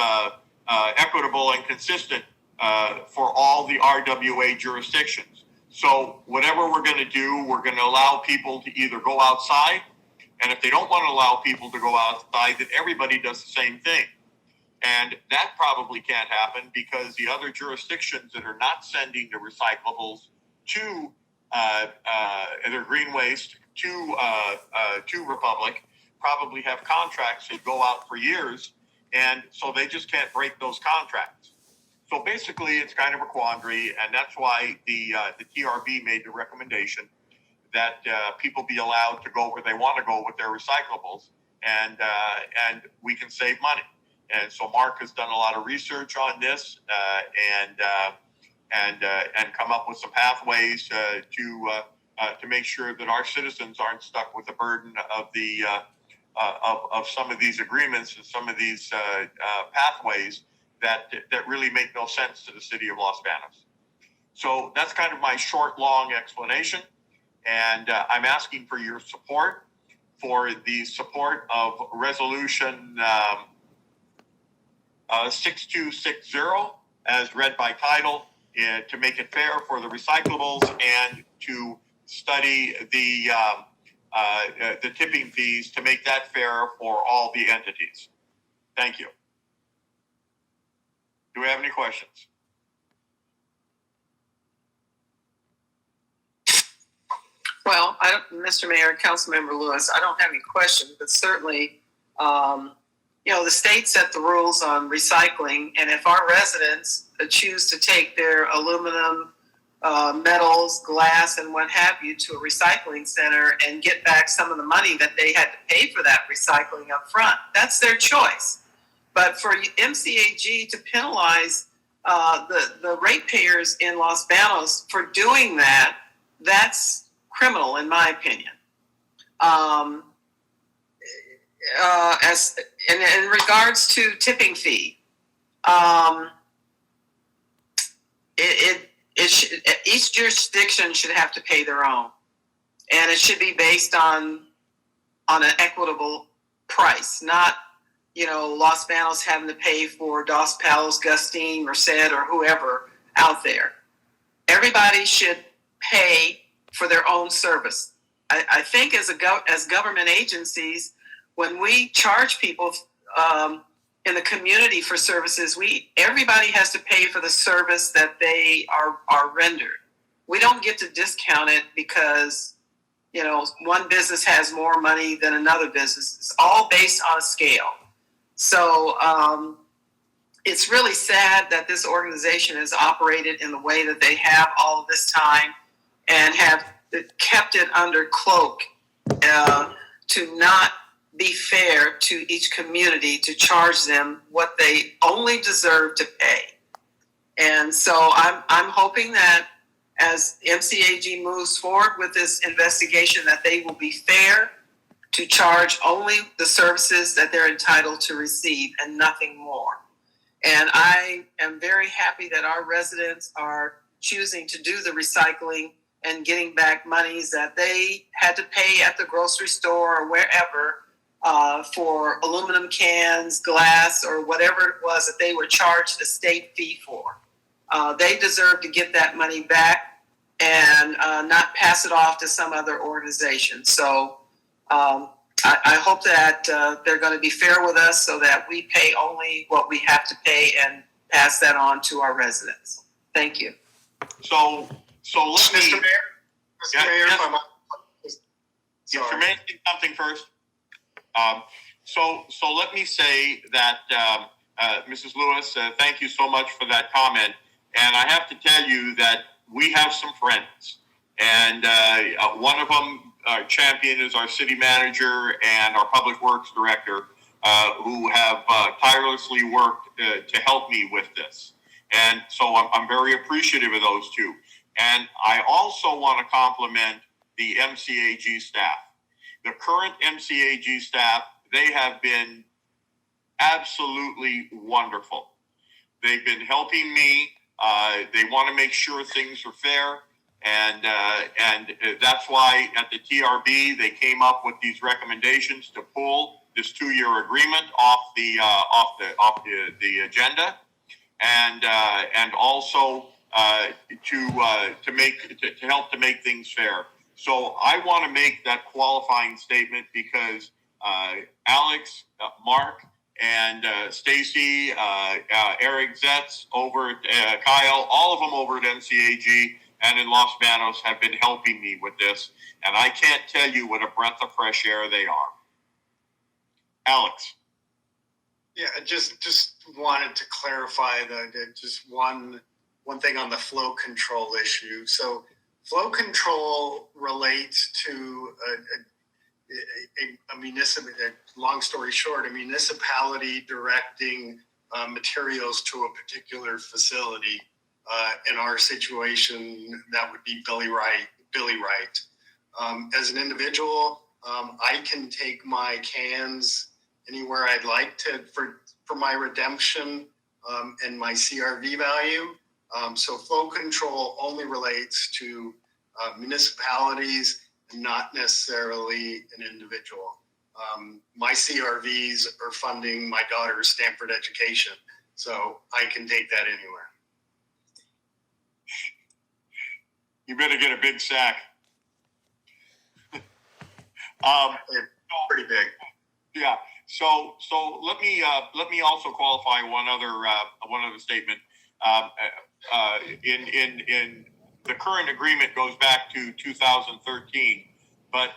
equitable and consistent for all the RWA jurisdictions. So whatever we're going to do, we're going to allow people to either go outside, and if they don't want to allow people to go outside, then everybody does the same thing. And that probably can't happen because the other jurisdictions that are not sending the recyclables to their green waste to Republic probably have contracts that go out for years, and so they just can't break those contracts. So basically, it's kind of a quandary, and that's why the TRB made the recommendation that people be allowed to go where they want to go with their recyclables, and we can save money. And so Mark has done a lot of research on this and come up with some pathways to make sure that our citizens aren't stuck with the burden of the of some of these agreements and some of these pathways that really make no sense to the city of Los Banos. So that's kind of my short, long explanation, and I'm asking for your support for the support of resolution 6260 as read by title, to make it fair for the recyclables and to study the tipping fees to make that fair for all the entities. Thank you. Do we have any questions? Well, Mr. Mayor, Councilmember Lewis, I don't have any questions, but certainly, the state set the rules on recycling, and if our residents choose to take their aluminum, metals, glass, and what have you to a recycling center and get back some of the money that they had to pay for that recycling up front, that's their choice. But for MCAG to penalize the ratepayers in Los Banos for doing that, that's criminal, in my opinion. As in regards to tipping fee, each jurisdiction should have to pay their own, and it should be based on an equitable price, not Los Banos having to pay for Dos Palos, Gustine, Merced, or whoever out there. Everybody should pay for their own service. I think as government agencies, when we charge people in the community for services, everybody has to pay for the service that they are rendered. We don't get to discount it because one business has more money than another business. It's all based on a scale. So it's really sad that this organization has operated in the way that they have all of this time and have kept it under cloak to not be fair to each community, to charge them what they only deserve to pay. And so I'm hoping that as MCAG moves forward with this investigation, that they will be fair to charge only the services that they're entitled to receive and nothing more. And I am very happy that our residents are choosing to do the recycling and getting back monies that they had to pay at the grocery store or wherever for aluminum cans, glass, or whatever it was that they were charged a state fee for. They deserve to get that money back and not pass it off to some other organization. So I hope that they're going to be fair with us so that we pay only what we have to pay and pass that on to our residents. Thank you. So let me... Mr. Mayor? Mr. Mayor, if I'm... If you're making something first. So let me say that, Mrs. Lewis, thank you so much for that comment. And I have to tell you that we have some friends. And one of them champion is our city manager and our public works director, who have tirelessly worked to help me with this. And so I'm very appreciative of those two. And I also want to compliment the MCAG staff. The current MCAG staff, they have been absolutely wonderful. They've been helping me. They want to make sure things are fair. And that's why at the TRB, they came up with these recommendations to pull this 2-year agreement off the agenda, and also to help to make things fair. So I want to make that qualifying statement because Alex, Mark, and Stacy, Eric Zetz over at Kyle, all of them over at MCAG and in Los Banos have been helping me with this, and I can't tell you what a breath of fresh air they are. Alex. Yeah, just wanted to clarify just one thing on the flow control issue. So flow control relates to a municipal, long story short, a municipality directing materials to a particular facility. In our situation, that would be Billy Wright. As an individual, I can take my cans anywhere I'd like to for my redemption and my CRV value. So flow control only relates to municipalities, not necessarily an individual. My CRVs are funding my daughter's Stanford education, so I can take that anywhere. You better get a big sack. It's pretty big. Yeah. So let me also qualify one other statement. In the current agreement goes back to 2013, but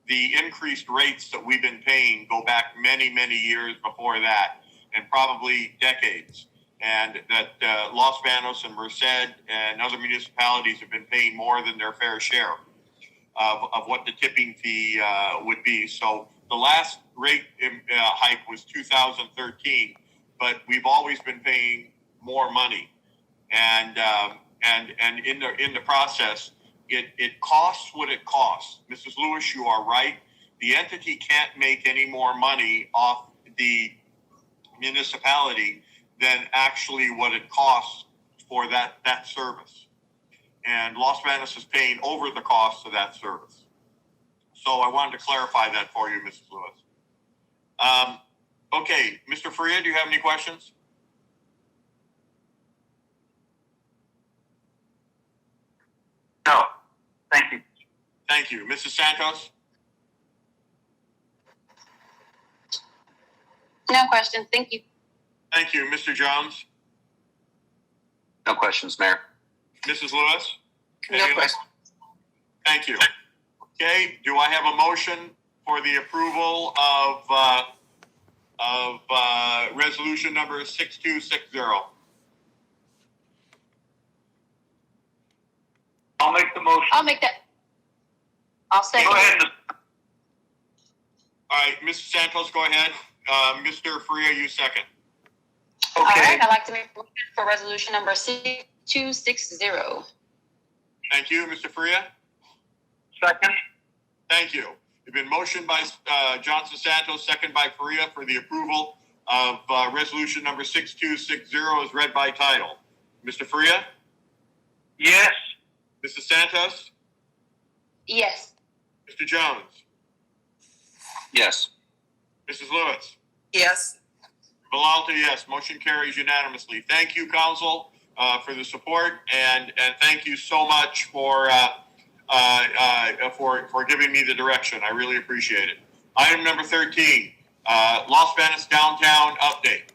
the increased rates that we've been paying go back many years before that, and probably decades. And that Los Banos and Merced and other municipalities have been paying more than their fair share of what the tipping fee would be. So the last rate hike was 2013, but we've always been paying more money, and in the process, it costs what it costs. Mrs. Lewis, you are right. The entity can't make any more money off the municipality than actually what it costs for that service. And Los Banos is paying over the cost of that service. So I wanted to clarify that for you, Mrs. Lewis. Okay, Mr. Faria, do you have any questions? No, thank you. Thank you. Mrs. Santos? No questions. Thank you. Thank you. Mr. Jones? No questions, Mayor. Mrs. Lewis? No questions. Thank you. Okay, do I have a motion for the approval of resolution number 6260? I'll make the motion. I'll make that. I'll say. Go ahead. All right, Mrs. Santos, go ahead. Mr. Faria, you second. Okay. All right, I'd like to make a motion for resolution number 6260. Thank you, Mr. Faria. Second. Thank you. It's been motioned by Johnson Santos, second by Faria for the approval of resolution number 6260 as read by title. Mr. Faria? Yes. Mrs. Santos? Yes. Mr. Jones? Yes. Mrs. Lewis? Yes. Villalta, yes. Motion carries unanimously. Thank you, Council, for the support, and thank you so much for giving me the direction. I really appreciate it. Item number 13, Los Banos downtown update.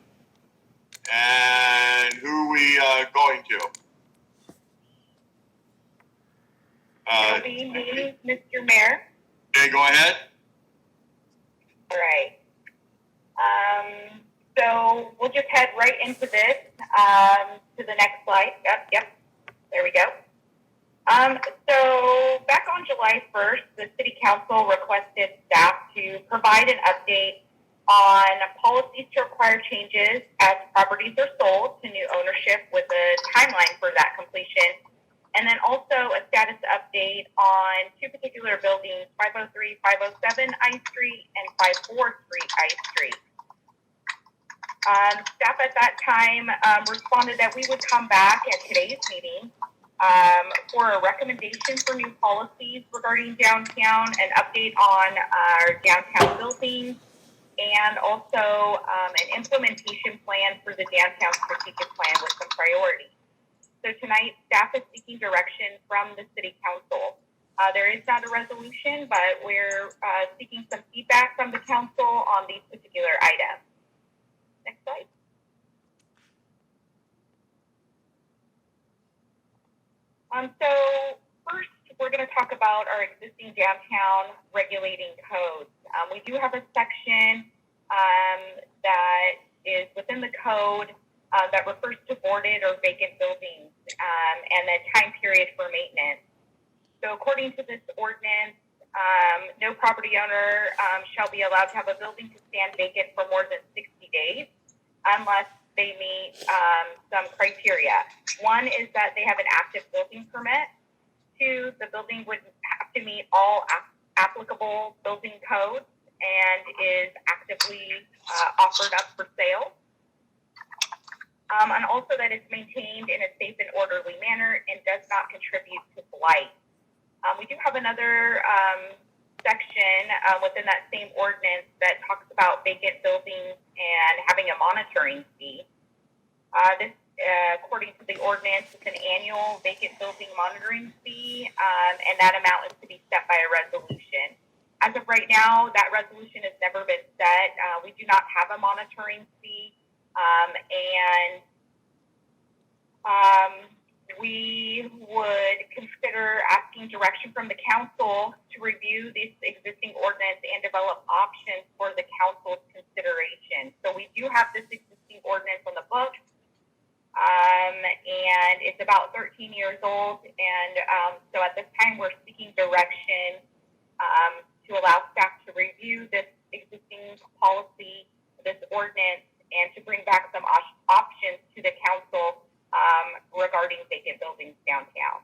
And who are we going to? It'll be me, Mr. Mayor. Okay, go ahead. All right. So we'll just head right into this, to the next slide. Yep. There we go. So back on July 1st, the City Council requested staff to provide an update on policies to require changes as properties are sold to new ownership with a timeline for that completion. And then also a status update on two particular buildings, 503, 507 I Street and 543 I Street. Staff at that time responded that we would come back at today's meeting for a recommendation for new policies regarding downtown, an update on our downtown buildings, and also an implementation plan for the downtown strategic plan with some priorities. So tonight, staff is seeking direction from the City Council. There is not a resolution, but we're seeking some feedback from the council on these particular items. Next slide. So first, we're going to talk about our existing downtown regulating codes. We do have a section that is within the code that refers to boarded or vacant buildings and the time period for maintenance. So according to this ordinance, no property owner shall be allowed to have a building to stand vacant for more than 60 days unless they meet some criteria. One is that they have an active building permit. Two, the building would have to meet all applicable building codes and is actively offered up for sale. And also that it's maintained in a safe and orderly manner and does not contribute to blight. We do have another section within that same ordinance that talks about vacant buildings and having a monitoring fee. This, according to the ordinance, is an annual vacant building monitoring fee, and that amount is to be set by a resolution. As of right now, that resolution has never been set. We do not have a monitoring fee, and we would consider asking direction from the council to review this existing ordinance and develop options for the council's consideration. So we do have this existing ordinance on the books, and it's about 13 years old. And so at this time, we're seeking direction to allow staff to review this existing policy, this ordinance, and to bring back some options to the council regarding vacant buildings downtown.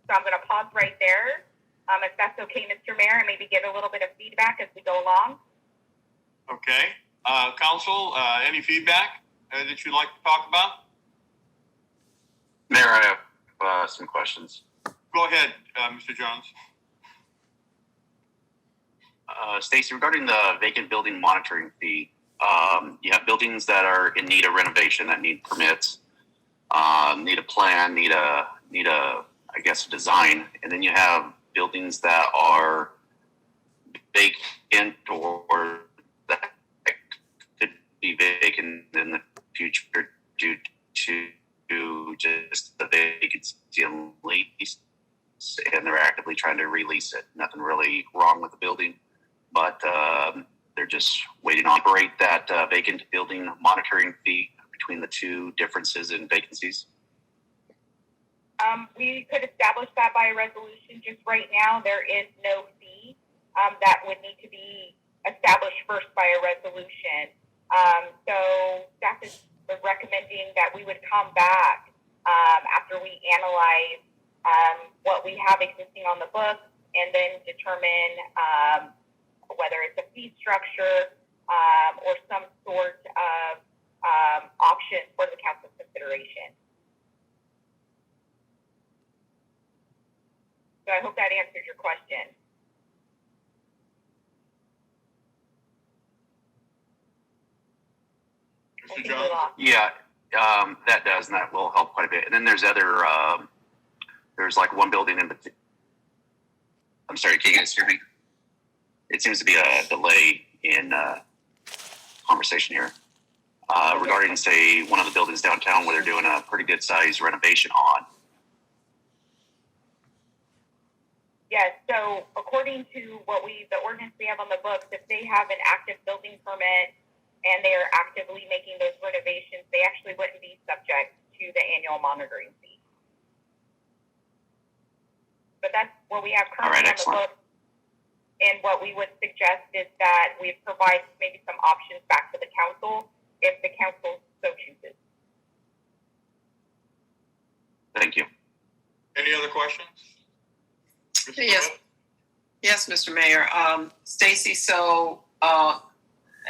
So I'm going to pause right there. If that's okay, Mr. Mayor, and maybe give a little bit of feedback as we go along. Okay. Council, any feedback that you'd like to talk about? Mayor, I have some questions. Go ahead, Mr. Jones. Stacy, regarding the vacant building monitoring fee, you have buildings that are in need of renovation that need permits, need a plan, need a I guess a design, and then you have buildings that are vacant or that could be vacant in the future due to just the vacancy and lease, and they're actively trying to release it. Nothing really wrong with the building, but they're just waiting to operate that vacant building monitoring fee between the two differences in vacancies. We could establish that by a resolution. Just right now, there is no fee that would need to be established first by a resolution. So staff is recommending that we would come back after we analyze what we have existing on the books and then determine whether it's a fee structure or some sort of option for the council's consideration. So I hope that answered your question. Mr. Jones? Yeah, that does, and that will help quite a bit. And then there's other, there's like one building in the, I'm sorry, can you guys hear me? It seems to be a delay in conversation here. Regarding, say, one of the buildings downtown where they're doing a pretty good size renovation on. Yes, so according to the ordinance we have on the books, if they have an active building permit and they are actively making those renovations, they actually wouldn't be subject to the annual monitoring fee. but that's what we have All right, currently on the excellent. books. And what we would suggest is that we provide maybe some options back to the council if the council so chooses. Thank you. Any other questions? Mr. Yes. Webb? Yes, Mr. Mayor. Stacy, so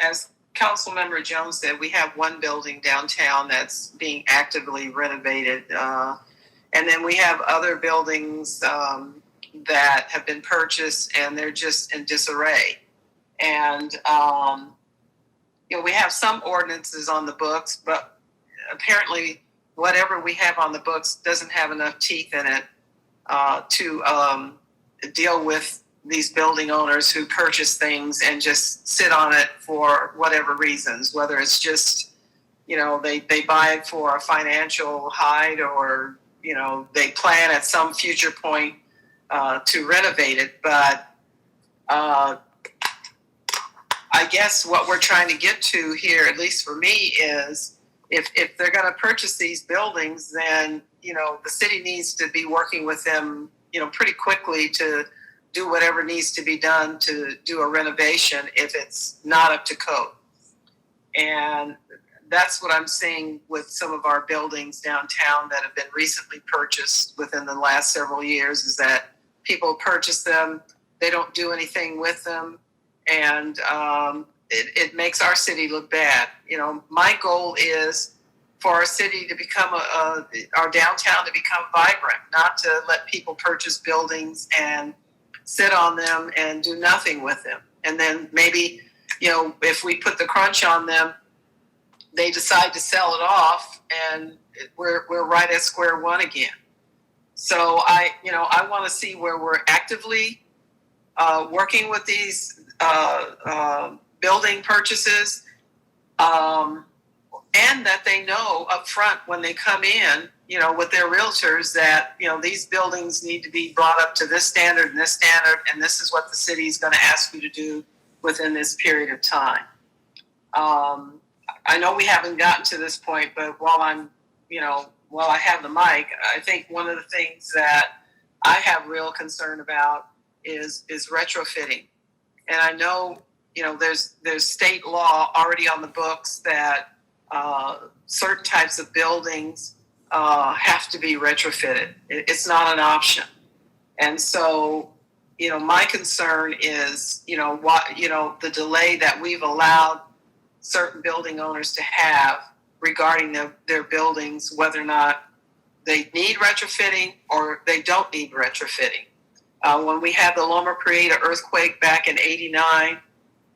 as Councilmember Jones said, we have one building downtown that's being actively renovated. And then we have other buildings that have been purchased and they're just in disarray. And, you know, we have some ordinances on the books, but apparently whatever we have on the books doesn't have enough teeth in it to deal with these building owners who purchase things and just sit on it for whatever reasons, whether it's just, you know, they buy it for a financial hide or, you know, they plan at some future point to renovate it. But I guess what we're trying to get to here, at least for me, is if they're going to purchase these buildings, then, you know, the city needs to be working with them, you know, pretty quickly to do whatever needs to be done to do a renovation if it's not up to code. And that's what I'm seeing with some of our buildings downtown that have been recently purchased within the last several years, is that people purchase them, they don't do anything with them, and it makes our city look bad. You know, my goal is for our city to become our downtown to become vibrant, not to let people purchase buildings and sit on them and do nothing with them. And then maybe, you know, if we put the crunch on them, they decide to sell it off and we're right at square one again. So I want to see where we're actively working with these building purchases, and that they know up front when they come in, you know, with their realtors that, you know, these buildings need to be brought up to this standard, and this is what the city is going to ask you to do within this period of time. I know we haven't gotten to this point, but while I have the mic, I think one of the things that I have real concern about is retrofitting. And I know, you know, there's state law already on the books that certain types of buildings have to be retrofitted. It's not an option. And so, you know, my concern is, the delay that we've allowed certain building owners to have regarding their buildings, whether or not they need retrofitting or they don't need retrofitting. When we had the Loma Prieta earthquake back in '89,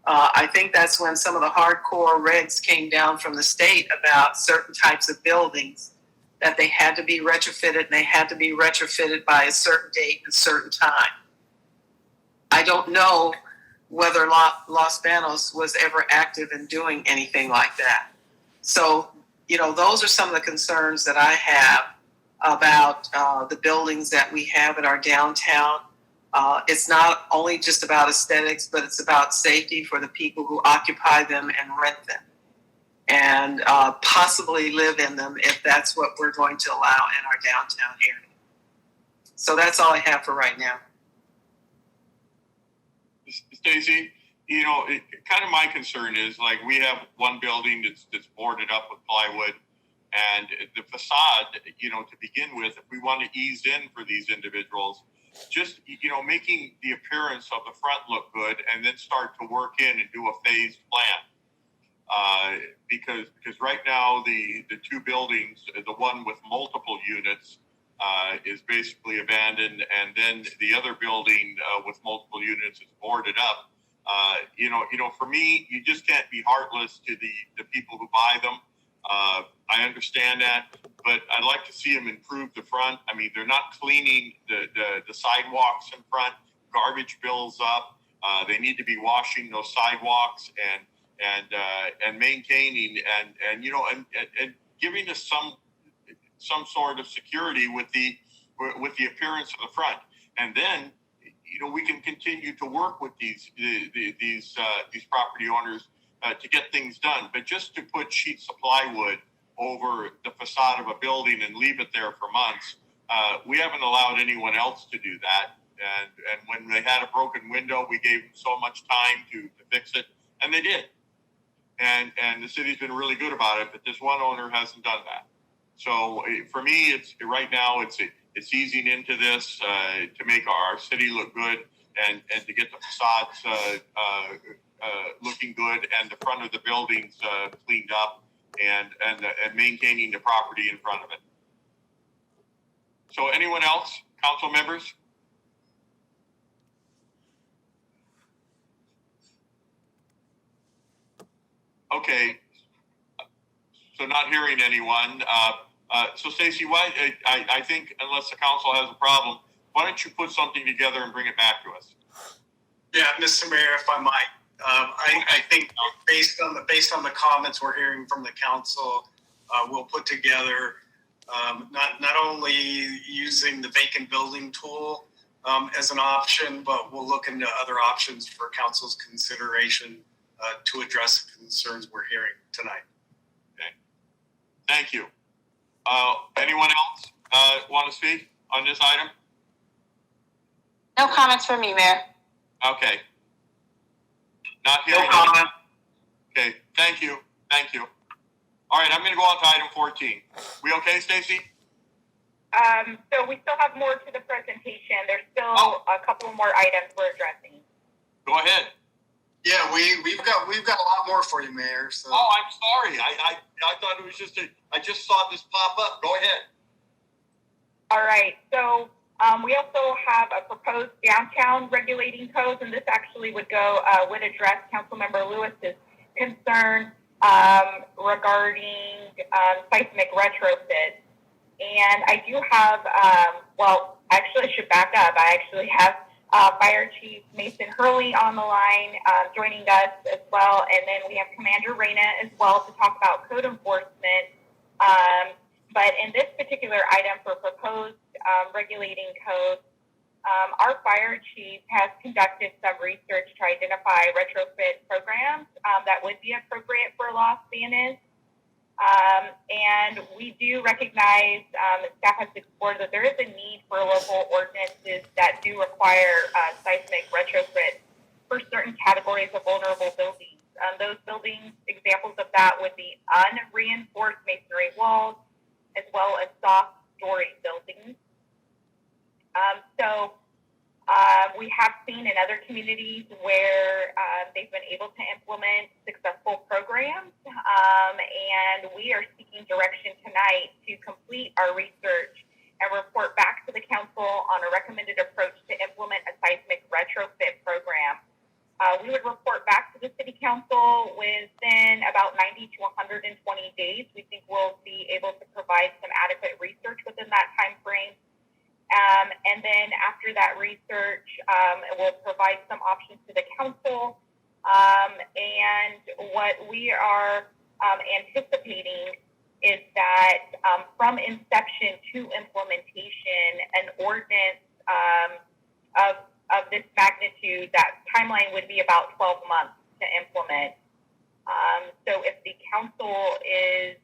I think that's when some of the hardcore regs came down from the state about certain types of buildings that they had to be retrofitted, and they had to be retrofitted by a certain date and a certain time. I don't know whether Los Banos was ever active in doing anything like that. So, you know, those are some of the concerns that I have about the buildings that we have in our downtown. It's not only just about aesthetics, but it's about safety for the people who occupy them and rent them, and possibly live in them if that's what we're going to allow in our downtown area. So that's all I have for right now. Stacey, you know, kind of my concern is, like, we have one building that's boarded up with plywood, and the facade, you know, to begin with, if we want to ease in for these individuals, just, you know, making the appearance of the front look good and then start to work in and do a phased plan. Because right now the two buildings, the one with multiple units is basically abandoned, and then the other building with multiple units is boarded up. You know, for me, you just can't be heartless to the people who buy them. I understand that, but I'd like to see them improve the front. I mean, they're not cleaning the sidewalks in front. Garbage bills up. They need to be washing those sidewalks and maintaining and you know and giving us some sort of security with the appearance of the front. And then, you know, we can continue to work with these property owners to get things done. But just to put sheets of plywood over the facade of a building and leave it there for months we haven't allowed anyone else to do that. And when they had a broken window, we gave them so much time to fix it, and they did. And the city's been really good about it, but this one owner hasn't done that. So for me, it's right now it's easing into this to make our city look good and to get the facades looking good and the front of the buildings cleaned up and maintaining the property in front of it. So anyone else, council members? Okay. So not hearing anyone. So Stacy, why? I think unless the council has a problem, why don't you put something together and bring it back to us? Yeah, Mr. Mayor, if I might, I think based on the comments we're hearing from the council, we'll put together not only using the vacant building tool as an option, but we'll look into other options for council's consideration to address the concerns we're hearing tonight. Okay. Thank you. Anyone else want to speak on this item? No comments from me, Mayor. Okay. Not hearing. No comment. Okay. Thank you. Thank you. All right. I'm going to go on to item 14. We okay, Stacy? So we still have more to the presentation. There's still a couple more items we're addressing. Go ahead. Yeah, we've got a lot more for you, Mayor. So. Oh, I'm sorry. I thought it was just I just saw this pop up. Go ahead. All right. So we also have a proposed downtown regulating codes, and this actually would address Councilmember Lewis's concern regarding seismic retrofits. And I do have, actually I should back up. I actually have Fire Chief Mason Hurley on the line joining us as well. And then we have Commander Reyna as well to talk about code enforcement. But in this particular item for proposed regulating codes, our fire chief has conducted some research to identify retrofit programs that would be appropriate for Los Banos. And we do recognize, staff has explored that there is a need for local ordinances that do require seismic retrofit for certain categories of vulnerable buildings. Those buildings, examples of that would be unreinforced masonry walls, as well as soft story buildings. We have seen in other communities where they've been able to implement successful programs, and we are seeking direction tonight to complete our research and report back to the council on a recommended approach to implement a seismic retrofit program. We would report back to the city council within about 90 to 120 days. We think we'll be able to provide some adequate research within that time frame. And then after that research, we'll provide some options to the council. And what we are anticipating is that from inception to implementation, an ordinance of this magnitude, that timeline would be about 12 months to implement. So if the council is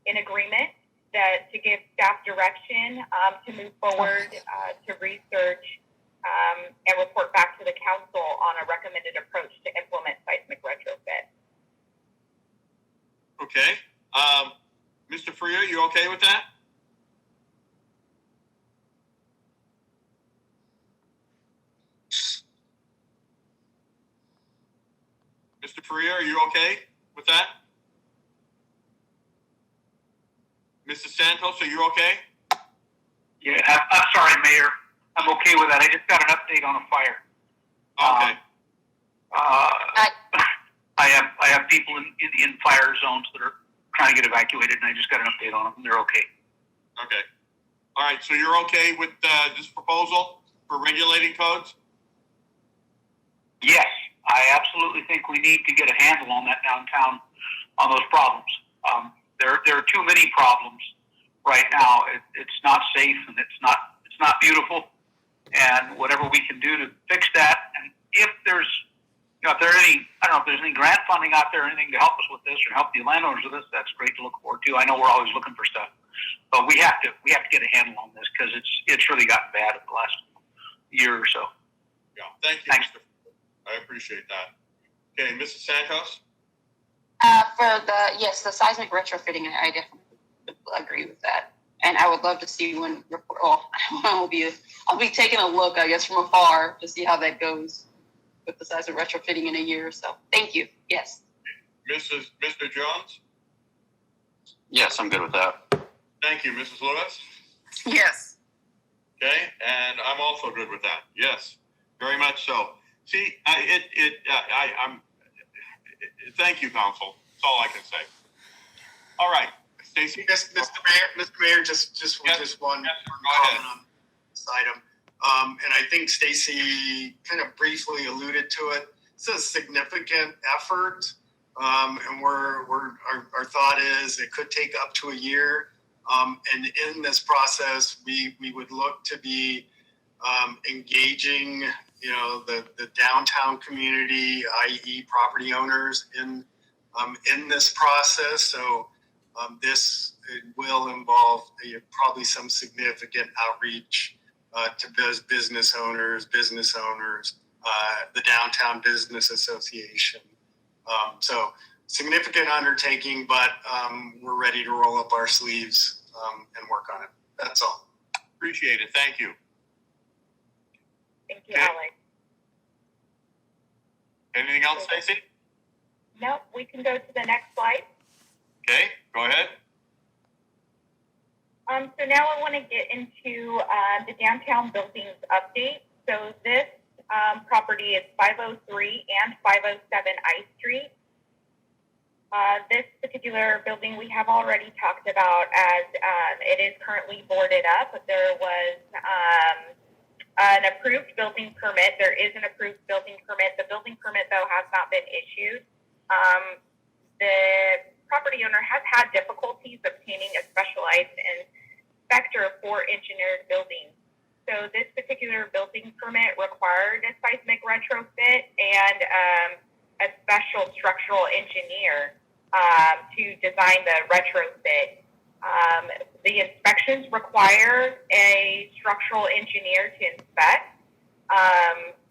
in agreement to give staff direction to move forward to research and report back to the council on a recommended approach to implement seismic retrofit. Okay. Mr. Freer, you okay with that? Mr. Freer, are you okay with that? Mrs. Santos, are you okay? Yeah, I'm sorry, Mayor. I'm okay with that. I just got an update on a fire. Okay. I have people in fire zones that are trying to get evacuated, and I just got an update on them. They're okay. Okay. All right. So you're okay with this proposal for regulating codes? Yes, I absolutely think we need to get a handle on that downtown, on those problems. There are too many problems right now. It's not safe, and it's not beautiful. And whatever we can do to fix that, and if there's if there's any grant funding out there, or anything to help us with this or help the landowners with this, that's great to look forward to. I know we're always looking for stuff. But we have to get a handle on this because it's really gotten bad in the last year or so. Yeah, thank you. Thanks. Mr. I appreciate that. Okay, Mrs. Santos? Yes, the seismic retrofitting, I definitely agree with that. And I would love to see when, I'll be taking a look, I guess, from afar to see how that goes with the seismic retrofitting in a year or so. Thank you. Yes. Mr. Jones? Yes, I'm good with that. Thank you. Mrs. Lewis? Yes. Okay, and I'm also good with that. Yes, very much so. See, thank you, Council. That's all I can say. All right, Stacy. Yes, Mr. Mayor, just one Yes, comment on this item. And I think Stacy kind of briefly alluded to it. It's a significant effort. And our thought is it could take up to a year. And in this process, we would look to be engaging, the downtown community, i.e., property owners, in this process. So this will involve probably some significant outreach to those business owners, the Downtown Business Association. So significant undertaking, but we're ready to roll up our sleeves and work on it. That's all. Appreciate it. Thank you. Thank you, Okay. Alex. Anything else, Stacy? No, we can go to the next slide. Okay, go ahead. So now I want to get into the downtown buildings update. So this property is 503 and 507 I Street. This particular building we have already talked about as it is currently boarded up. There was an approved building permit. There is an approved building permit. The building permit, though, has not been issued. The property owner has had difficulties obtaining a specialized inspector for engineered buildings. So this particular building permit required a seismic retrofit and a special structural engineer to design the retrofit. The inspections require a structural engineer to inspect.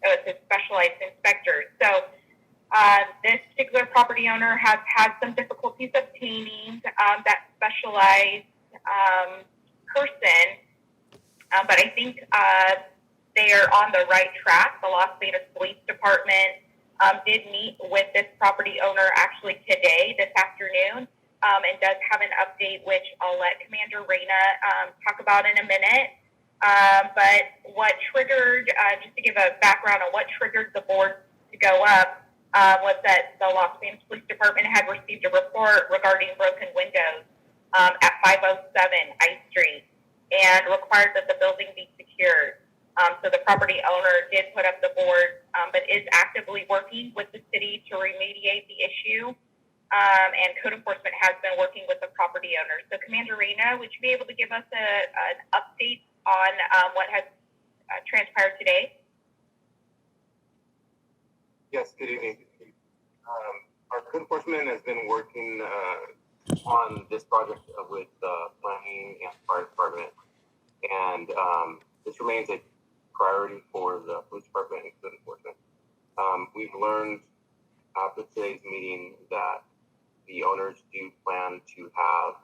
It's a specialized inspector. So this particular property owner has had some difficulties obtaining that specialized person, but I think they are on the right track. The Las Vegas Police Department did meet with this property owner actually today, this afternoon, and does have an update, which I'll let Commander Reyna talk about in a minute. But what triggered, just to give a background on what triggered the board to go up, was that the Las Vegas Police Department had received a report regarding broken windows at 507 I Street and required that the building be secured. So the property owner did put up the board, but is actively working with the city to remediate the issue. And code enforcement has been working with the property owner. So Commander Reyna, would you be able to give us an update on what has transpired today? Yes, good evening. Our code enforcement has been working on this project with planning and fire department, and this remains a priority for the police department and code enforcement. We've learned after today's meeting that the owners do plan to have,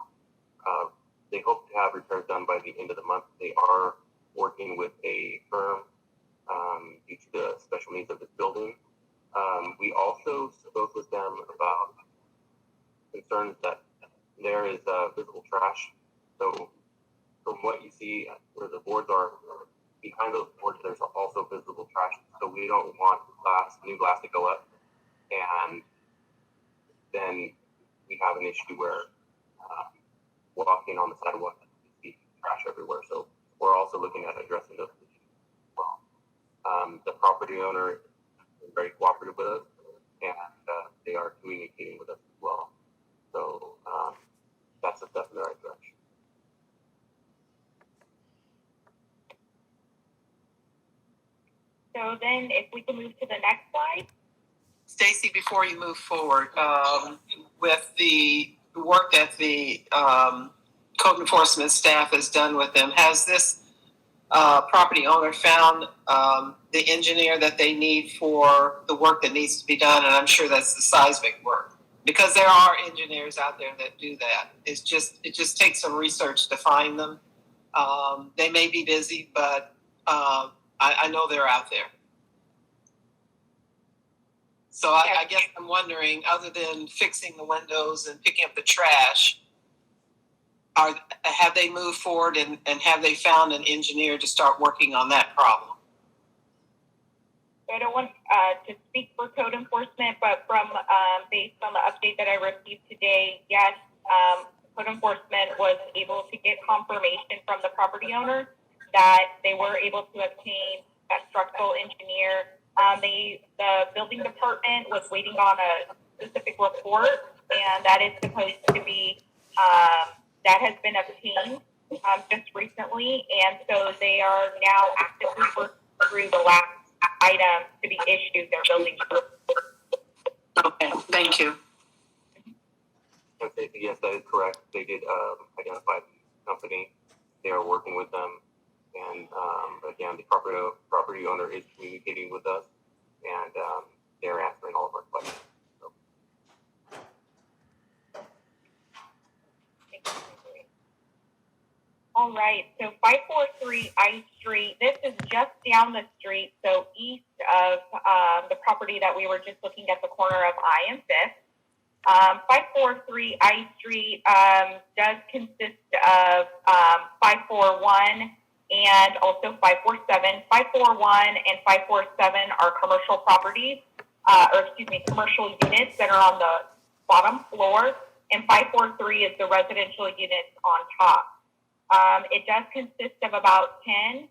they hope to have repairs done by the end of the month. They are working with a firm due to the special needs of this building. We also spoke with them about concerns that there is visible trash. So from what you see where the boards are, behind those boards, there's also visible trash. So we don't want new glass to go up. And then we have an issue where walking on the sidewalk, you see trash everywhere. So we're also looking at addressing those issues as well. The property owner is very cooperative with us, and they are communicating with us as well. So that's a step in the right direction. So then if we can move to the next slide. Stacy, before you move forward, with the work that the code enforcement staff has done with them. Has this property owner found the engineer that they need for the work that needs to be done? And I'm sure that's the seismic work, because there are engineers out there that do that. It just takes some research to find them. They may be busy, but I know they're out there. So I guess I'm wondering, other than fixing the windows and picking up the trash, have they moved forward and have they found an engineer to start working on that problem? So I don't want to speak for code enforcement, but from based on the update that I received today, yes, code enforcement was able to get confirmation from the property owner that they were able to obtain a structural engineer. The building department was waiting on a specific report, and that is supposed to be that has been obtained just recently, and so they are now actively working through the last item to be issued their building permit. Okay, thank you. Yes, that is correct. They did identify the company. They are working with them, and again, the property owner is communicating with us, and they're answering all of our questions. So. All right, so 543 I Street, this is just down the street, so east of the property that we were just looking at, the corner of I and 5th. 543 I Street does consist of 541 and also 547. 541 and 547 are commercial properties, commercial units that are on the bottom floor, and 543 is the residential units on top. It does consist of about 10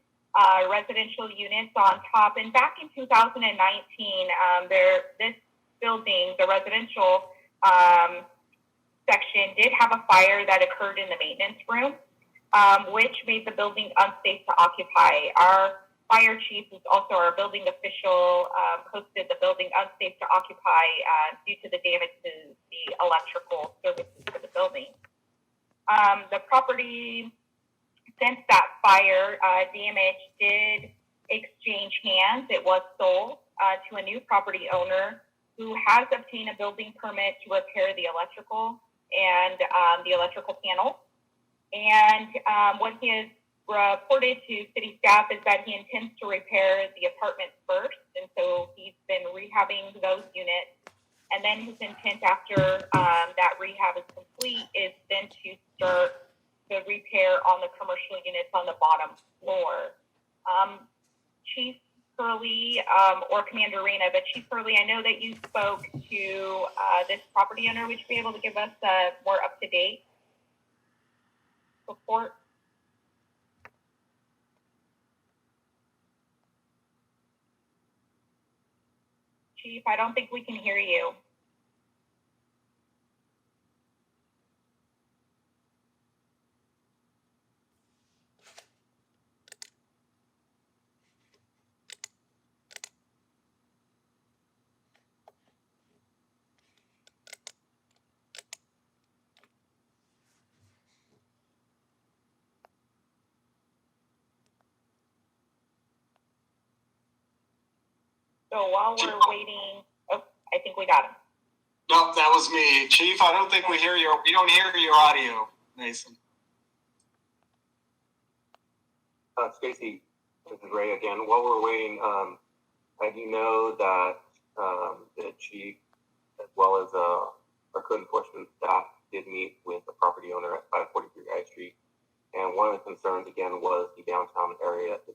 residential units on top. And back in 2019, this building, the residential section, did have a fire that occurred in the maintenance room, which made the building unsafe to occupy. Our fire chief, who's also our building official, posted the building unsafe to occupy due to the damage to the electrical services to the building. The property, since that fire damage did exchange hands, it was sold to a new property owner who has obtained a building permit to repair the electrical and the electrical panel. And what he has reported to city staff is that he intends to repair the apartments first, and so he's been rehabbing those units. And then his intent after that rehab is complete is then to start the repair on the commercial units on the bottom floor. Chief Hurley or Commander Reyna, but Chief Hurley, I know that you spoke to this property owner. Would you be able to give us a more up-to-date report? Chief, I don't think we can hear you. So while we're waiting, oh, I think we got him. Nope, that was me. Chief, I don't think we don't hear your audio, Mason. Stacy, this is Ray again. While we're waiting, I do know that the chief, as well as our code enforcement staff, did meet with the property owner at 543 I Street. And one of the concerns, again, was the downtown area, the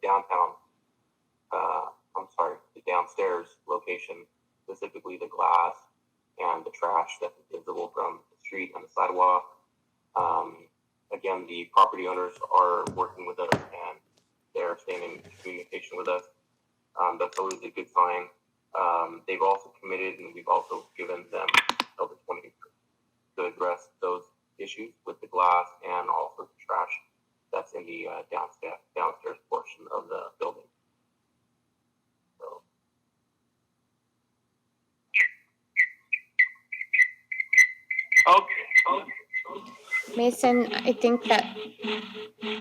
downstairs location, specifically the glass and the trash that's visible from the street and the sidewalk. Again, the property owners are working with us and they're staying in communication with us. That's always a good sign. They've also committed, and we've also given them until the 20th to address those issues with the glass and also the trash that's in the downstairs portion of the building. So. Okay. Mason, I think that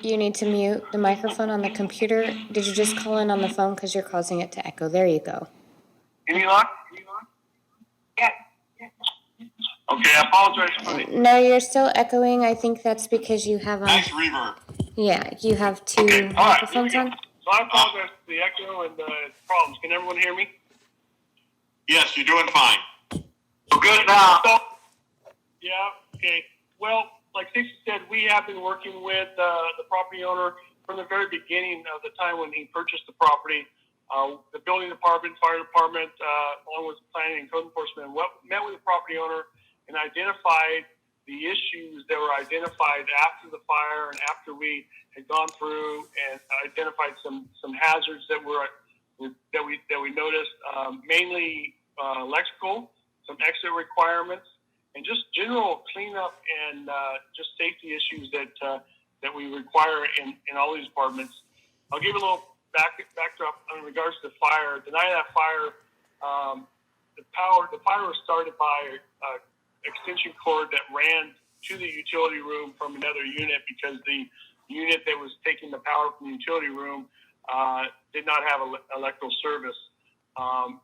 you need to mute the microphone on the computer. Did you just call in on the phone because you're causing it to echo? There you go. Hear me, Lon? Yes. Okay, I apologize for the. No, you're still echoing. I think that's because you have Nice reverb. Yeah, you have two Okay, all right, here we microphones go. on. So I apologize for the echo and problems. Can everyone hear me? Yes, you're doing fine. Good now. So, yeah, okay. Well, like Stacey said, we have been working with the property owner from the very beginning of the time when he purchased the property. The building department, fire department, along with planning and code enforcement, met with the property owner and identified the issues that were identified after the fire and after we had gone through and identified some hazards that we noticed, mainly electrical, some exit requirements, and just general cleanup and just safety issues that we require in all these departments. I'll give you a little backdrop in regards to the fire. The night of that fire, the fire was started by extension cord that ran to the utility room from another unit because the unit that was taking the power from the utility room did not have electrical service,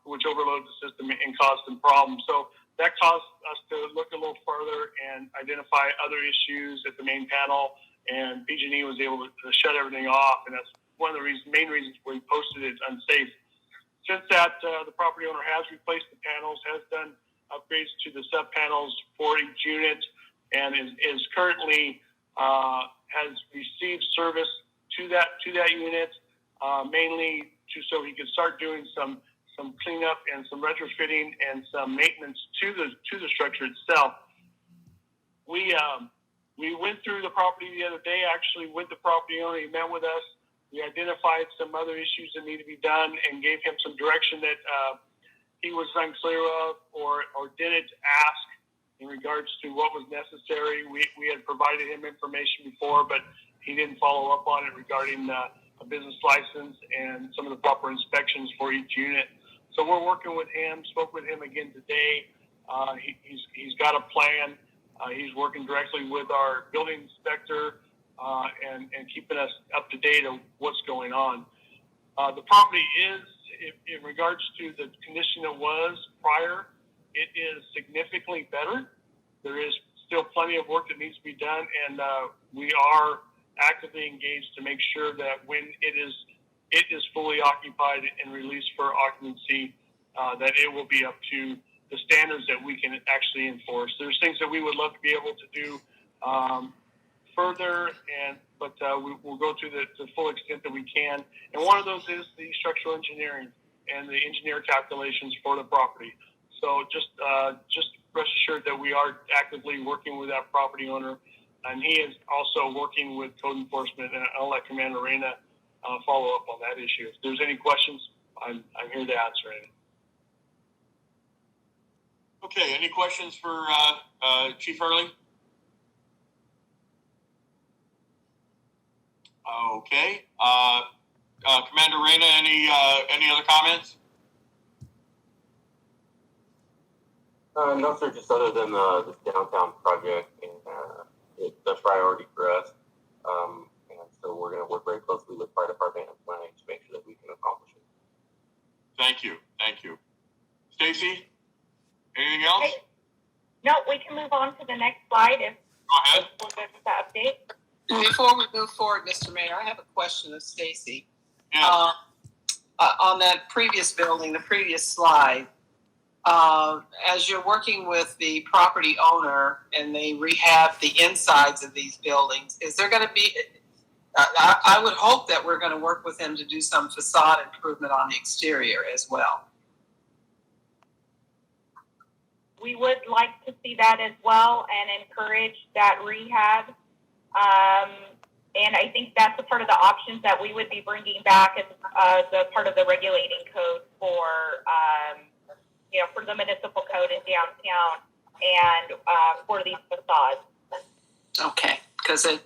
which overloaded the system and caused some problems. So that caused us to look a little further and identify other issues at the main panel, and PG&E was able to shut everything off, and that's one of the main reasons we posted it unsafe. Since that, the property owner has replaced the panels, has done upgrades to the sub panels for each unit, and is currently has received service to that unit, mainly so he could start doing some cleanup and some retrofitting and some maintenance to the structure itself. We went through the property the other day, actually with the property owner. He met with us. We identified some other issues that need to be done and gave him some direction that he was unclear of or didn't ask in regards to what was necessary. We had provided him information before, but he didn't follow up on it regarding a business license and some of the proper inspections for each unit. So we're working with him, spoke with him again today. He's got a plan. He's working directly with our building inspector and keeping us up to date on what's going on. The property is, in regards to the condition it was prior, it is significantly better. There is still plenty of work that needs to be done, and we are actively engaged to make sure that when it is fully occupied and released for occupancy, that it will be up to the standards that we can actually enforce. There's things that we would love to be able to do further, but we'll go to the full extent that we can. And one of those is the structural engineering and the engineer calculations for the property. So just rest assured that we are actively working with that property owner, and he is also working with code enforcement. And I'll let Commander Reyna follow up on that issue. If there's any questions, I'm here to answer any. Okay, any questions for Chief Hurley? Okay. Commander Reyna, any other comments? No, sir, just other than this downtown project, and it's a priority for us. And so we're going to work very closely with fire department and planning to make sure that we can accomplish it. Thank you. Stacey, anything else? Okay. No, we can move on to the next slide if Go ahead. we'll go to the update. Before we move forward, Mr. Mayor, I have a question of Stacey. Yeah. On that previous building, the previous slide, as you're working with the property owner and they rehab the insides of these buildings, is there going to be, I would hope that we're going to work with him to do some facade improvement on the exterior as well. We would like to see that as well and encourage that rehab. And I think that's a part of the options that we would be bringing back as the part of the regulating code for, for the municipal code in downtown and for these facades. Okay, because it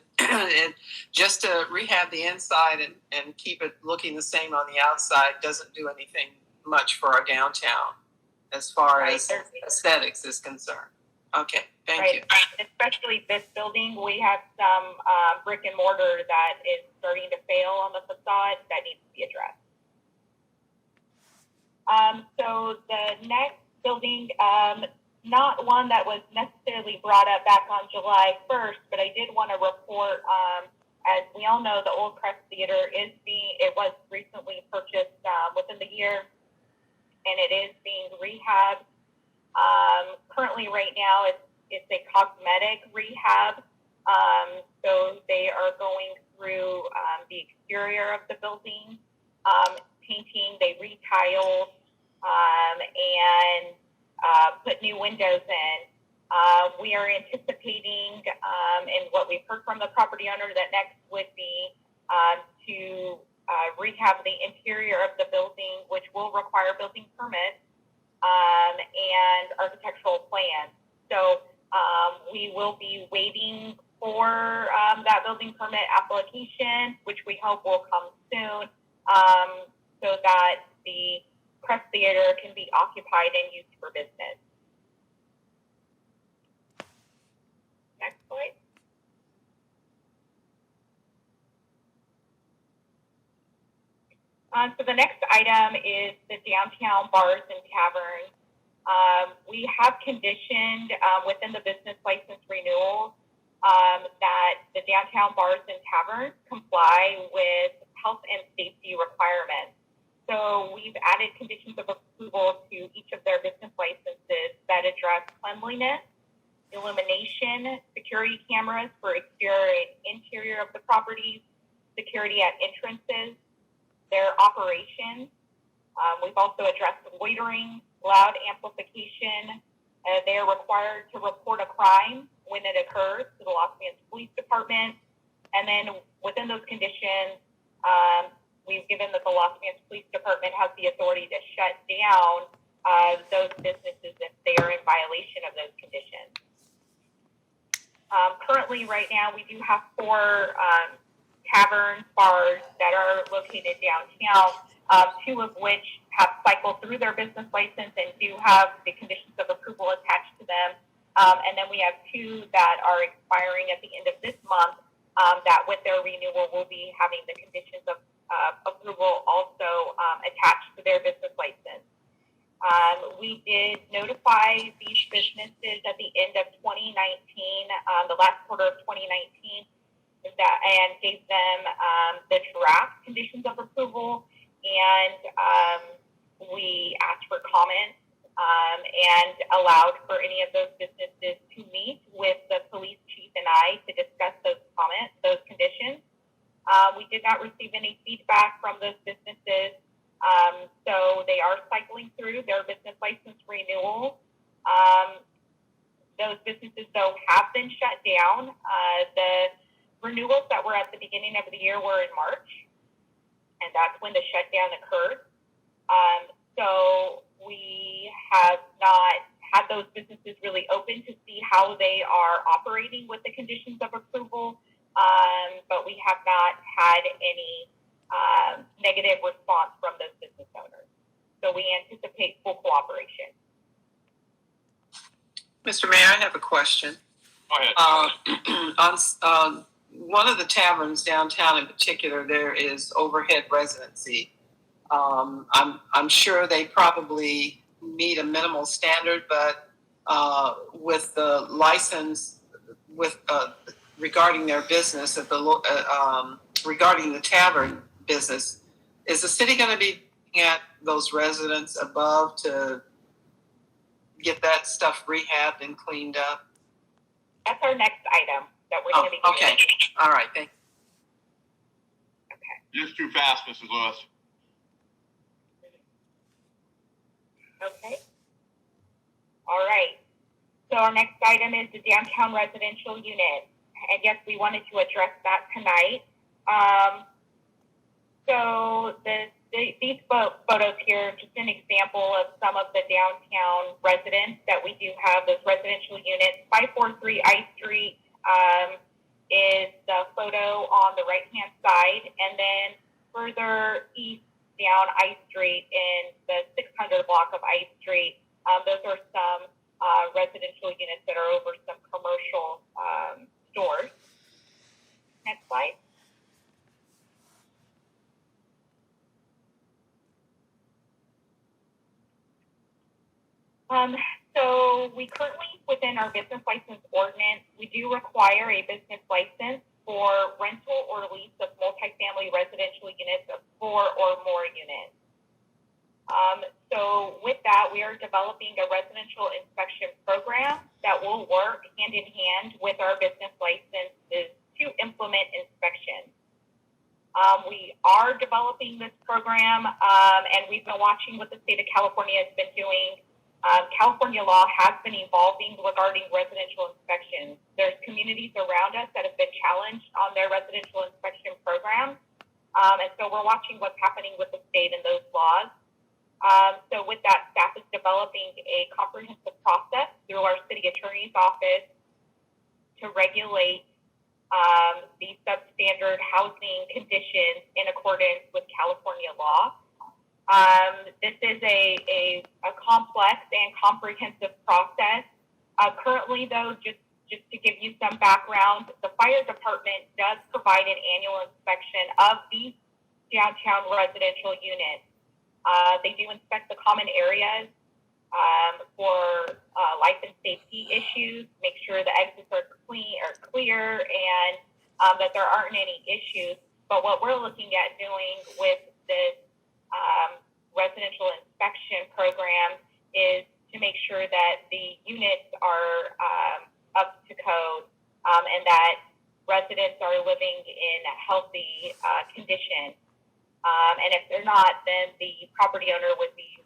just to rehab the inside and keep it looking the same on the outside doesn't do anything much for our downtown as far as aesthetics is concerned. Okay, thank right? you. Especially this building, we have some brick and mortar that is starting to fail on the facade that needs to be addressed. So the next building, not one that was necessarily brought up back on July 1st, but I did want to report, as we all know, the Old Crest Theater it was recently purchased within the year, and it is being rehabbed. Currently right now it's a cosmetic rehab. So they are going through the exterior of the building, painting, they retiled, and put new windows in. We are anticipating, and what we've heard from the property owner, that next would be to rehab the interior of the building, which will require building permits and architectural plans. So we will be waiting for that building permit application, which we hope will come soon, so that the Crest Theater can be occupied and used for business. Next slide. So the next item is the downtown bars and taverns. We have conditioned within the business license renewals that the downtown bars and taverns comply with health and safety requirements. So we've added conditions of approval to each of their business licenses that address cleanliness, illumination, security cameras for exterior and interior of the properties, security at entrances, their operations. We've also addressed loitering, loud amplification. They are required to report a crime when it occurs to the Los Angeles Police Department. And then within those conditions, we've given that the Los Angeles Police Department has the authority to shut down those businesses if they are in violation of those conditions. Currently, right now, we do have 4 taverns, bars that are located downtown, 2 of which have cycled through their business license and do have the conditions of approval attached to them. And then we have 2 that are expiring at the end of this month, that with their renewal will be having the conditions of approval also attached to their business license. We did notify these businesses at the end of 2019, the last quarter of 2019, and gave them the draft conditions of approval, and we asked for comments and allowed for any of those businesses to meet with the police chief and I to discuss those comments, those conditions. We did not receive any feedback from those businesses, so they are cycling through their business license renewals. Those businesses, though, have been shut down. The renewals that were at the beginning of the year were in March, and that's when the shutdown occurred. So we have not had those businesses really open to see how they are operating with the conditions of approval, but we have not had any negative response from those business owners. So we anticipate full cooperation. Mr. Mayor, I have a question. Go ahead. On one of the taverns downtown in particular, there is overhead residency. I'm sure they probably meet a minimal standard, but with the license, with regarding their business at the regarding the tavern business, is the city going to be looking at those residents above to get that stuff rehabbed and cleaned up? That's our next item that we're going to be doing. Okay. All right. Thank you. Okay. Just too fast, Mrs. Lewis. Okay. All right. So our next item is the downtown residential unit. And yes, we wanted to address that tonight. So these photos here are just an example of some of the downtown residents that we do have, those residential units. 543 I Street is the photo on the right-hand side. And then further east down I Street in the 600 block of I Street, those are some residential units that are over some commercial stores. Next slide. So we currently, within our business license ordinance, we do require a business license for rental or lease of multifamily residential units of 4 or more units. So with that, we are developing a residential inspection program that will work hand in hand with our business licenses to implement inspection. We are developing this program, and we've been watching what the state of California has been doing. California law has been evolving regarding residential inspections. There's communities around us that have been challenged on their residential inspection programs. And so we're watching what's happening with the state and those laws. So with that, staff is developing a comprehensive process through our city attorney's office to regulate the substandard housing conditions in accordance with California law. This is a complex and comprehensive process. Currently, though, just to give you some background, the fire department does provide an annual inspection of these downtown residential units. They do inspect the common areas for life and safety issues, make sure the exits are clear, and that there aren't any issues. But what we're looking at doing with this residential inspection program is to make sure that the units are up to code and that residents are living in a healthy condition. And if they're not, then the property owner would be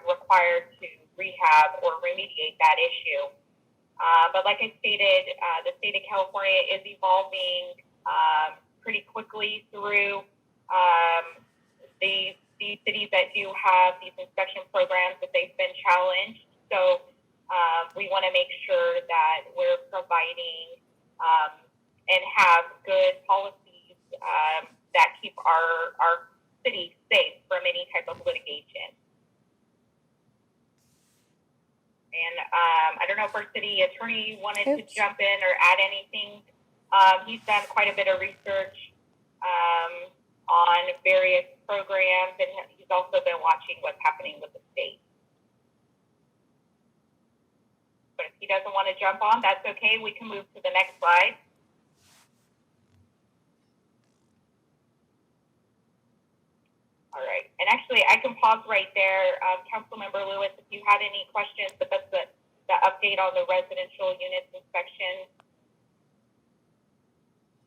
required to rehab or remediate that issue. But like I stated, the state of California is evolving pretty quickly through these cities that do have these inspection programs that they've been challenged. So we want to make sure that we're providing and have good policies that keep our city safe from any type of litigation. And I don't know if our city attorney wanted to jump in or add anything. He's done quite a bit of research on various programs, and he's also been watching what's happening with the state. But if he doesn't want to jump on, that's okay. We can move to the next slide. All right. And actually, I can pause right there. Councilmember Lewis, if you had any questions, but that's the update on the residential units inspection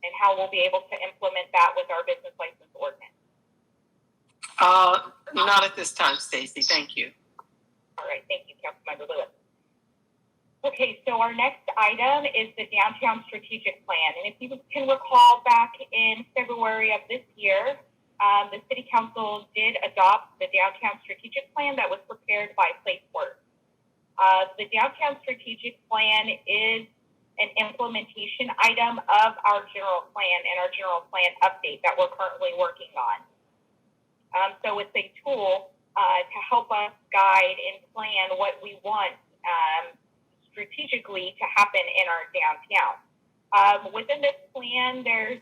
and how we'll be able to implement that with our business license ordinance. Not at this time, Stacy. Thank you. All right. Thank you, Councilmember Lewis. Okay, so our next item is the Downtown Strategic Plan. And if you can recall, back in February of this year, the City Council did adopt the Downtown Strategic Plan that was prepared by Placeworks. The Downtown Strategic Plan is an implementation item of our general plan and our general plan update that we're currently working on. So it's a tool to help us guide and plan what we want strategically to happen in our downtown. Within this plan, there's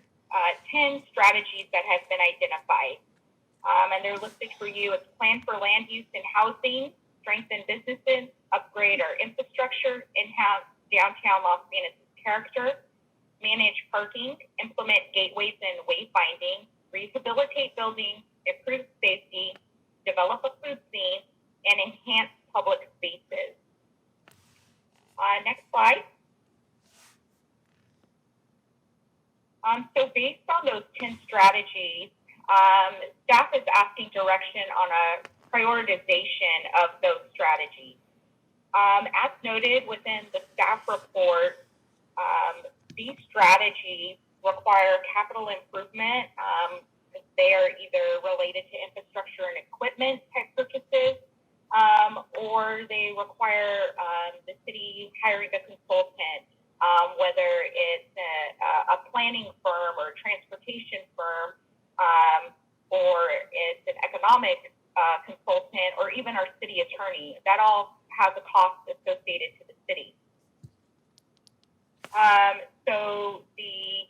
10 strategies that have been identified, and they're listed for you. It's plan for land use and housing, strengthen businesses, upgrade our infrastructure, enhance downtown Los Banos' character, manage parking, implement gateways and wayfinding, rehabilitate buildings, improve safety, develop a food scene, and enhance public spaces. Next slide. So based on those 10 strategies, staff is asking direction on a prioritization of those strategies. As noted within the staff report, these strategies require capital improvement. They are either related to infrastructure and equipment type purchases, or they require the city hiring a consultant, whether it's a planning firm or a transportation firm, or it's an economic consultant, or even our city attorney. That all has a cost associated to the city. So the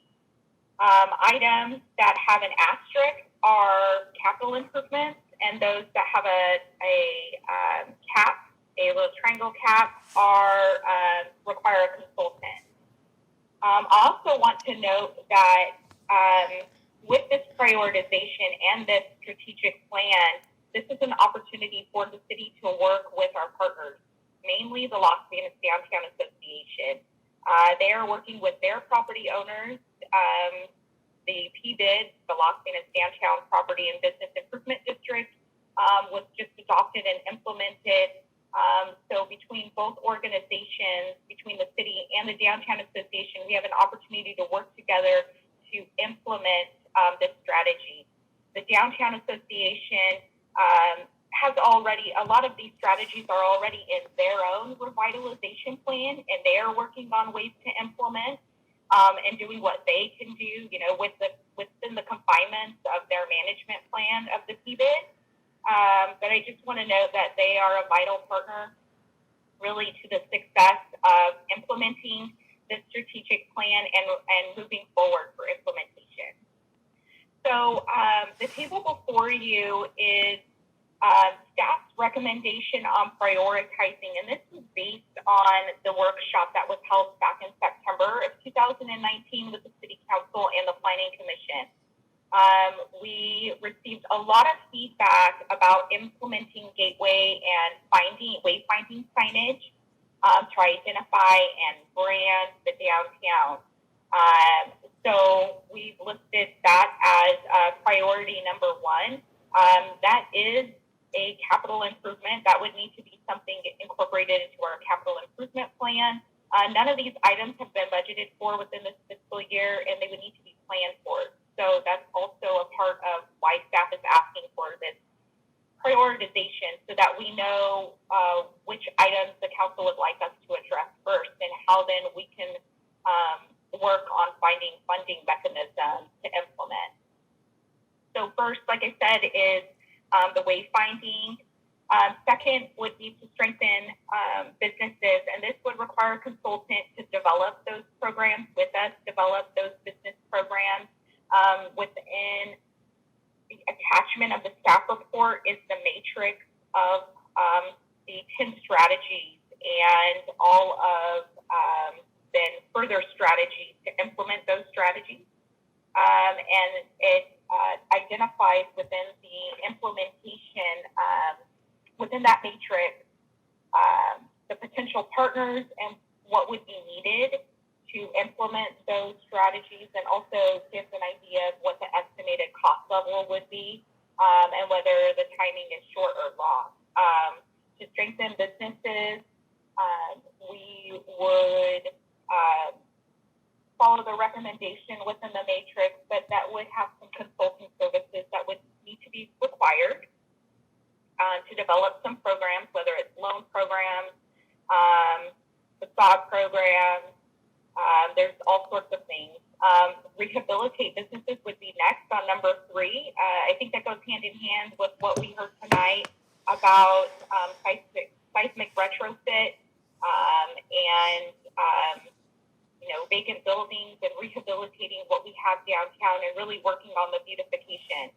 items that have an asterisk are capital improvements, and those that have a cap, a little triangle cap, are require a consultant. I also want to note that with this prioritization and this strategic plan, this is an opportunity for the city to work with our partners, mainly the Las Vegas Downtown Association. They are working with their property owners. The PBID, the Las Vegas Downtown Property and Business Improvement District, was just adopted and implemented. So between both organizations, between the city and the Downtown Association, we have an opportunity to work together to implement this strategy. The Downtown Association has already, a lot of these strategies are already in their own revitalization plan, and they are working on ways to implement and doing what they can do, within the confinements of their management plan of the PBID. But I just want to note that they are a vital partner really to the success of implementing this strategic plan and moving forward for implementation. So the table before you is staff's recommendation on prioritizing, and this was based on the workshop that was held back in September of 2019 with the City Council and the Planning Commission. We received a lot of feedback about implementing gateway and wayfinding signage to identify and brand the downtown. So we've listed that as priority number one. That is a capital improvement. That would need to be something incorporated into our capital improvement plan. None of these items have been budgeted for within this fiscal year, and they would need to be planned for. So that's also a part of why staff is asking for this prioritization, so that we know which items the council would like us to address first, and how then we can work on finding funding mechanisms to implement. So first, like I said, is the wayfinding. Second would be to strengthen businesses, and this would require a consultant to develop those programs with us, develop those business programs. Within the attachment of the staff report is the matrix of the 10 strategies and all of then further strategies to implement those strategies. And it identifies within the implementation, within that matrix, the potential partners and what would be needed to implement those strategies, and also gives an idea of what the estimated cost level would be, and whether the timing is short or long. To strengthen businesses, we would follow the recommendation within the matrix, but that would have some consulting services that would need to be required to develop some programs, whether it's loan programs, facade programs. There's all sorts of things. Rehabilitate businesses would be next on number 3. I think that goes hand in hand with what we heard tonight about seismic retrofit and vacant buildings, and rehabilitating what we have downtown, and really working on the beautification.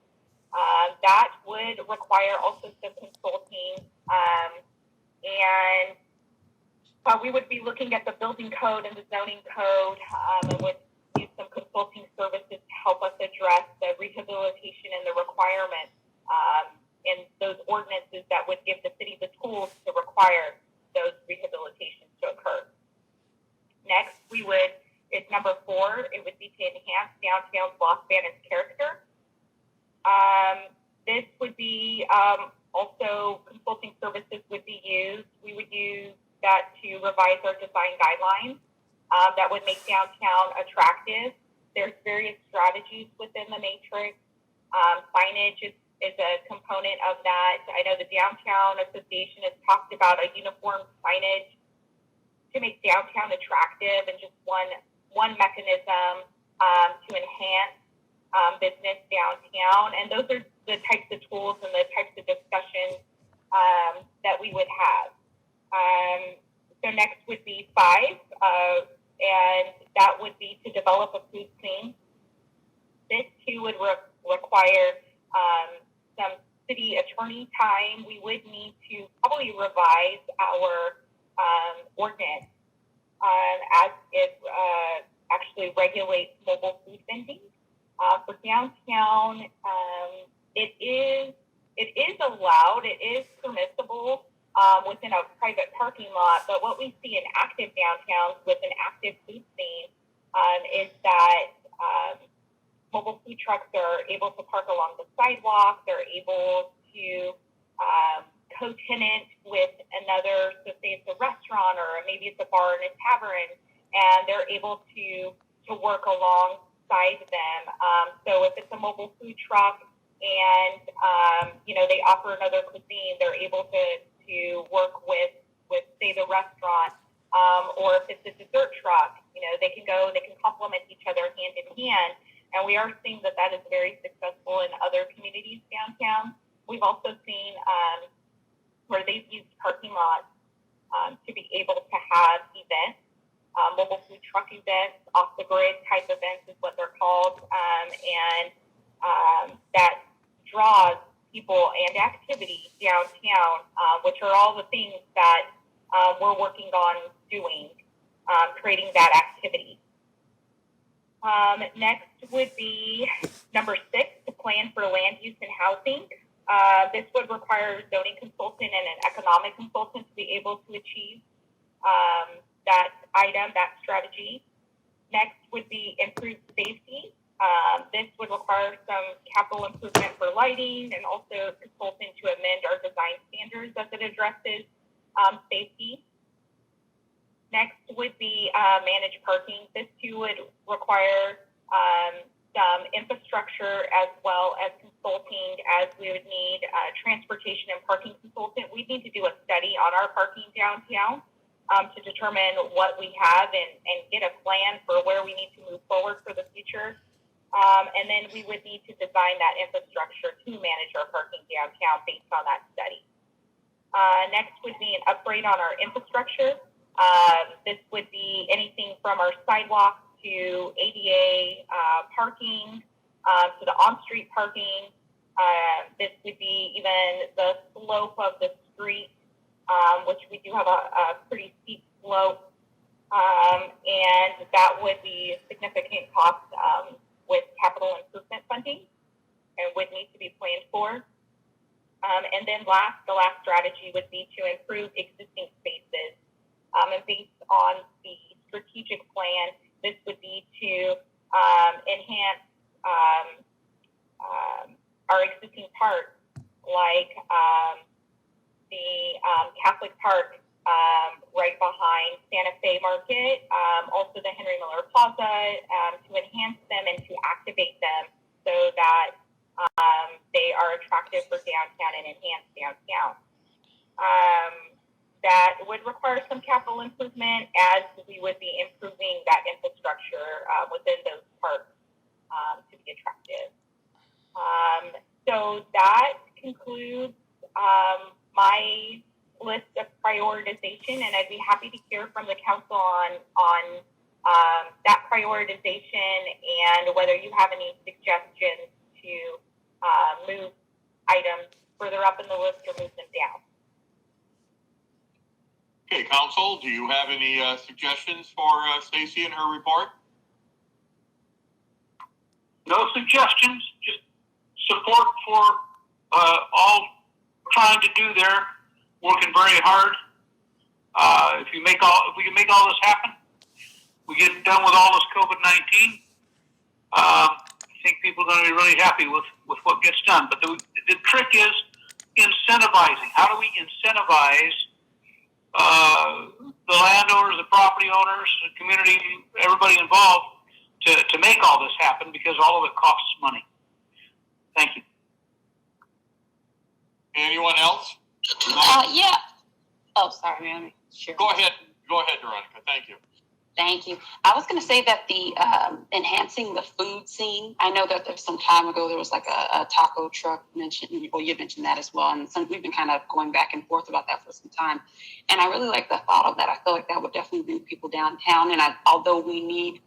That would require also some consulting, and we would be looking at the building code and the zoning code, and would use some consulting services to help us address the rehabilitation and the requirements in those ordinances that would give the city the tools to require those rehabilitations to occur. Next, is number 4, it would be to enhance downtown's Las Vegas character. This would be also consulting services would be used. We would use that to revise our design guidelines that would make downtown attractive. There's various strategies within the matrix. Signage is a component of that. I know the Downtown Association has talked about a uniform signage to make downtown attractive, and just one mechanism to enhance business downtown. And those are the types of tools and the types of discussions that we would have. So next would be 5, and that would be to develop a food scene. This too would require some city attorney time. We would need to probably revise our ordinance as it actually regulates mobile food vending. For downtown, it is allowed, it is permissible within a private parking lot, but what we see in active downtowns with an active food scene is that mobile food trucks are able to park along the sidewalk, they're able to co-tenant with another, so say it's a restaurant or maybe it's a bar and a tavern, and they're able to work alongside them. So if it's a mobile food truck and they offer another cuisine, they're able to work with say the restaurant, or if it's a dessert truck, they can complement each other hand in hand. And we are seeing that is very successful in other communities downtown. We've also seen where they've used parking lots to be able to have events, mobile food truck events, off the grid type events is what they're called, and that draws people and activity downtown, which are all the things that we're working on doing, creating that activity. Next would be number 6, to plan for land use and housing. This would require a zoning consultant and an economic consultant to be able to achieve that item, that strategy. Next would be improved safety. This would require some capital improvement for lighting and also a consultant to amend our design standards as it addresses safety. Next would be managed parking. This too would require some infrastructure as well as consulting, as we would need a transportation and parking consultant. We need to do a study on our parking downtown to determine what we have and get a plan for where we need to move forward for the future. And then we would need to design that infrastructure to manage our parking downtown based on that study. Next would be an upgrade on our infrastructure. This would be anything from our sidewalks to ADA parking, to the on-street parking. This would be even the slope of the street, which we do have a pretty steep slope, and that would be a significant cost with capital improvement funding and would need to be planned for. And then the last strategy would be to improve existing spaces. And based on the strategic plan, this would be to enhance our existing parks, like the Catholic Park right behind Santa Fe Market, also the Henry Miller Plaza, to enhance them and to activate them so that they are attractive for downtown and enhance downtown. That would require some capital improvement, as we would be improving that infrastructure within those parks to be attractive. So that concludes my list of prioritization, and I'd be happy to hear from the council on that prioritization and whether you have any suggestions to move items further up in the list or move them down. Okay, council, do you have any suggestions for Stacy and her report? No suggestions, just support for all we're trying to do there. Working very hard. If we can make all this happen, we get done with all this COVID-19. I think people are going to be really happy with what gets done. But the trick is incentivizing. How do we incentivize the landowners, the property owners, the community, everybody involved to make all this happen, because all of it costs money. Thank you. Anyone else? Yeah. Oh, sorry, ma'am. Sure. Go ahead, Veronica. Thank you. Thank you. I was going to say that the enhancing the food scene. I know that there's some time ago there was like a taco truck mentioned. Well, you mentioned that as well, and we've been kind of going back and forth about that for some time. And I really like the thought of that. I feel like that would definitely bring people downtown. And although we need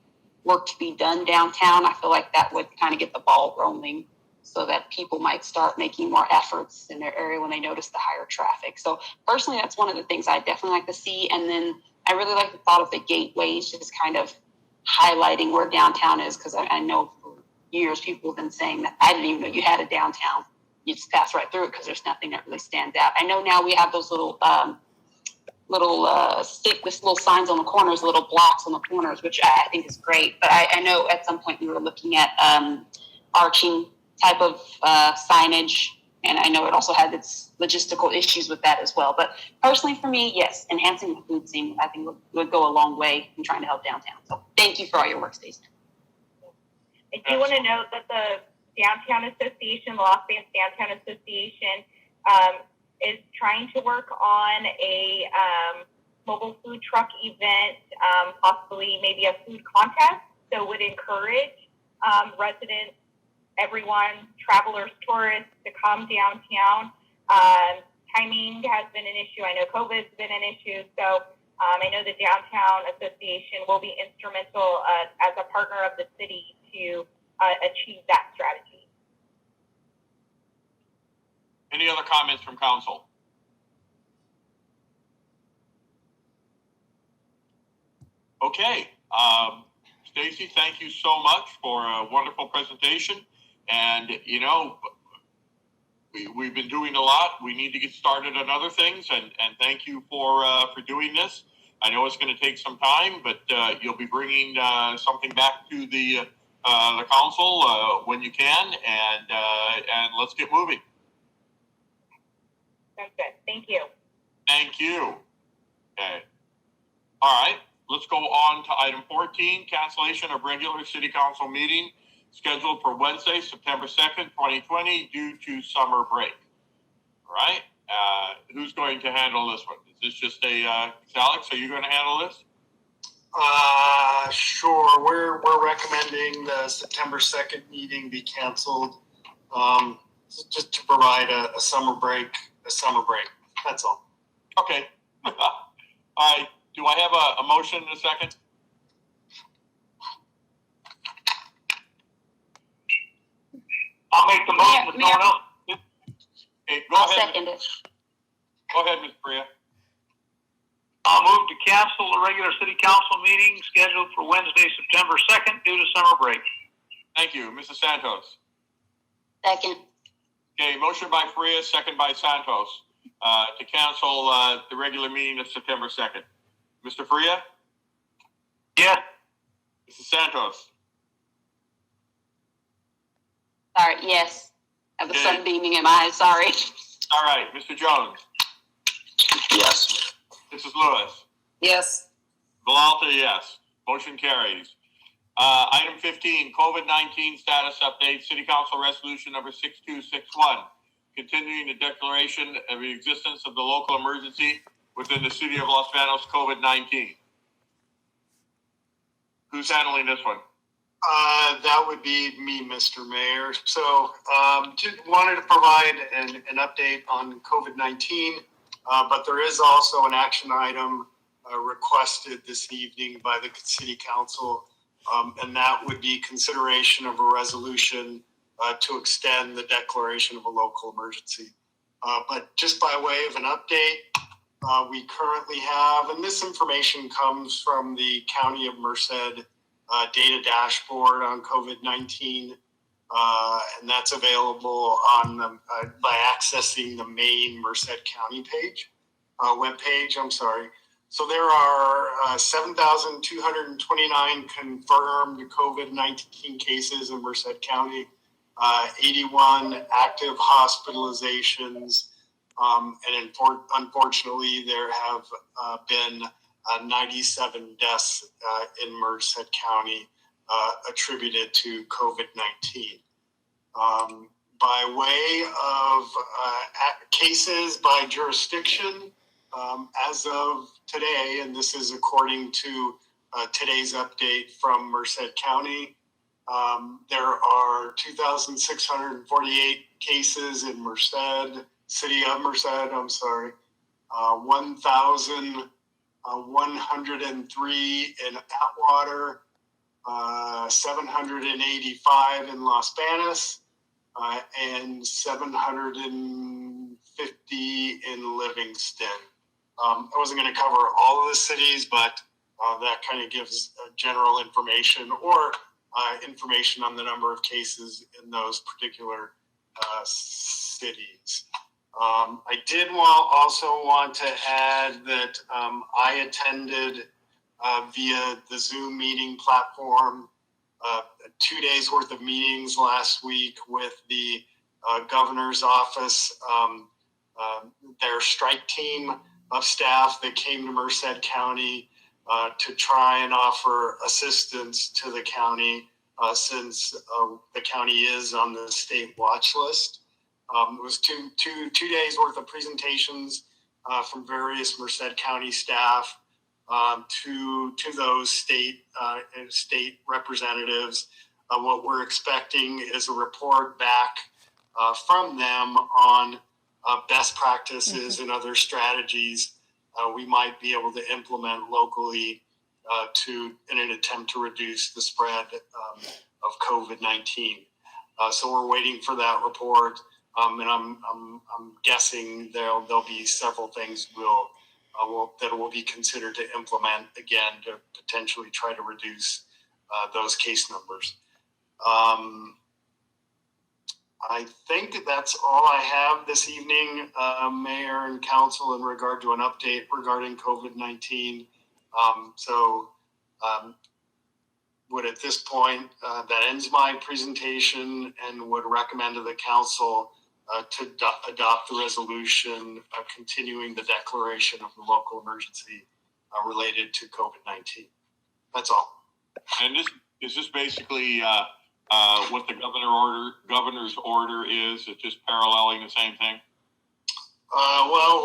work to be done downtown, I feel like that would kind of get the ball rolling, so that people might start making more efforts in their area when they notice the higher traffic. So personally, that's one of the things I definitely like to see. And then I really like the thought of the gateways, just kind of highlighting where downtown is, because I know for years people have been saying that I didn't even know you had a downtown. You just pass right through it because there's nothing that really stands out. I know now we have those little little signs on the corners, little blocks on the corners, which I think is great. But I know at some point we were looking at arching type of signage, and I know it also had its logistical issues with that as well. But personally, for me, yes, enhancing the food scene, I think would go a long way in trying to help downtown. So thank you for all your work, Stacey. I do want to note that the Downtown Association, the Los Angeles Downtown Association, is trying to work on a mobile food truck event, possibly maybe a food contest. So would encourage residents, everyone, travelers, tourists to come downtown. Timing has been an issue. I know COVID's been an issue. So I know the Downtown Association will be instrumental as a partner of the city to achieve that strategy. Any other comments from council? Okay. Stacey, thank you so much for a wonderful presentation. And, you know, we've been doing a lot. We need to get started on other things. And thank you for doing this. I know it's going to take some time, but you'll be bringing something back to the council when you can. And let's get moving. Sounds good. Thank you. Thank you. Okay. All right. Let's go on to item 14, cancellation of regular city council meeting scheduled for Wednesday, September 2nd, 2020, due to summer break. All right. Who's going to handle this one? Is this just Alex, are you going to handle this? Sure. We're recommending the September 2nd meeting be canceled, just to provide a summer break. That's all. Okay. All right. Do I have a motion in a second? I'll make the motion if no one else. Okay, I'll second it. Go ahead, Ms. Priya. I'll move to cancel the regular city council meeting scheduled for Wednesday, September 2nd due to summer break. Thank you. Mrs. Santos. Second. Okay, motion by Priya, second by Santos, to cancel the regular meeting of September 2nd. Mr. Priya? Yes. Mrs. Santos? Sorry, yes. I have the Okay. sun beaming in my eyes, sorry. All right, Mr. Jones? Yes. Mrs. Lewis? Yes. Villalta, yes. Motion carries. Item 15, COVID-19 status update, City Council Resolution number 6261, continuing the declaration of the existence of the local emergency within the City of Los Banos COVID-19. Who's handling this one? That would be me, Mr. Mayor. So just wanted to provide an update on COVID-19, but there is also an action item requested this evening by the City Council, and that would be consideration of a resolution to extend the declaration of a local emergency. But just by way of an update, we currently have, and this information comes from the County of Merced data dashboard on COVID-19, and that's available on by accessing the main Merced County page, webpage. I'm sorry. So there are 7,229 confirmed COVID-19 cases in Merced County, 81 active hospitalizations, and unfortunately there have been 97 deaths in Merced County attributed to COVID-19. By way of cases by jurisdiction, as of today, and this is according to today's update from Merced County. There are 2,648 cases in city of Merced, 1,103 in Atwater, 785 in Los Banos, and 750 in Livingston. I wasn't going to cover all of the cities, but that kind of gives general information or information on the number of cases in those particular cities. I did also want to add that I attended via the Zoom meeting platform 2 days worth of meetings last week with the governor's office, their strike team of staff that came to Merced County to try and offer assistance to the county since the county is on the state watch list. It was two days worth of presentations from various Merced County staff to those state representatives. What we're expecting is a report back from them on best practices and other strategies we might be able to implement locally in an attempt to reduce the spread of COVID-19. So we're waiting for that report, and I'm guessing there'll be several things that will be considered to implement again to potentially try to reduce those case numbers. I think that's all I have this evening, Mayor and Council, in regard to an update regarding COVID-19. Would at this point, that ends my presentation and would recommend to the Council to adopt the resolution continuing the declaration of the local emergency related to COVID-19. That's all. And is this basically what the governor's order is? It's just paralleling the same thing? Well,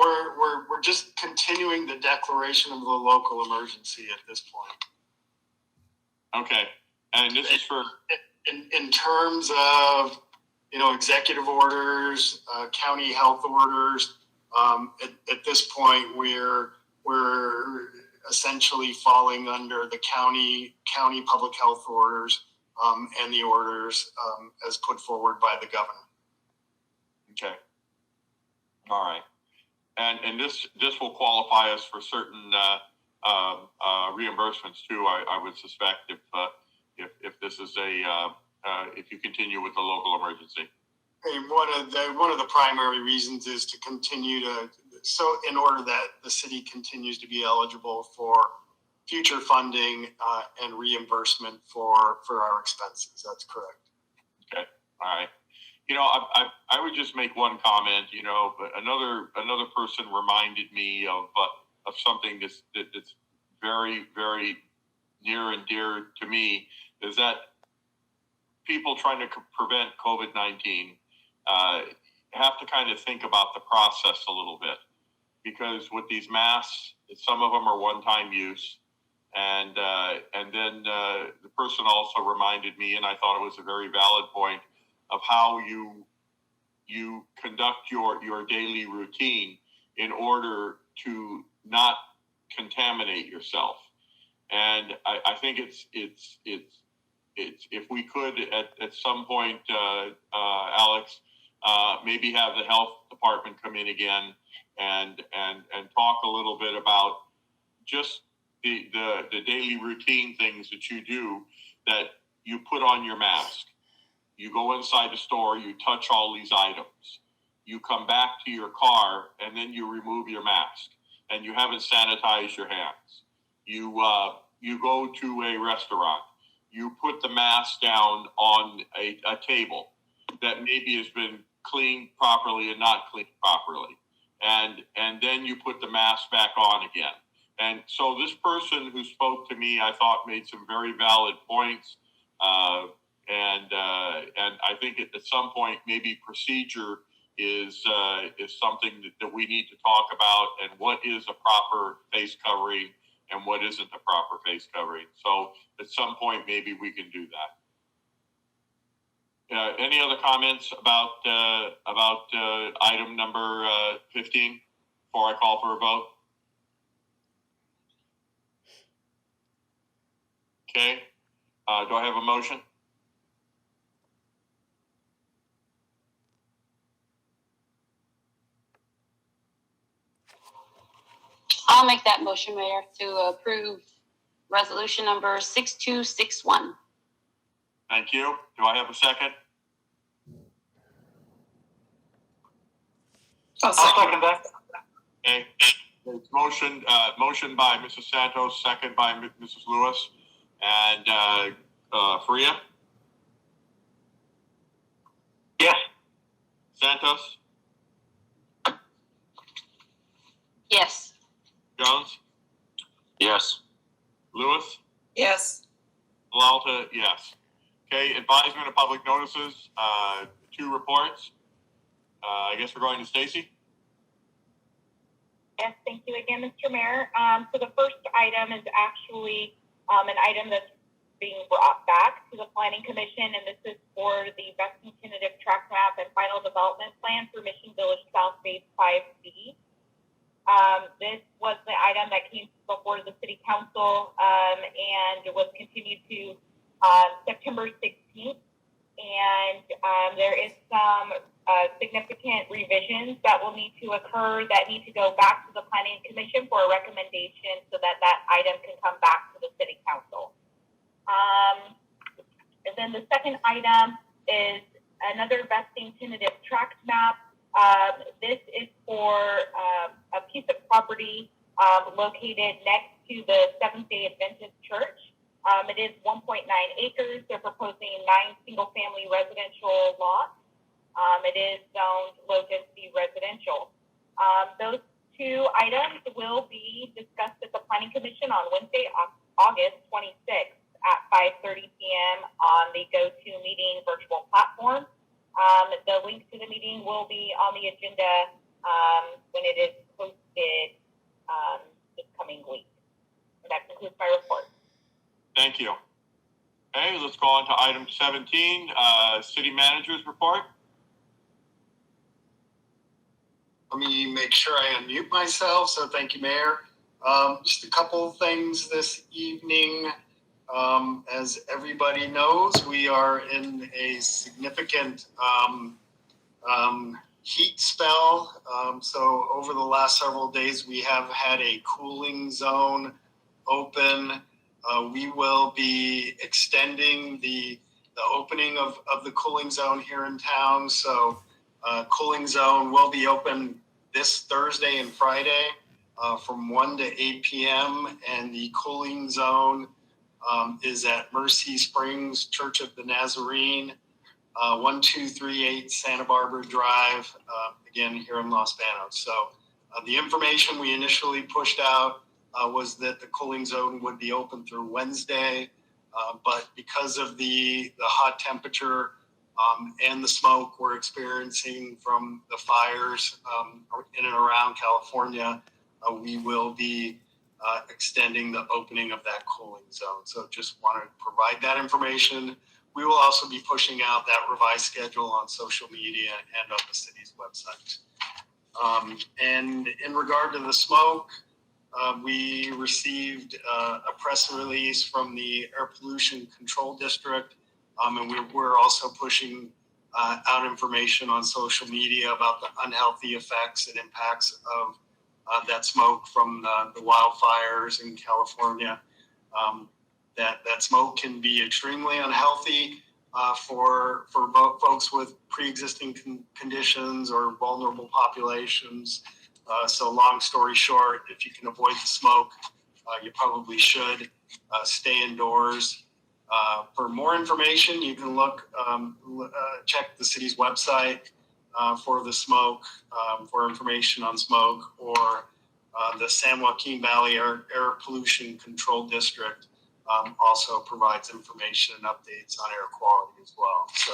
we're just continuing the declaration of the local emergency at this point. Okay, and this is for in terms of executive orders, county health orders. At this point, we're essentially falling under the county public health orders and the orders as put forward by the governor. Okay. All right. And this will qualify us for certain reimbursements too. I would suspect if this is if you continue with the local emergency. And one of the primary reasons is to continue in order that the city continues to be eligible for future funding and reimbursement for our expenses. That's correct. Okay. All right. I would just make one comment. But another person reminded me of something that's very, very near and dear to me, is that people trying to prevent COVID-19 have to kind of think about the process a little bit, because with these masks, some of them are one-time use. And then the person also reminded me, and I thought it was a very valid point, of how you conduct your daily routine in order to not contaminate yourself. And I think it's if we could at some point, Alex, maybe have the health department come in again and talk a little bit about just the daily routine things that you do, that you put on your mask. You go inside the store, you touch all these items. You come back to your car, and then you remove your mask, and you haven't sanitized your hands. You go to a restaurant. You put the mask down on a table that maybe has been cleaned properly and not cleaned properly. And then you put the mask back on again. And so this person who spoke to me, I thought, made some very valid points. And I think at some point, maybe procedure is something that we need to talk about, and what is a proper face covering and what isn't the proper face covering. So at some point, maybe we can do that. Any other comments about item number 15 before I call for a vote? Okay. Do I have a motion? I'll make that motion, Mayor, to approve resolution number 6261. Thank you. Do I have a second? I'll second that. Okay. It's motion by Mrs. Santos, second by Mrs. Lewis, and Faria. Yes. Santos, Yes. Jones, Yes. Lewis, Yes. Villalta, yes. Okay, advisement of public notices, 2 reports. I guess we're going to Stacy. Yes, thank you again, Mr. Mayor. So the first item is actually an item that's being brought back to the Planning Commission, and this is for the vesting tentative track map and final development plan for Mission Village South Phase 5B. This was the item that came before the City Council and it was continued to September 16th. And there is some significant revisions that will need to occur that need to go back to the Planning Commission for a recommendation so that that item can come back to the City Council. And then the second item is another vesting tentative tract map. This is for a piece of property located next to the Seventh-day Adventist Church. It is 1.9 acres. They're proposing 9 single-family residential lots. It is zoned low-density residential. Those 2 items will be discussed at the Planning Commission on Wednesday, August 26th at 5:30 p.m. on the GoToMeeting virtual platform. The link to the meeting will be on the agenda when it is posted this coming week. And that concludes my report. Thank you. Okay, let's go on to item 17, City Manager's report. Let me make sure I unmute myself. So thank you, Mayor. Just a couple of things this evening. As everybody knows, we are in a significant heat spell. So over the last several days, we have had a cooling zone open. We will be extending the opening of the cooling zone here in town. So cooling zone will be open this Thursday and Friday from 1 to 8 p.m. And the cooling zone is at Mercy Springs Church of the Nazarene, 1238 Santa Barbara Drive, again here in Los Banos. So the information we initially pushed out was that the cooling zone would be open through Wednesday, but because of the hot temperature and the smoke we're experiencing from the fires in and around California, we will be extending the opening of that cooling zone. So just wanted to provide that information. We will also be pushing out that revised schedule on social media and on the city's website. And in regard to the smoke, we received a press release from the Air Pollution Control District, and we're also pushing out information on social media about the unhealthy effects and impacts of that smoke from the wildfires in California. That smoke can be extremely unhealthy for folks with pre-existing conditions or vulnerable populations. So long story short, if you can avoid the smoke, you probably should stay indoors. For more information, you can check the city's website for the smoke, for information on smoke, or the San Joaquin Valley Air Pollution Control District also provides information and updates on air quality as well. So,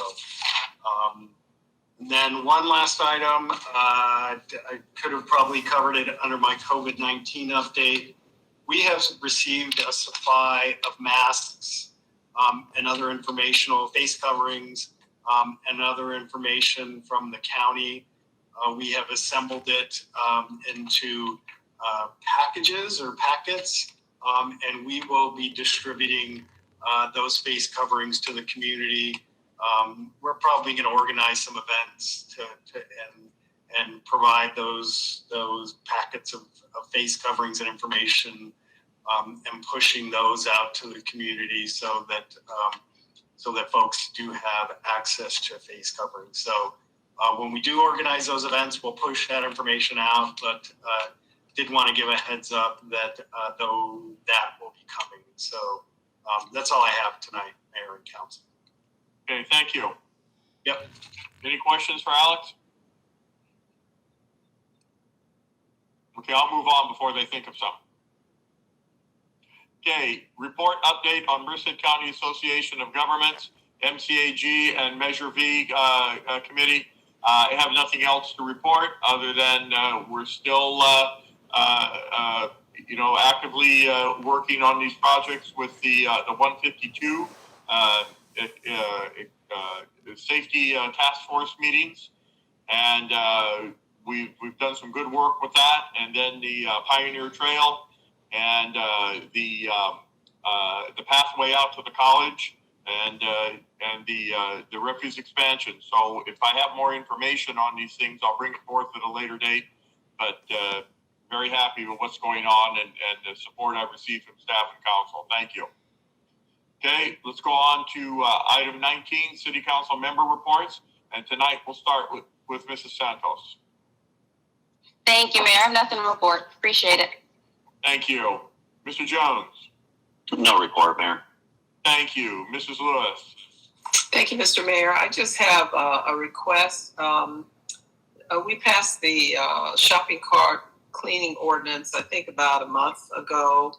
and then one last item, I could have probably covered it under my COVID-19 update, we have received a supply of masks and other informational face coverings and other information from the county. We have assembled it into packages or packets, and we will be distributing those face coverings to the community. We're probably going to organize some events and provide those packets of face coverings and information, and pushing those out to the community so that folks do have access to face coverings. So when we do organize those events, we'll push that information out, but did want to give a heads up that though that will be coming. So that's all I have tonight, Mayor and Council. Okay, thank you. Yep. Any questions for Alex? Okay, I'll move on before they think of some. Okay, report update on Merced County Association of Governments, MCAG and Measure V committee. I have nothing else to report other than we're still, actively working on these projects with the 152 safety task force meetings, and we've done some good work with that, and then the Pioneer Trail and the pathway out to the college, and the refuse expansion. So if I have more information on these things, I'll bring it forth at a later date. But very happy with what's going on and the support I've received from staff and council. Thank you. Okay, let's go on to item 19, City Council member reports. And tonight we'll start with Mrs. Santos. Thank you, Mayor. I have nothing to report. Appreciate it. Thank you. Mr. Jones. No report, Mayor. Thank you. Mrs. Lewis. Thank you, Mr. Mayor. I just have a request. We passed the shopping cart cleaning ordinance, I think about a month ago.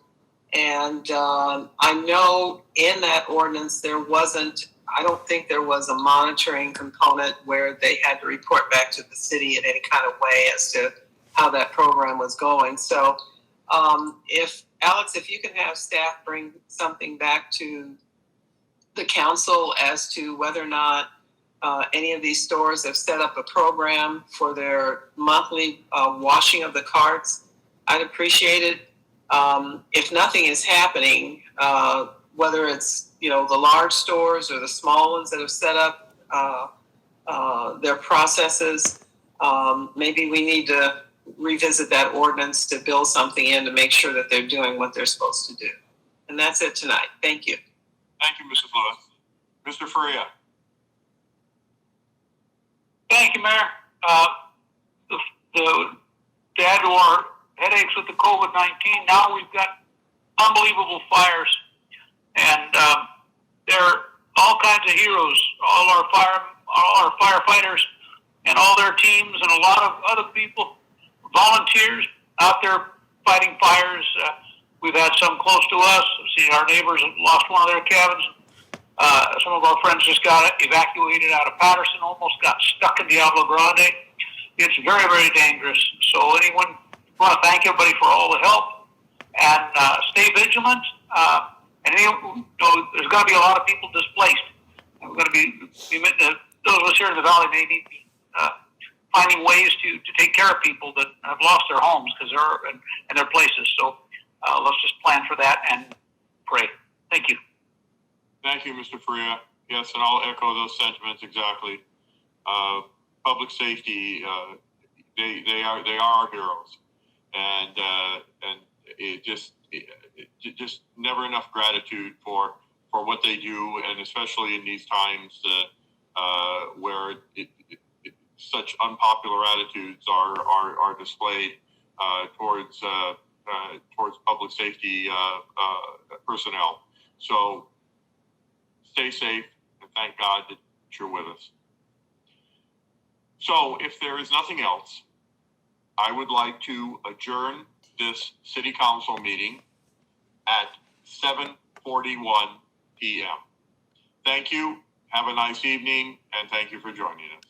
And I know in that ordinance I don't think there was a monitoring component where they had to report back to the city in any kind of way as to how that program was going. So if you can have staff bring something back to the council as to whether or not any of these stores have set up a program for their monthly washing of the carts, I'd appreciate it. If nothing is happening, whether it's the large stores or the small ones that have set up their processes, maybe we need to revisit that ordinance to build something in to make sure that they're doing what they're supposed to do. And that's it tonight. Thank you. Thank you, Mrs. Lewis. Mr. Faria. Thank you, Mayor. To add to our headaches with the COVID-19, now we've got unbelievable fires, and there are all kinds of heroes, all our firefighters and all their teams, and a lot of other people, volunteers out there fighting fires. We've had some close to us. See, our neighbors have lost one of their cabins. Some of our friends just got evacuated out of Patterson, almost got stuck in Diablo Grande. It's very, very dangerous. So I want to thank everybody for all the help, and stay vigilant. And there's going to be a lot of people displaced. And we're going to be those of us here in the valley may need to be finding ways to take care of people that have lost their homes because they're in their places. So let's just plan for that and pray. Thank you. Thank you, Mr. Faria. Yes, and I'll echo those sentiments exactly. Public safety, they are our heroes, and it just never enough gratitude for what they do, and especially in these times where such unpopular attitudes are displayed towards public safety personnel. So stay safe, and thank God that you're with us. So if there is nothing else, I would like to adjourn this city council meeting at 7:41 p.m. Thank you. Have a nice evening, and thank you for joining us.